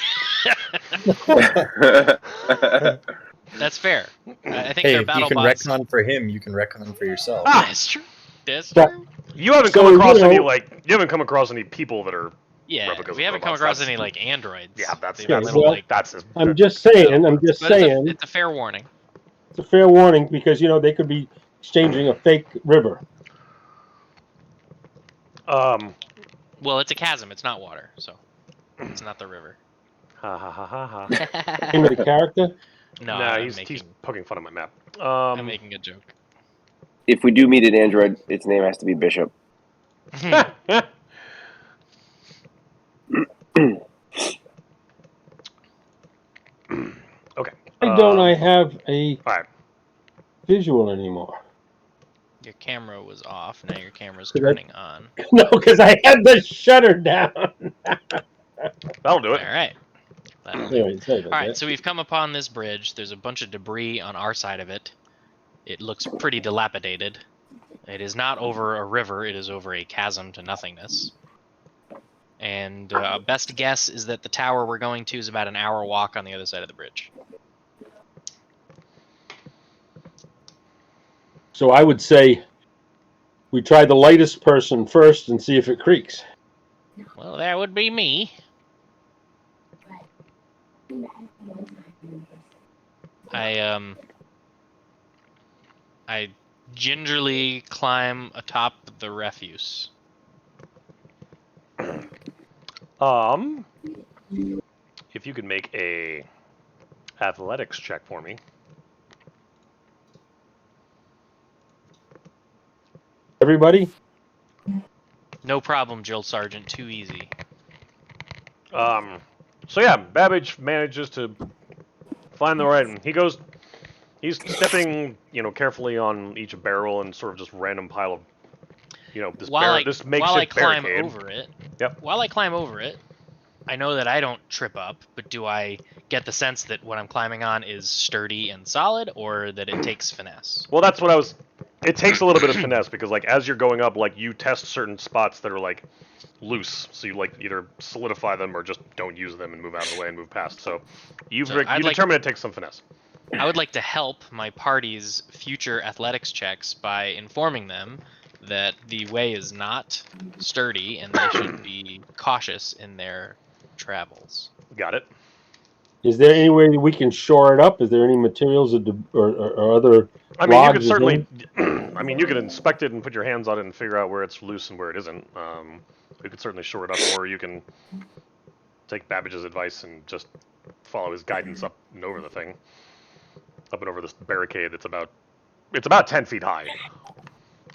That's fair. I think Hey, their if you battle can bots. retcon for him, you can retcon for yourself. That's true. That's But- true. You haven't So, come across you know- you haven't come across any people that are Yeah, replicas we of haven't come robots. across That's- any like androids. Yeah, that's They've that's, been little, well, like, that's I'm just saying. I'm just but saying. it's a fair warning. It's a fair warning because they could be exchanging a fake river. Well, it's a chasm. It's not water, so it's not the river. Ha ha ha ha ha. Name of the character. No, Nah, I'm he's making poking fun at my map. I'm making a joke. If we do meet an android, its name has to be Bishop. Okay. Why don't I have a All right. visual anymore? Your camera was off. Now your camera's Could I- turning on. No, because I had the shutter down. That'll do it. All right. That'll do. Anyway, sorry about All right, that. so we've come upon this bridge. There's a bunch of debris on our side of it. It looks pretty dilapidated. It is not over a river. It is over a chasm to nothingness. And best guess is that the tower we're going to is about an hour walk on the other side of the bridge. So I would say we try the lightest person first and see if it creaks. Well, that would be me. I gingerly climb atop the refuse. If you could make a athletics check for me. Everybody? No problem, Jill Sargent. Too easy. So yeah, Babbage manages to find the right. He's stepping, carefully on each barrel and sort of just random pile of, this this makeshift while I climb barricade. over it. Yep. While I climb over it, I know that I don't trip up, but do I get the sense that what I'm climbing on is sturdy and solid, or that it takes finesse? Well, that's what I was. It takes a little bit of finesse because, as you're going up, you test certain spots that are loose, so you either solidify them or just don't use them and move out of the way and move past. So you determine it takes some finesse. I would like to help my party's future athletics checks by informing them that the way is not sturdy and they should be cautious in their travels. Got it. Is there any way we can shore it up? Is there any materials or other I mean, you could logs or certainly. I mean, you could inspect it and put your hands on it and figure out where it's loose and where it isn't. We could certainly shore it up, or you can take Babbage's advice and just follow his guidance up and over the thing, up and over this barricade that's about 10 feet high.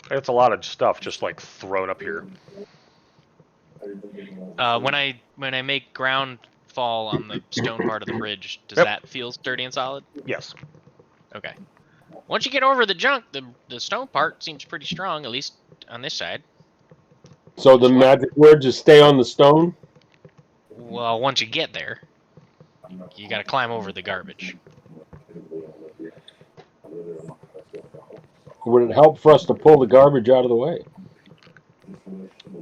It's a lot of stuff just thrown up here. When I make ground fall on the stone part of the bridge, does Yep. that feel sturdy and solid? Yes. Okay. Once you get over the junk, the stone part seems pretty strong, at least on this side. So the magic word is stay on the stone? Well, once you get there, you gotta climb over the garbage. Would it help for us to pull the garbage out of the way?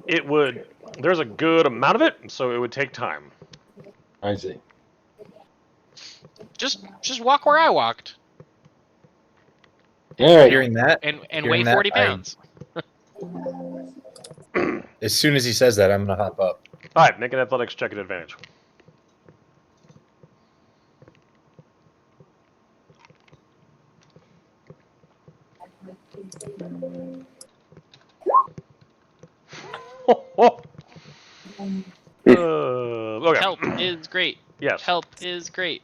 It would. There's a good amount of it, so it would take time. I see. Just walk where I walked All right. Hearing that, and Hearing weigh that, 40 pounds. as soon as he says that, I'm gonna hop up. All right, make an athletics check at advantage. Okay. Help is great. Yes. Help is great.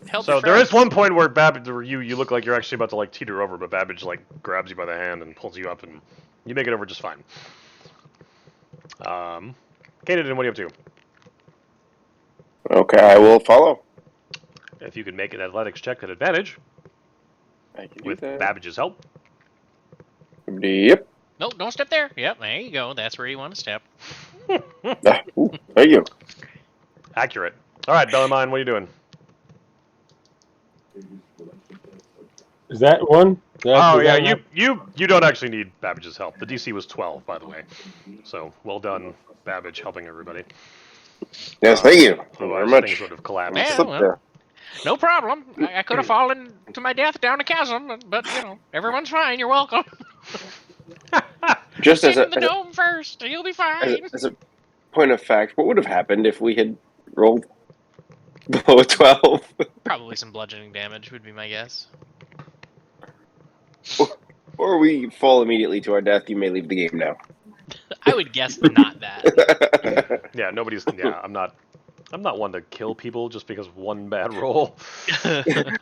Help So your there is friends. one point where Babbage, where you look like you're actually about to like teeter over, but Babbage like grabs you by the hand and pulls you up, and you make it over just fine. Kaden, what are you up to? Okay, I will follow. If you could make an athletics check at advantage I can do with that. Babbage's help. Yep. No, don't step there. Yep, there you go. That's where you want to step. Thank you. Accurate. All right, Bellarmine, what are you doing? Is that one? Oh Does yeah, that you don't actually need Babbage's help. The DC was 12, by the way. So well done, Babbage, helping everybody. Yes, thank you. Thank you very Otherwise, much. things would have I'm collapsed. Yeah, slip well, there. no problem. I could have fallen to my death down a chasm, but everyone's fine. You're welcome. Just Sit in the dome first. You'll be fine. as a point of fact, what would have happened if we had rolled below a 12? Probably some bludgeoning damage would be my guess. Or we fall immediately to our death, you may leave the game now. I would guess not that. Yeah, nobody's. Yeah, I'm not one to kill people just because of one bad roll.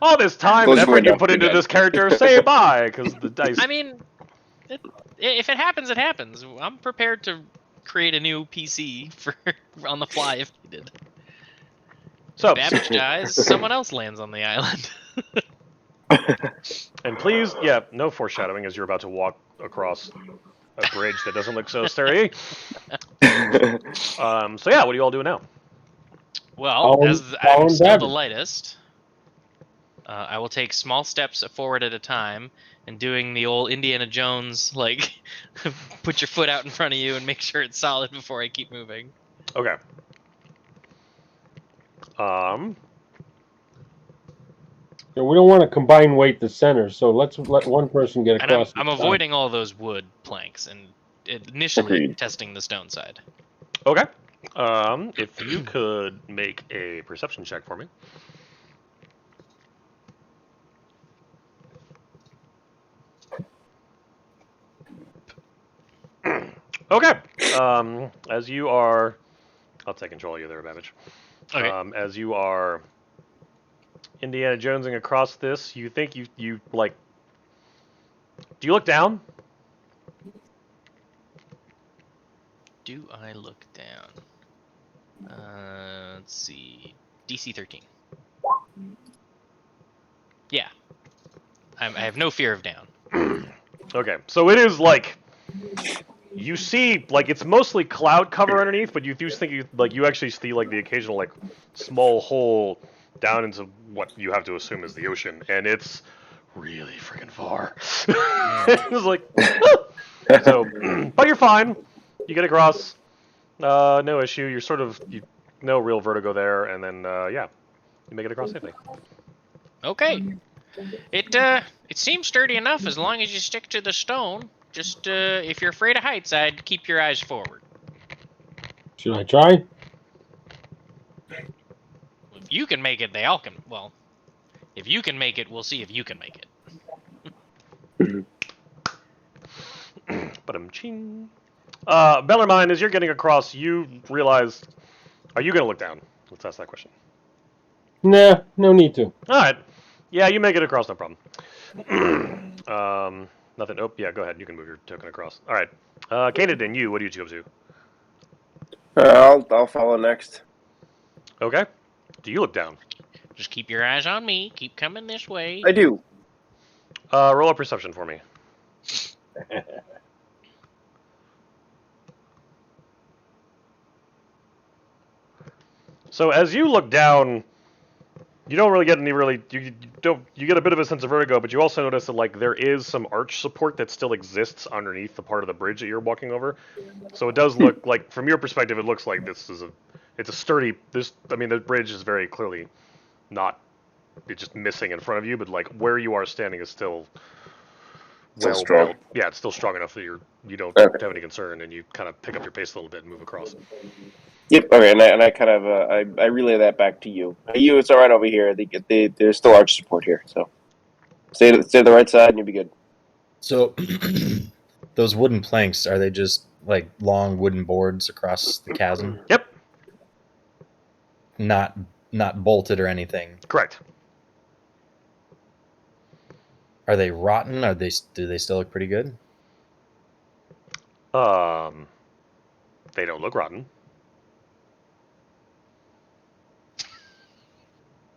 All this time and Close your effort you window, put you're into dead. this character, say bye, because the dice. I mean, if it happens, it happens. I'm prepared to create a new PC for on the fly if needed. So, Babbage dies, someone else lands on the island. and please, yeah, no foreshadowing as you're about to walk across a bridge that doesn't look so sturdy. So yeah, what are you all doing now? Well, as I'm Following still the Babbage. lightest, I will take small steps forward at a time and doing the old Indiana Jones, like, put your foot out in front of you and make sure it's solid before I keep moving. Okay. So we don't want to combine weight the center, so let's let one person get And across. I'm the side. avoiding all those wood planks and initially Agreed. testing the stone side. Okay. If you could make a perception check for me. Okay. As you are, I'll take control of you there, Babbage. Okay. As you are Indiana Jonesing across this, you think you like. Do you look down? Do I look down? Let's see. DC 13. Yeah. I have no fear of down. Okay, so it is like you see, like it's mostly cloud cover underneath, but you do think you actually see like the occasional like small hole down into what you have to assume is the ocean, and it's really freaking far. It's like, so, but you're fine. You get across, no issue. You're sort of no real vertigo there, and then yeah, you make it across safely. Okay. It seems sturdy enough as long as you stick to the stone. Just if you're afraid of heights, I'd keep your eyes forward. Should I try? If you can make it, they all can. Well, if you can make it, we'll see if you can make it. But ching. Bellarmine, as you're getting across, you realize, are you going to look down? Let's ask that question. Nah, no need to. All right. Yeah, you make it across, no problem. Nothing. Oh, yeah, go ahead. You can move your token across. All right. Kaden, you, what do you two up to? I'll follow next. Okay. Do you look down? Just keep your eyes on me. Keep coming this way. I do. Roll a perception for me. So as you look down, you don't really get any you get a bit of a sense of vertigo, but you also notice that like there is some arch support that still exists underneath the part of the bridge that you're walking over. So it does look like, from your perspective, it looks like it's a sturdy. The bridge is very clearly not. It's just missing in front of you, but like where you are standing is still well strong. built. Yeah, it's still strong enough that you don't Okay. have any concern, and you kind of pick up your pace a little bit and move across. Yep. Okay, and I kind of I relay that back to you. You, it's all right over here. There's still arch support here, so stay to the right side and you'll be good. So Those wooden planks, are they just like long wooden boards across the chasm? Yep, Not bolted or anything. correct. Are they rotten? Do they still look pretty good? They don't look rotten.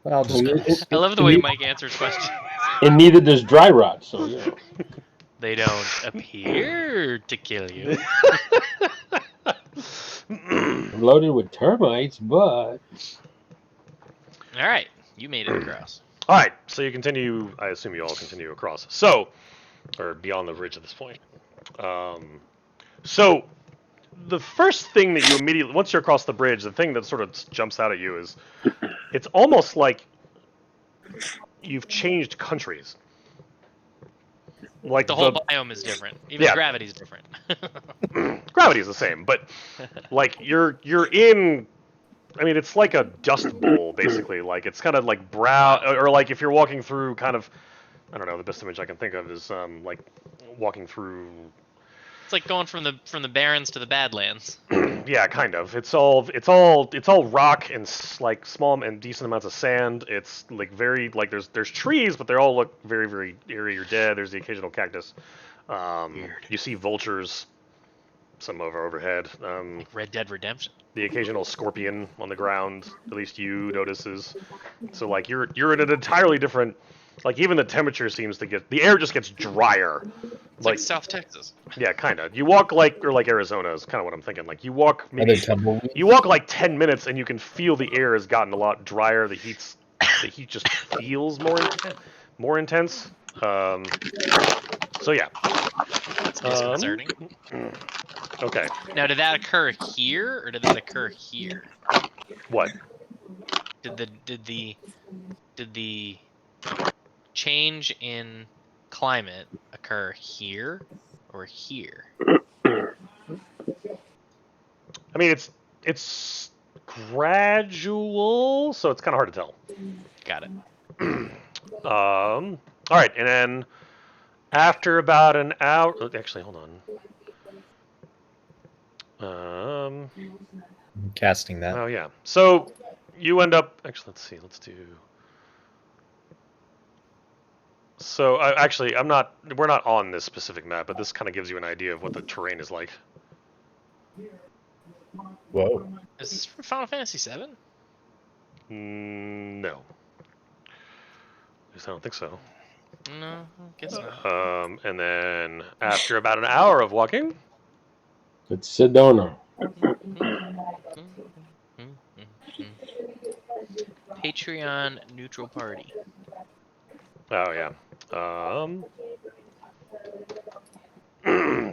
Well, I'll just go. I love the way Mike answers questions. And neither does dry rot. So you know. They don't appear to kill you. Loaded with termites, but All right, you made it across. All right, so you continue. I assume you all continue across. So, or beyond the bridge at this point. So, the first thing that you immediately, once you're across the bridge, the thing that sort of jumps out at you is, it's almost like you've changed countries. Like The whole biome is different. Even Yeah. gravity's different. gravity is the same, but like you're in. I mean, it's like a dust bowl basically. Like it's kind of like brown, or like if you're walking through kind of. I don't know. The best image I can think of is like walking through. It's like going from the Barrens to the Badlands. Yeah, kind of. It's all rock and like small and decent amounts of sand. It's like very like there's trees, but they all look very very eerie or dead. There's the occasional cactus. You see vultures, some overhead. Like Red Dead Redemption. The occasional scorpion on the ground. At least you notices. So like you're in an entirely different. Like even the temperature seems to get the air just gets drier. It's like South Texas. Yeah, kind of. You walk like Arizona is kind of what I'm thinking. Like you walk Are they tumbleweeds? you walk like 10 minutes and you can feel the air has gotten a lot drier. The heat just feels more intense. So yeah. That's disconcerting. Okay. Now, did that occur here or did that occur here? What? Did the change in climate occur here or here? I mean, it's gradual, so it's kind of hard to tell. Got it. All right, and then after about an hour, actually, hold on. I'm casting that. Oh yeah. So you end up actually. Let's see. Let's do. So actually, I'm not. We're not on this specific map, but this kind of gives you an idea of what the terrain is like. Whoa. Is this from Final Fantasy VII? No. At least I don't think so. No, I guess not. And then after about an hour of walking, it's Sedona. Patreon neutral party. oh yeah.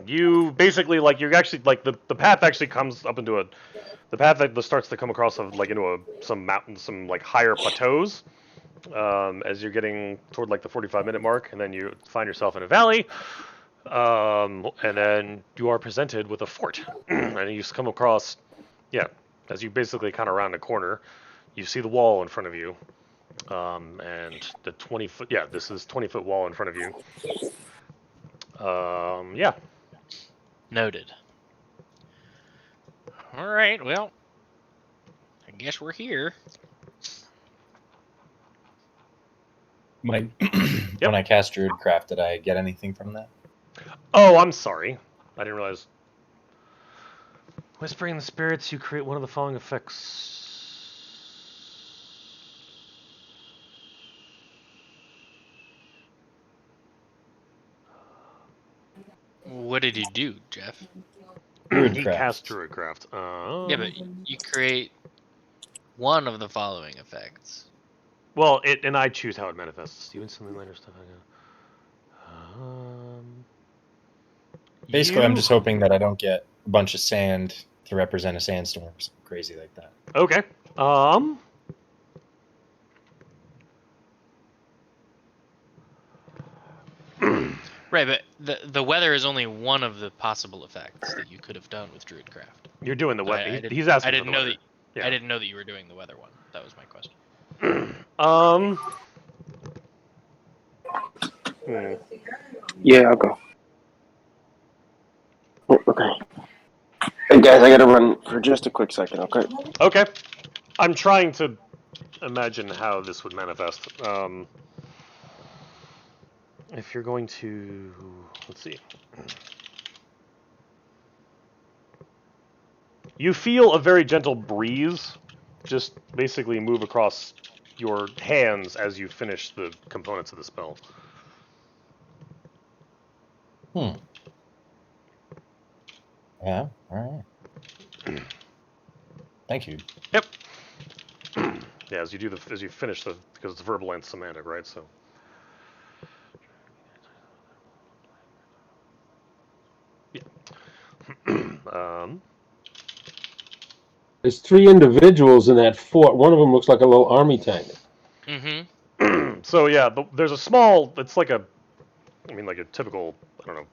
You basically like you're actually like the path actually comes up into the path that starts to come across of like into some mountains, some like higher plateaus. As you're getting toward like the 45-minute mark, and then you find yourself in a valley, and then you are presented with a fort, and you come across, yeah, as you basically kind of round a corner, you see the wall in front of you, and the 20-foot, yeah, this is 20-foot wall in front of you. Yeah. Noted. All right, well, I guess we're here. When I cast Druidcraft, did I get anything from that? Oh, I'm sorry. I didn't realize. Whispering the spirits, you create one of the following effects. What did you do, Jeff? He cast Druidcraft. Yeah, but you create one of the following effects. Well, and I choose how it manifests. You instantly later stuff. Basically, I'm just hoping that I don't get a bunch of sand to represent a sandstorm or something crazy like that. Okay. Right, but the weather is only one of the possible effects that you could have done with Druidcraft. You're doing the So weather. He's asking I didn't for the know weather. that. Yeah. I didn't know that you were doing the weather one. That was my question. Yeah, I'll go. Okay. Hey guys, I gotta run for just a quick second. Okay. Okay. I'm trying to imagine how this would manifest. If you're going to, let's see. You feel a very gentle breeze just basically move across your hands as you finish the components of the spell. Yeah. All right. Thank you. Yep. Yeah, as you finish because it's verbal and semantic, right? So. Yeah. There's 3 individuals in that fort. One of them looks like a little army tank. Mm-hmm. So yeah, there's a small. It's like a typical. I don't know.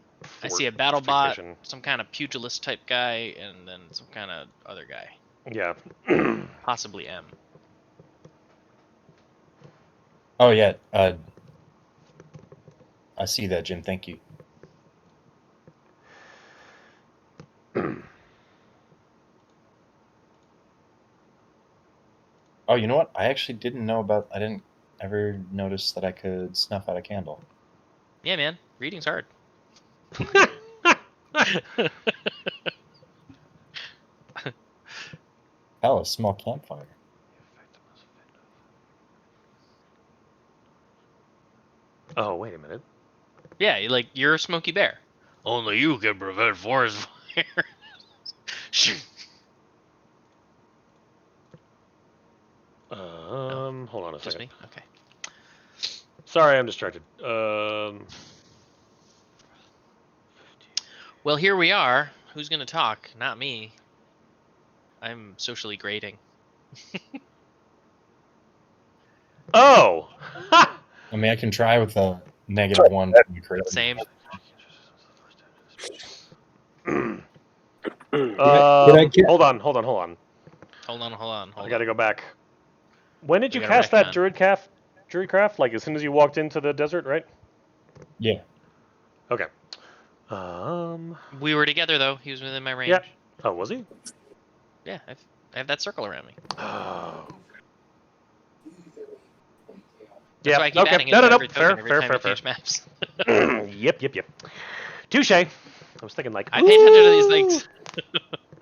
I Fort see a battle bot, situation. some kind of pugilist type guy, and then some kind of other guy. Yeah. Possibly M. Oh yeah. I see that, Jim. Thank you. Oh, you know what? I actually didn't know about. I didn't ever notice that I could snuff out a candle. Yeah, man. Reading's hard. Oh, a small campfire. Oh, wait a minute. Yeah, you're a Smokey Bear. Only you can prevent forest fire. Hold on a Just second. me? Okay. Sorry, I'm distracted. Well, here we are. Who's gonna talk? Not me. I'm socially grading. Oh! Ha! I mean, I can try with a -1 from the charisma. Same. Hold on. Hold on. I gotta go back. When did We you got a cast that retcon. Druidcraft? Like as soon as you walked into the desert, right? Yeah. Okay. We were together though. He was within my range. Yeah. Oh, was he? Yeah, I have that circle around me. Oh. That's Yeah. why I keep Okay. adding it No. to every token Fair. every Fair. time Fair. we Fair. change maps. Yep. Touche. I was thinking like. I pay attention to these ooh, things.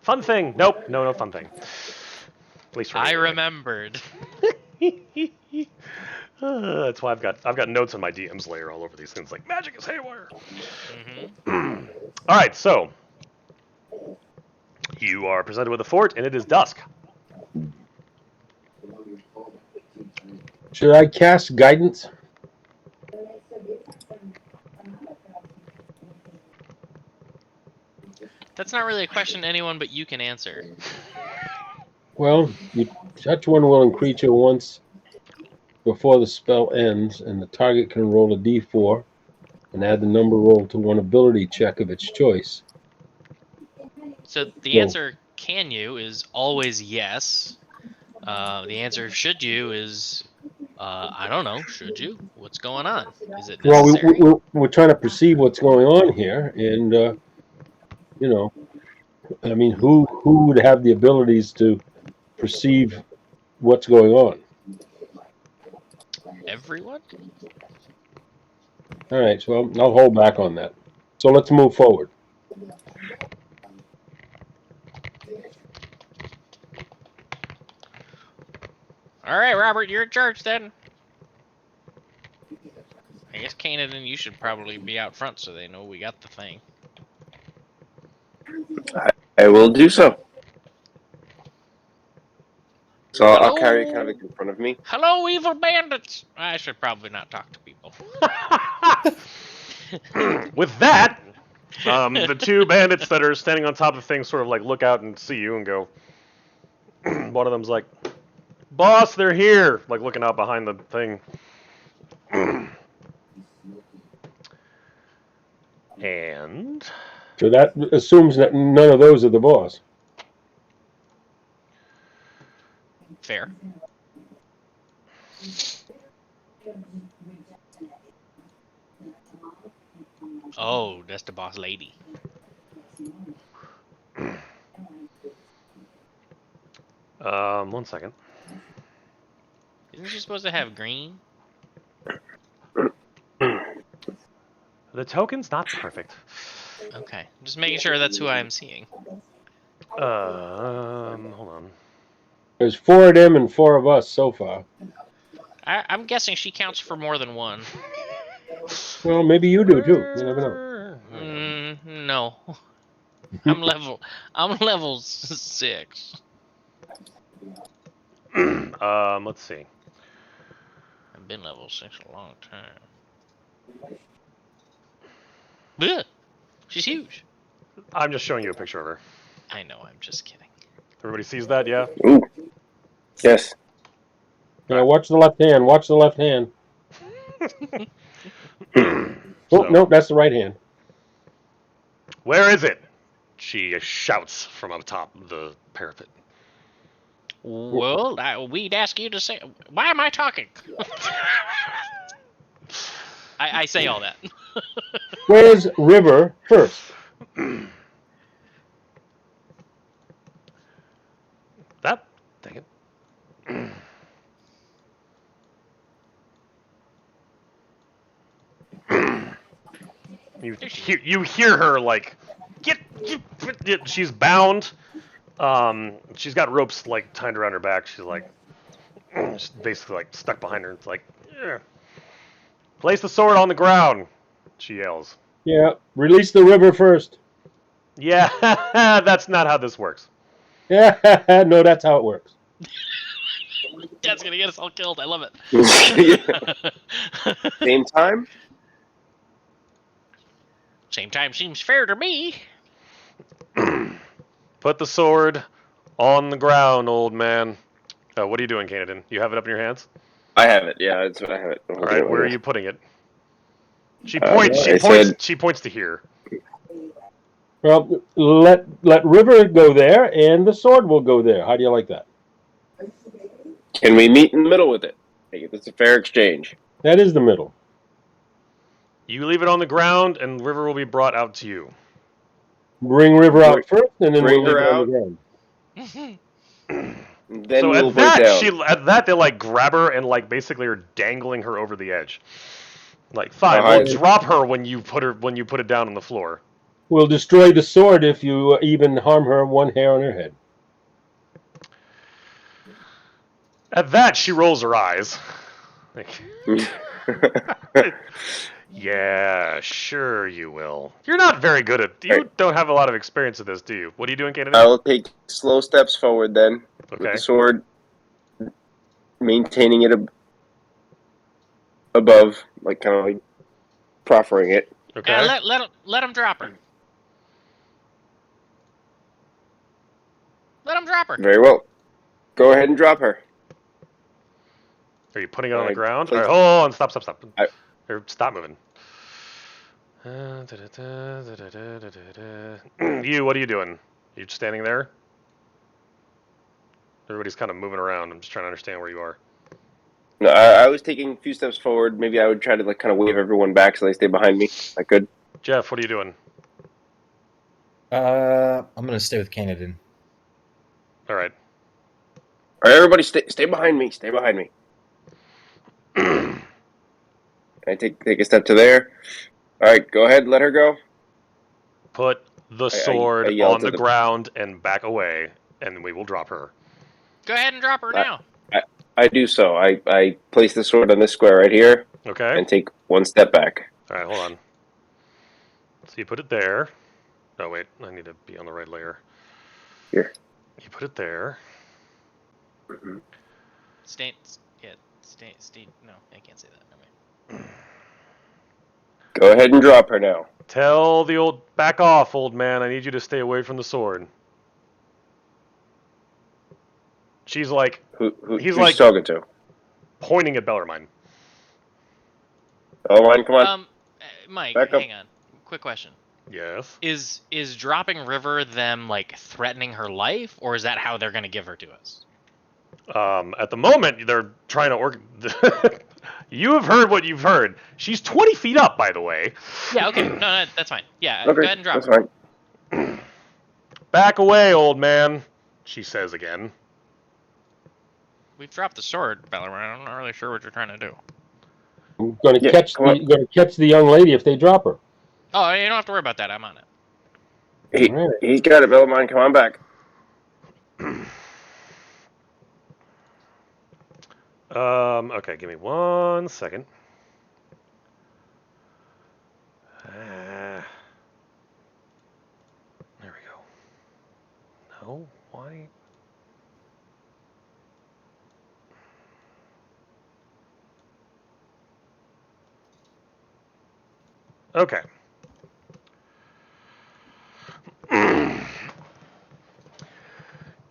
Fun thing. Nope. No fun thing. At least for me. I Anyway. remembered. That's why I've got notes on my DM's layer all over these things like magic is haywire. Mm-hmm. All right, so you are presented with a fort, and it is dusk. Should I cast guidance? That's not really a question anyone but you can answer. Well, you touch one willing creature once before the spell ends, and the target can roll a d4 and add the number rolled to one ability check of its choice. So the So, answer "can you" is always yes. The answer "should you" is I don't know. Should you? What's going on? Is it well, necessary? we're trying to perceive what's going on here, and you know, I mean, who would have the abilities to perceive what's going on? Everyone? All right, so I'll hold back on that. So let's move forward. All right, Robert, you're in charge then. I guess Kanan and you should probably be out front so they know we got the thing. I will do so. So I'll carry it kind of like in front of me. Hello, evil bandits! I should probably not talk to people. With that, the two bandits that are standing on top of things sort of like look out and see you and go. One of them's like, "Boss, they're here!" Like looking out behind the thing. And So that assumes that none of those are the boss. Fair. Oh, that's the boss lady. One second. Isn't she supposed to have green? The token's not perfect. Okay, just making sure that's who I'm seeing. Hold on. There's 4 of them and 4 of us so far. I'm guessing she counts for more than one. Well, maybe you do too. You never know. No. I'm level 6. Let's see. I've been level 6 a long time. Blech. She's huge. I'm just showing you a picture of her. I know, I'm just kidding. Everybody sees that, yeah? Ooh. Yes. Yeah, watch the left hand. Watch the left hand. Oh, So, nope, that's the right hand. where is it? She shouts from up top the parapet. Well, we'd ask you to say. Why am I talking? I say all that. Where's River first? That, dang it. You hear her like, get, she's bound. She's got ropes like tied around her back. She's like, she's basically like stuck behind her. It's like, yeah. Place the sword on the ground. She yells. Yeah, release the river first. Yeah, that's not how this works. Yeah, no, that's how it works. That's gonna get us all killed. I love it. Same time? Same time seems fair to me. Put the sword on the ground, old man. What are you doing, Canadin? You have it up in your hands? I have it. Yeah, I have it. All right, where are you putting it? She points to here. Well, let River go there, and the sword will go there. How do you like that? Can we meet in the middle with it? It's a fair exchange. That is the middle. You leave it on the ground, and River will be brought out to you. Bring River out first, and then Bring we'll leave her it on out. the ground. Then So we'll at break that, down. they like grab her and like basically are dangling her over the edge. Like, fine, we'll Alright. drop her when you put it down on the floor. We'll destroy the sword if you even harm her one hair on her head. At that, she rolls her eyes. Like, yeah, sure you will. You're not very good at. You don't have a lot of experience with this, do you? What are you doing, Canada? I will take slow steps forward then, with Okay. the sword, maintaining it above, like kind of like proffering it. Okay. Let him drop her. Let him drop her. Very well. Go ahead and drop her. Are you putting it on the ground? Please. All right, hold on. Stop. I- Or stop moving. You, what are you doing? You just standing there? Everybody's kind of moving around. I'm just trying to understand where you are. No, I was taking a few steps forward. Maybe I would try to like kind of wave everyone back so they stay behind me. I could. Jeff, what are you doing? I'm gonna stay with Canadin. All right. All right, everybody, stay behind me. Stay behind me. I take a step to there. All right, go ahead. Let her go. Put the sword yell on to the the- ground and back away, and we will drop her. Go ahead and drop her now. I do so. I place the sword on this square right here Okay. and take one step back. All right, hold on. So you put it there. Oh wait, I need to be on the right layer. Here. You put it there. Stay. No, I can't say that. Never mind. Go ahead and drop her now. Tell the old back off, old man. I need you to stay away from the sword. She's like Who's like- talking to? pointing at Bellarmine. Oh, come on. Mike, Back up. hang on. Quick question. Yes. Is dropping River them like threatening her life, or is that how they're gonna give her to us? At the moment, they're trying to You have heard what you've heard. She's 20 feet up, by the way. Yeah. Okay. No, that's fine. Yeah. Okay, Go ahead and drop that's her. fine. Back away, old man, she says again. We've dropped the sword, Bellarmine. I'm not really sure what you're trying to do. I'm going to Yeah, catch come on. the young lady if they drop her. Oh, you don't have to worry about that. I'm on it. All right. He's got it, Bellarmine. Come on back. Okay, give me 1 second. There we go. No, why? Okay.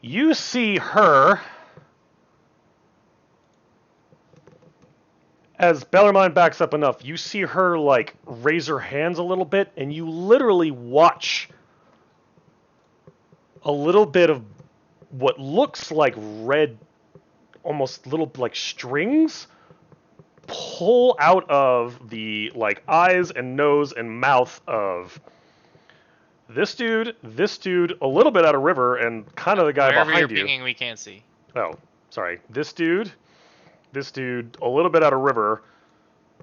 You see her as Bellarmine backs up enough. You see her like raise her hands a little bit, and you literally watch a little bit of what looks like red, almost little like strings, pull out of the like eyes and nose and mouth of this dude, a little bit out of river, and kind of the guy Wherever you're behind you. pinging, we can't see. Oh, sorry. This dude, a little bit out of river,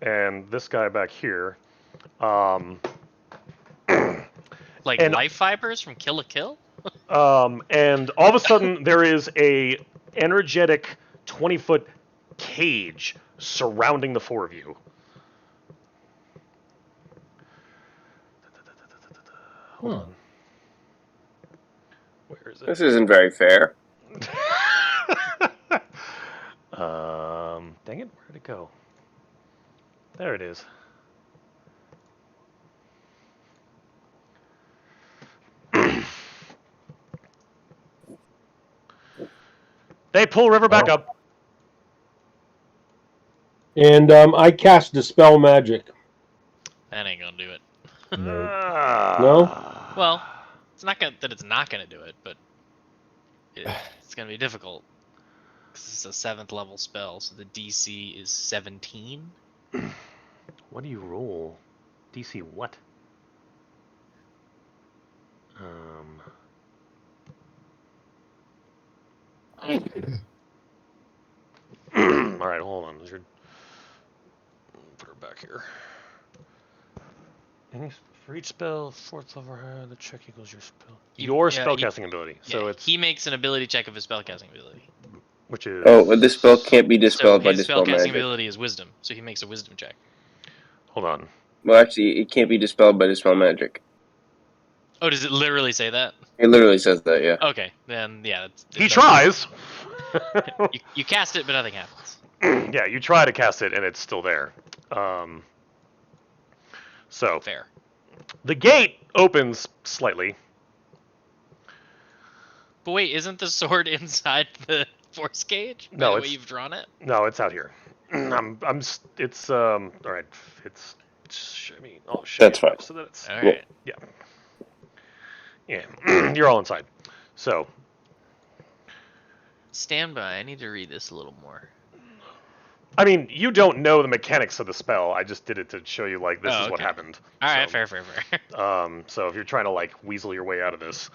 and this guy back here. Like And- life fibers from Kill la Kill? And all of a sudden there is a energetic 20-foot cage surrounding the four of you. Hold on. Where is it? This isn't very fair. Dang it, where'd it go? There it is. They pull River back up. And I cast Dispel Magic. That ain't gonna do it. No? Well, it's not gonna that it's not gonna do it, but it's gonna be difficult. Because it's a 7th level spell, so the DC is 17. What do you roll? DC what? All right, hold on. Put her back here. For each spell, 4th level higher, the check equals your spell. Your spellcasting ability. So it's he makes an ability check of his spellcasting ability. which is Oh, but this spell can't be So dispelled by his Dispel spellcasting Magic. ability is Wisdom, so he makes a Wisdom check. Hold on. Well, actually, it can't be dispelled by Dispel Magic. Oh, does it literally say that? It literally says that, yeah. Okay, then yeah. He tries. You cast it, but nothing happens. Yeah, you try to cast it and it's still there. So Fair. the gate opens slightly. But wait, isn't the sword inside the force cage? By No, the way it's- you've drawn it. No, it's out here. It's all right. It's I'll show That's you fine. so that it's All right. yeah. You're all inside. So Stand by. I need to read this a little more. I mean, you don't know the mechanics of the spell. I just did it to show you like this is what Okay. happened. All right, So, fair. So if you're trying to like weasel your way out of this,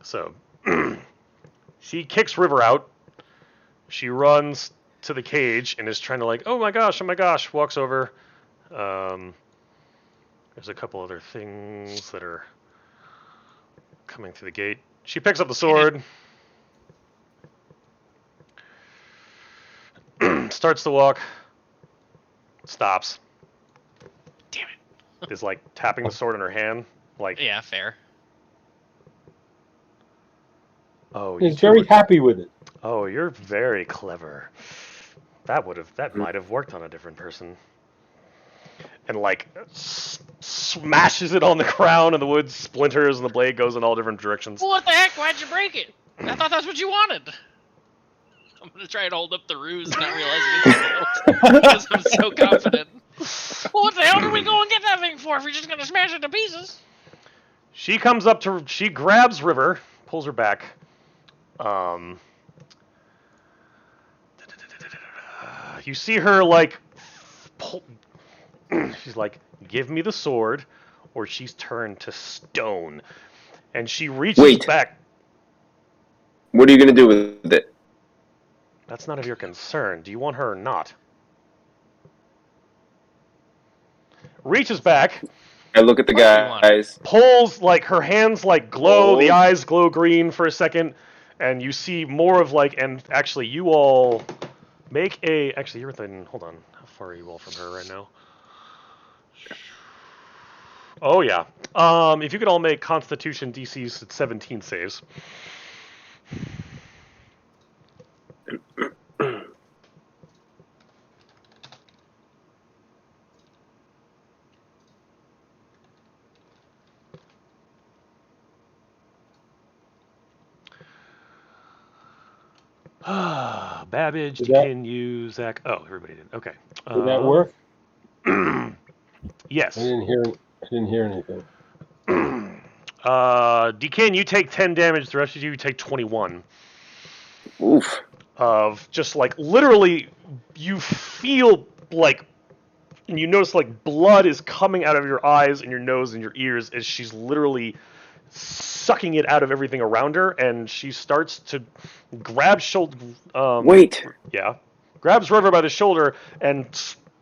so she kicks River out. She runs to the cage and is trying to like, oh my gosh, walks over. There's a couple other things that are coming through the gate. She picks up the sword. Starts to walk. Stops. Damn it. Is like tapping the sword in her hand. Like, Yeah, fair. oh, He's very happy with it. Oh, you're very clever. That might have worked on a different person. And like smashes it on the ground, and the wood splinters, and the blade goes in all different directions. Well, what the heck? Why'd you break it? I thought that's what you wanted. I'm gonna try and hold up the ruse, not realizing it's failed because I'm so confident. Well, what the hell did we go and get that thing for if you're just gonna smash it to pieces? She comes up to, she grabs River, pulls her back. You see her like, she's like, give me the sword, or she's turned to stone. and she reaches Wait. back. What are you gonna do with it? That's none of your concern. Do you want her or not? Reaches back, I look at the Of course we want her. guys. pulls, like, her hands, like, glow, the Hold. eyes glow green for a second, and you see more of, like, and actually, you all make a, actually, you're within, hold on, how far are you all from her right now? Oh, yeah. If you could all make Constitution DCs at 17 saves. Babbage, Did that- Deakin, you, Zach. Oh, everybody did. Okay. Did that work? Yes. I didn't hear anything. Deakin, you take 10 damage. The rest of you take 21. Oof. Of just like literally, you feel like, and you notice like blood is coming out of your eyes and your nose and your ears as she's literally sucking it out of everything around her, and she starts to grab shoulder. Wait. Yeah, grabs River by the shoulder, and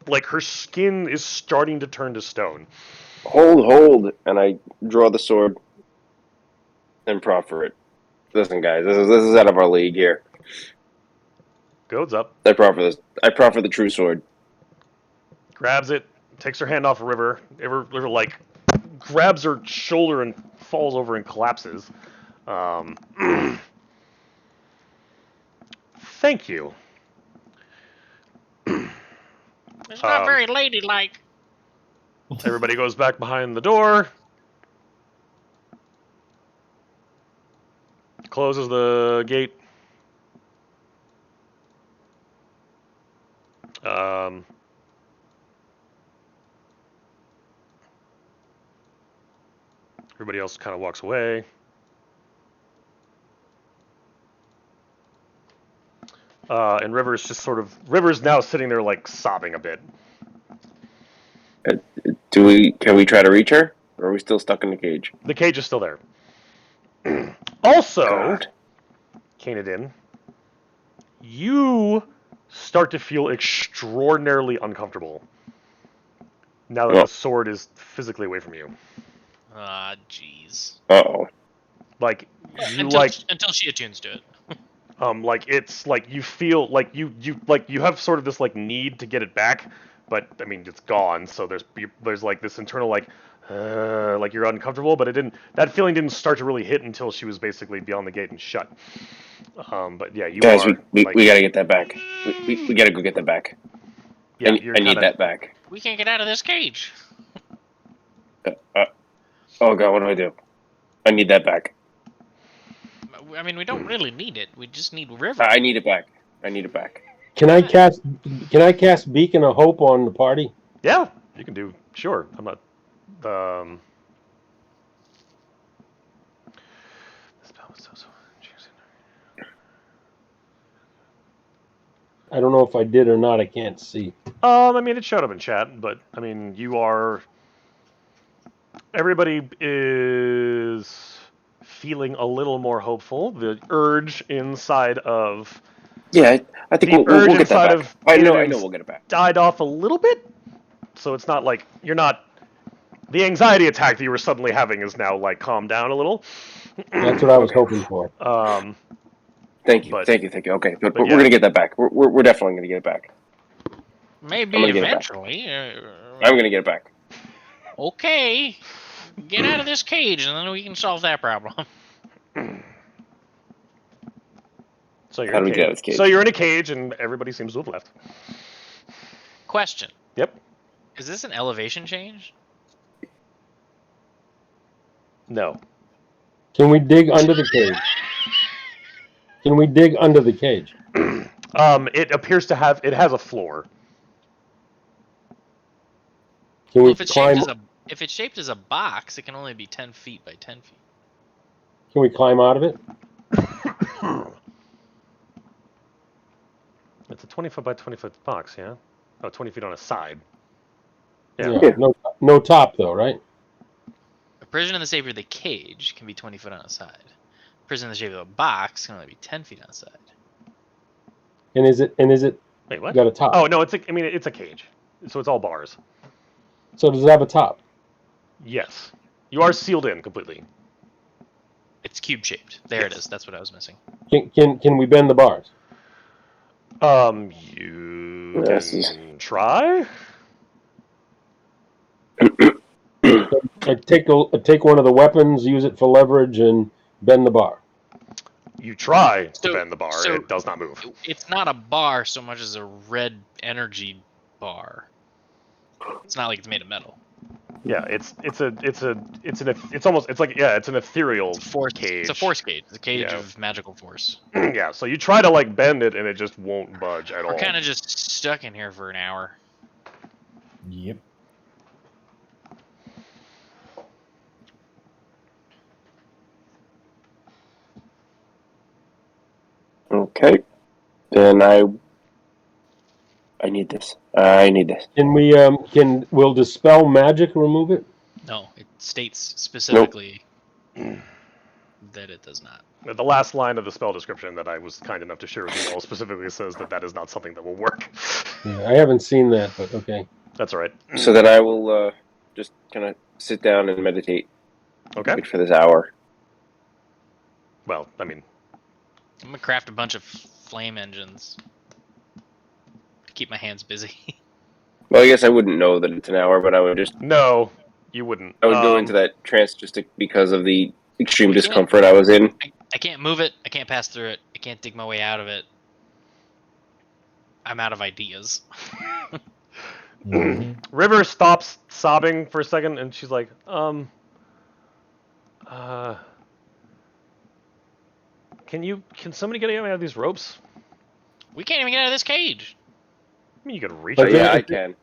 like her skin is starting to turn to stone. Hold. And I draw the sword and proffer it. Listen, guys, this is out of our league here. Goes up, I proffer this. I proffer the true sword. grabs it, takes her hand off River. River like grabs her shoulder and falls over and collapses. Thank you. It's not very ladylike. Everybody goes back behind the door. Closes the gate. Everybody else kind of walks away. And River's just sort of River's now sitting there like sobbing a bit. Can we try to reach her? Or are we still stuck in the cage? The cage is still there. Also, God. Kanadin, you start to feel extraordinarily uncomfortable now that Oh. the sword is physically away from you. Ah, jeez. Uh-oh. Like you Until she attunes to it. like it's like you feel like you have sort of this like need to get it back, but I mean it's gone. So there's like this internal like you're uncomfortable, but that feeling didn't start to really hit until she was basically beyond the gate and shut. But yeah, you Guys, are. we like, gotta get that back. We gotta go get that back. yeah, I need that back. We can't get out of this cage. Oh god, what do? I need that back. I mean, we don't really need it. We just need River. I need it back. I need it back. Can I cast Beacon of Hope on the party? Yeah, you can do. Sure, I'm not. I don't know if I did or not. I can't see. I mean, it showed up in chat, but I mean, you are. Everybody is feeling a little more hopeful. The urge inside of Yeah, I think we'll get that back. I know we'll get it back. died off a little bit, so it's not like you're not. The anxiety attack that you were suddenly having is now like calmed down a little. That's what I was hoping for. Thank you. Okay, but we're gonna get that back. We're definitely gonna get it back. Maybe eventually. I'm gonna get it back. Okay. Get out of this cage, and then we can solve that problem. So you're How in do a we get out of cage. this cage? So you're in a cage, and everybody seems to have left. Question. Yep. Is this an elevation change? No. Can we dig under the cage? Can we dig under the cage? It appears to have. It has a floor. Can Well, we if it's climb? if it's shaped as a box, it can only be 10 feet by 10 feet. Can we climb out of it? It's a 20-foot by 20-foot box, yeah? Oh, 20 feet on a side. Yeah. No top though, right? prison in the shape of the cage can be 20 foot on a side. Prison in the shape of a box can only be 10 feet on a side. And is it Wait, what? got a top? Oh no, it's a cage, so it's all bars. So does it have a top? Yes, you are sealed in completely. It's cube shaped. There it Yes. is. That's what I was missing. Can we bend the bars? You Yes. can try. Like take one of the weapons, use it for leverage, and bend the bar. You try to So- bend the bar, so- and it does not move. It's not a bar so much as a red energy bar. It's not like it's made of metal. Yeah, it's an ethereal It's a force cage. It's a force cage. It's a cage Yeah. of magical force. Yeah, so you try to like bend it, and it just won't budge at all. We're kind of just stuck in here for an hour. Yep. Okay. Then I need this. I need this. Will dispel magic remove it? No, it states specifically that it does not. The last line of the spell description that I was kind enough to share with you all specifically says that is not something that will work. Yeah, I haven't seen that, but okay. That's all right. So then I will just kind of sit down and meditate. Okay. Wait for this hour. Well, I mean, I'm gonna craft a bunch of flame engines to keep my hands busy. Well, I guess I wouldn't know that it's an hour, but I would no, you wouldn't. I would go into that trance just because of the extreme We can't- discomfort I was in. I can't move it. I can't pass through it. I can't dig my way out of it. I'm out of ideas. River stops sobbing for a second, and she's like, can somebody get me out of these ropes? We can't even get out of this cage. I mean, you could reach But it. there- Yeah, I can.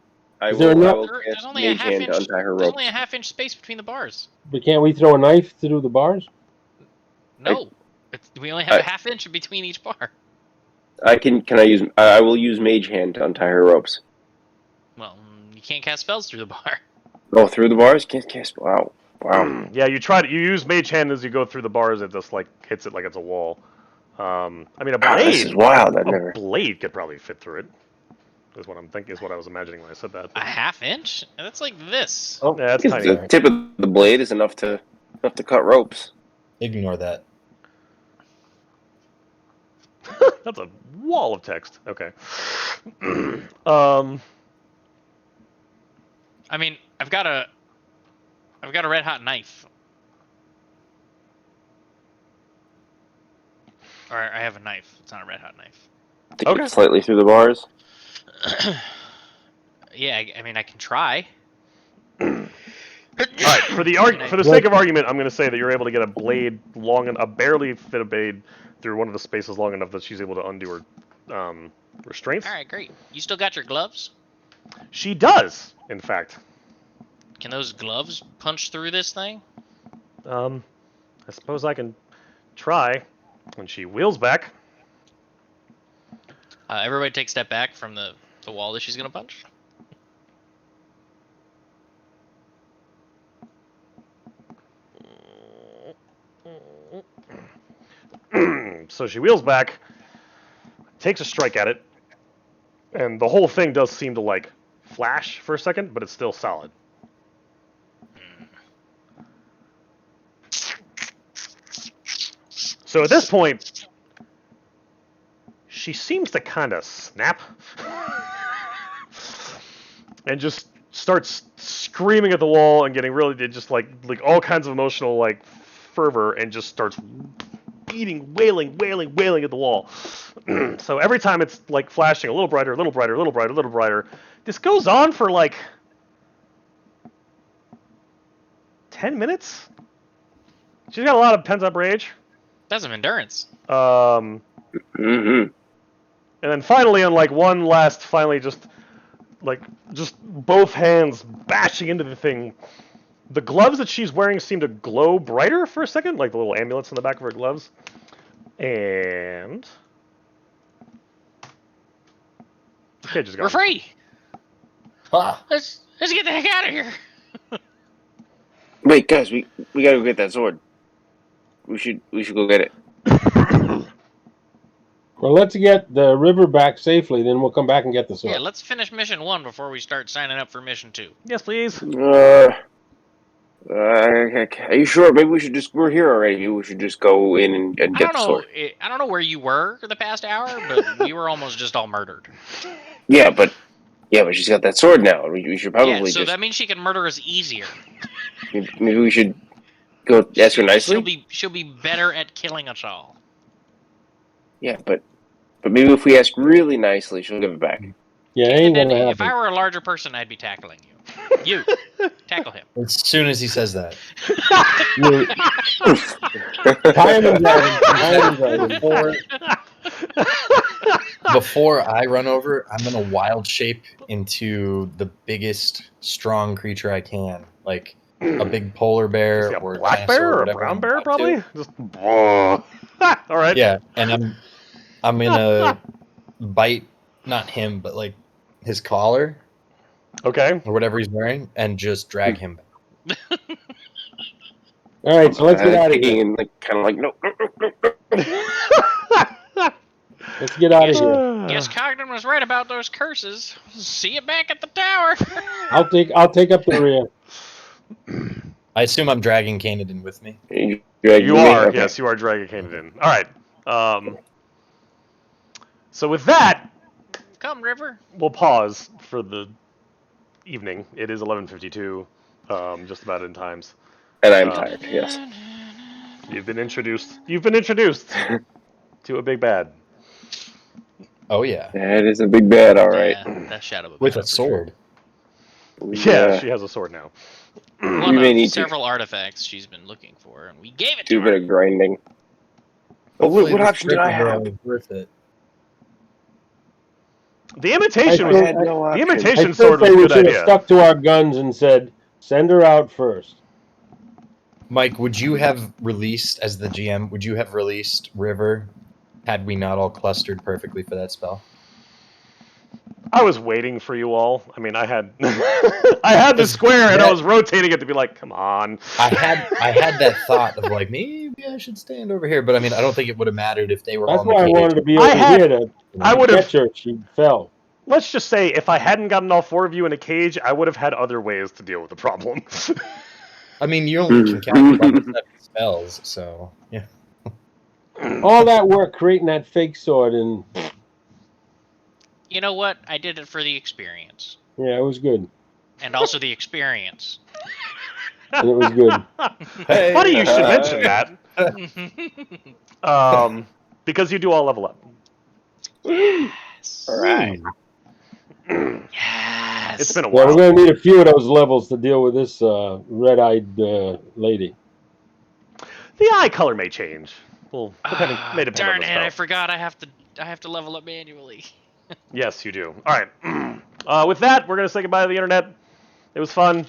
I is there will. I enough- will There's cast only a Mage half Hand inch. to untie her There's rope. only a half-inch space between the bars. But can't we throw a knife through the bars? No, we only have a half inch between each bar. I can. Can I use? I will use Mage Hand to untie her ropes. Well, you can't cast spells through the bar. Oh, through the bars? Can't cast. Wow. Wow. Yeah, you use Mage Hand as you go through the bars. It just like hits it like it's a wall. I mean, a Wow, this is blade. wild. I've A never. blade could probably fit through it. Is what I'm thinking. Is what I was imagining when I said that. A half inch? That's like this. Oh, Yeah, that's Because tiny. the tip of the blade is enough to cut ropes. Ignore that. That's a wall of text. Okay. I mean, I've got a red hot knife. Or I have a knife. It's not a red hot knife. To Okay. get slightly through the bars. Yeah, I mean, I can try. All right. For the sake of argument, I'm going to say that you're able to get a blade a barely fit a blade through one of the spaces long enough that she's able to undo her restraints. All right, great. You still got your gloves? She does, in fact. Can those gloves punch through this thing? I suppose I can try. When she wheels back. Everybody take a step back from the wall that she's gonna punch. So she wheels back, takes a strike at it, and the whole thing does seem to like flash for a second, but it's still solid. So at this point, she seems to kind of snap and just starts screaming at the wall and getting really just like all kinds of emotional like fervor and just starts beating, wailing at the wall. So every time it's like flashing a little brighter, a little brighter, a little brighter, a little brighter. This goes on for like 10 minutes. She's got a lot of pent-up rage. That's some endurance. And Mm-hmm. then finally, on like one last, just both hands bashing into the thing. The gloves that she's wearing seem to glow brighter for a second, like the little amulets on the back of her gloves. And the cage is gone. We're free. Ah, Let's get the heck out of here. Wait, guys, we gotta go get that sword. We should go get it. Well, let's get the river back safely, then we'll come back and get the sword. Yeah, let's finish mission 1 before we start signing up for mission 2. Yes, please. Are you sure? Maybe we're here already. Maybe we should just go in and I get don't the know. sword. I don't know where you were the past hour, but we were almost just all murdered. Yeah, but she's got that sword now. We should probably Yeah, so just that means she can murder us easier. maybe we should go ask her nicely. She'll be better at killing us all. Yeah, but maybe if we ask really nicely, she'll give it back. Yeah, it ain't gonna If I happen. were a larger person, I'd be tackling you. You tackle him. As soon as he says that, You tie him and drag him. Tie him and drag him. before I run over, I'm gonna wild shape into the biggest strong creature I can, like a big polar Is bear he a or black dinosaur bear or a whatever brown I'm bear? up Probably. to. Just. All right. Yeah, and I'm gonna bite not him, but like his collar Okay. or whatever he's wearing, and just drag him back. All right, so let's get out of here. And kind of like no. Let's get out of here. Guess Cogden was right about those curses. See you back at the tower. I'll take up the rear. I assume I'm dragging Canaan with me. You You are. okay. Yes, you are dragging Canaan. All right. So with that, Come, River. we'll pause for the evening. It is 11:52, just about in times. And I'm tired. Yes. You've been introduced. You've been introduced to a big bad. Oh yeah, That is a big bad. All right. Yeah, that's Shadow of a with Bad a for sword. Yeah, she has a sword now. Sure. We One may of need several artifacts she's been looking for, and we gave it do to a bit her. of grinding. Oh, Hopefully what this option did I River have? girl is worth it. The imitation I was had no the option. imitation I still sword was say a we good should have idea. stuck to our guns and said, "Send her out first." Mike, would you have released, as the GM, would you have released River had we not all clustered perfectly for that spell? I was waiting for you all. I mean, I had I had the square and I was rotating it to be like, come on. I had that thought of like, maybe I should stand over here, but I mean, I don't think it would have mattered if they were all That's in the why I cage. wanted to be I over had- here to I would have. catch her. She fell. Let's just say, if I hadn't gotten all four of you in a cage, I would have had other ways to deal with the problem. I mean, you only can cast level 7 spells, so yeah. All that work creating that fake sword, and You know what? I did it for the experience, yeah, it was good. and also the experience. And it was good. Hey! Funny you should mention that, because you do all level up. Yes. All right. Yes. It's been a Yeah, while. we're gonna need a few of those levels to deal with this red-eyed lady. The eye color may change. Well, may depend Darn on the it! spell. I forgot. I have to level up manually. Yes, you do. All right. With that, we're gonna say goodbye to the internet. It was fun.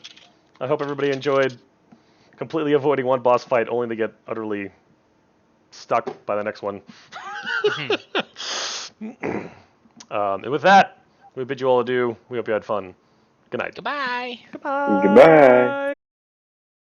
I hope everybody enjoyed. Completely avoiding one boss fight, only to get utterly stuck by the next one. And with that, we bid you all adieu. We hope you had fun. Good night. Goodbye. Goodbye. Goodbye.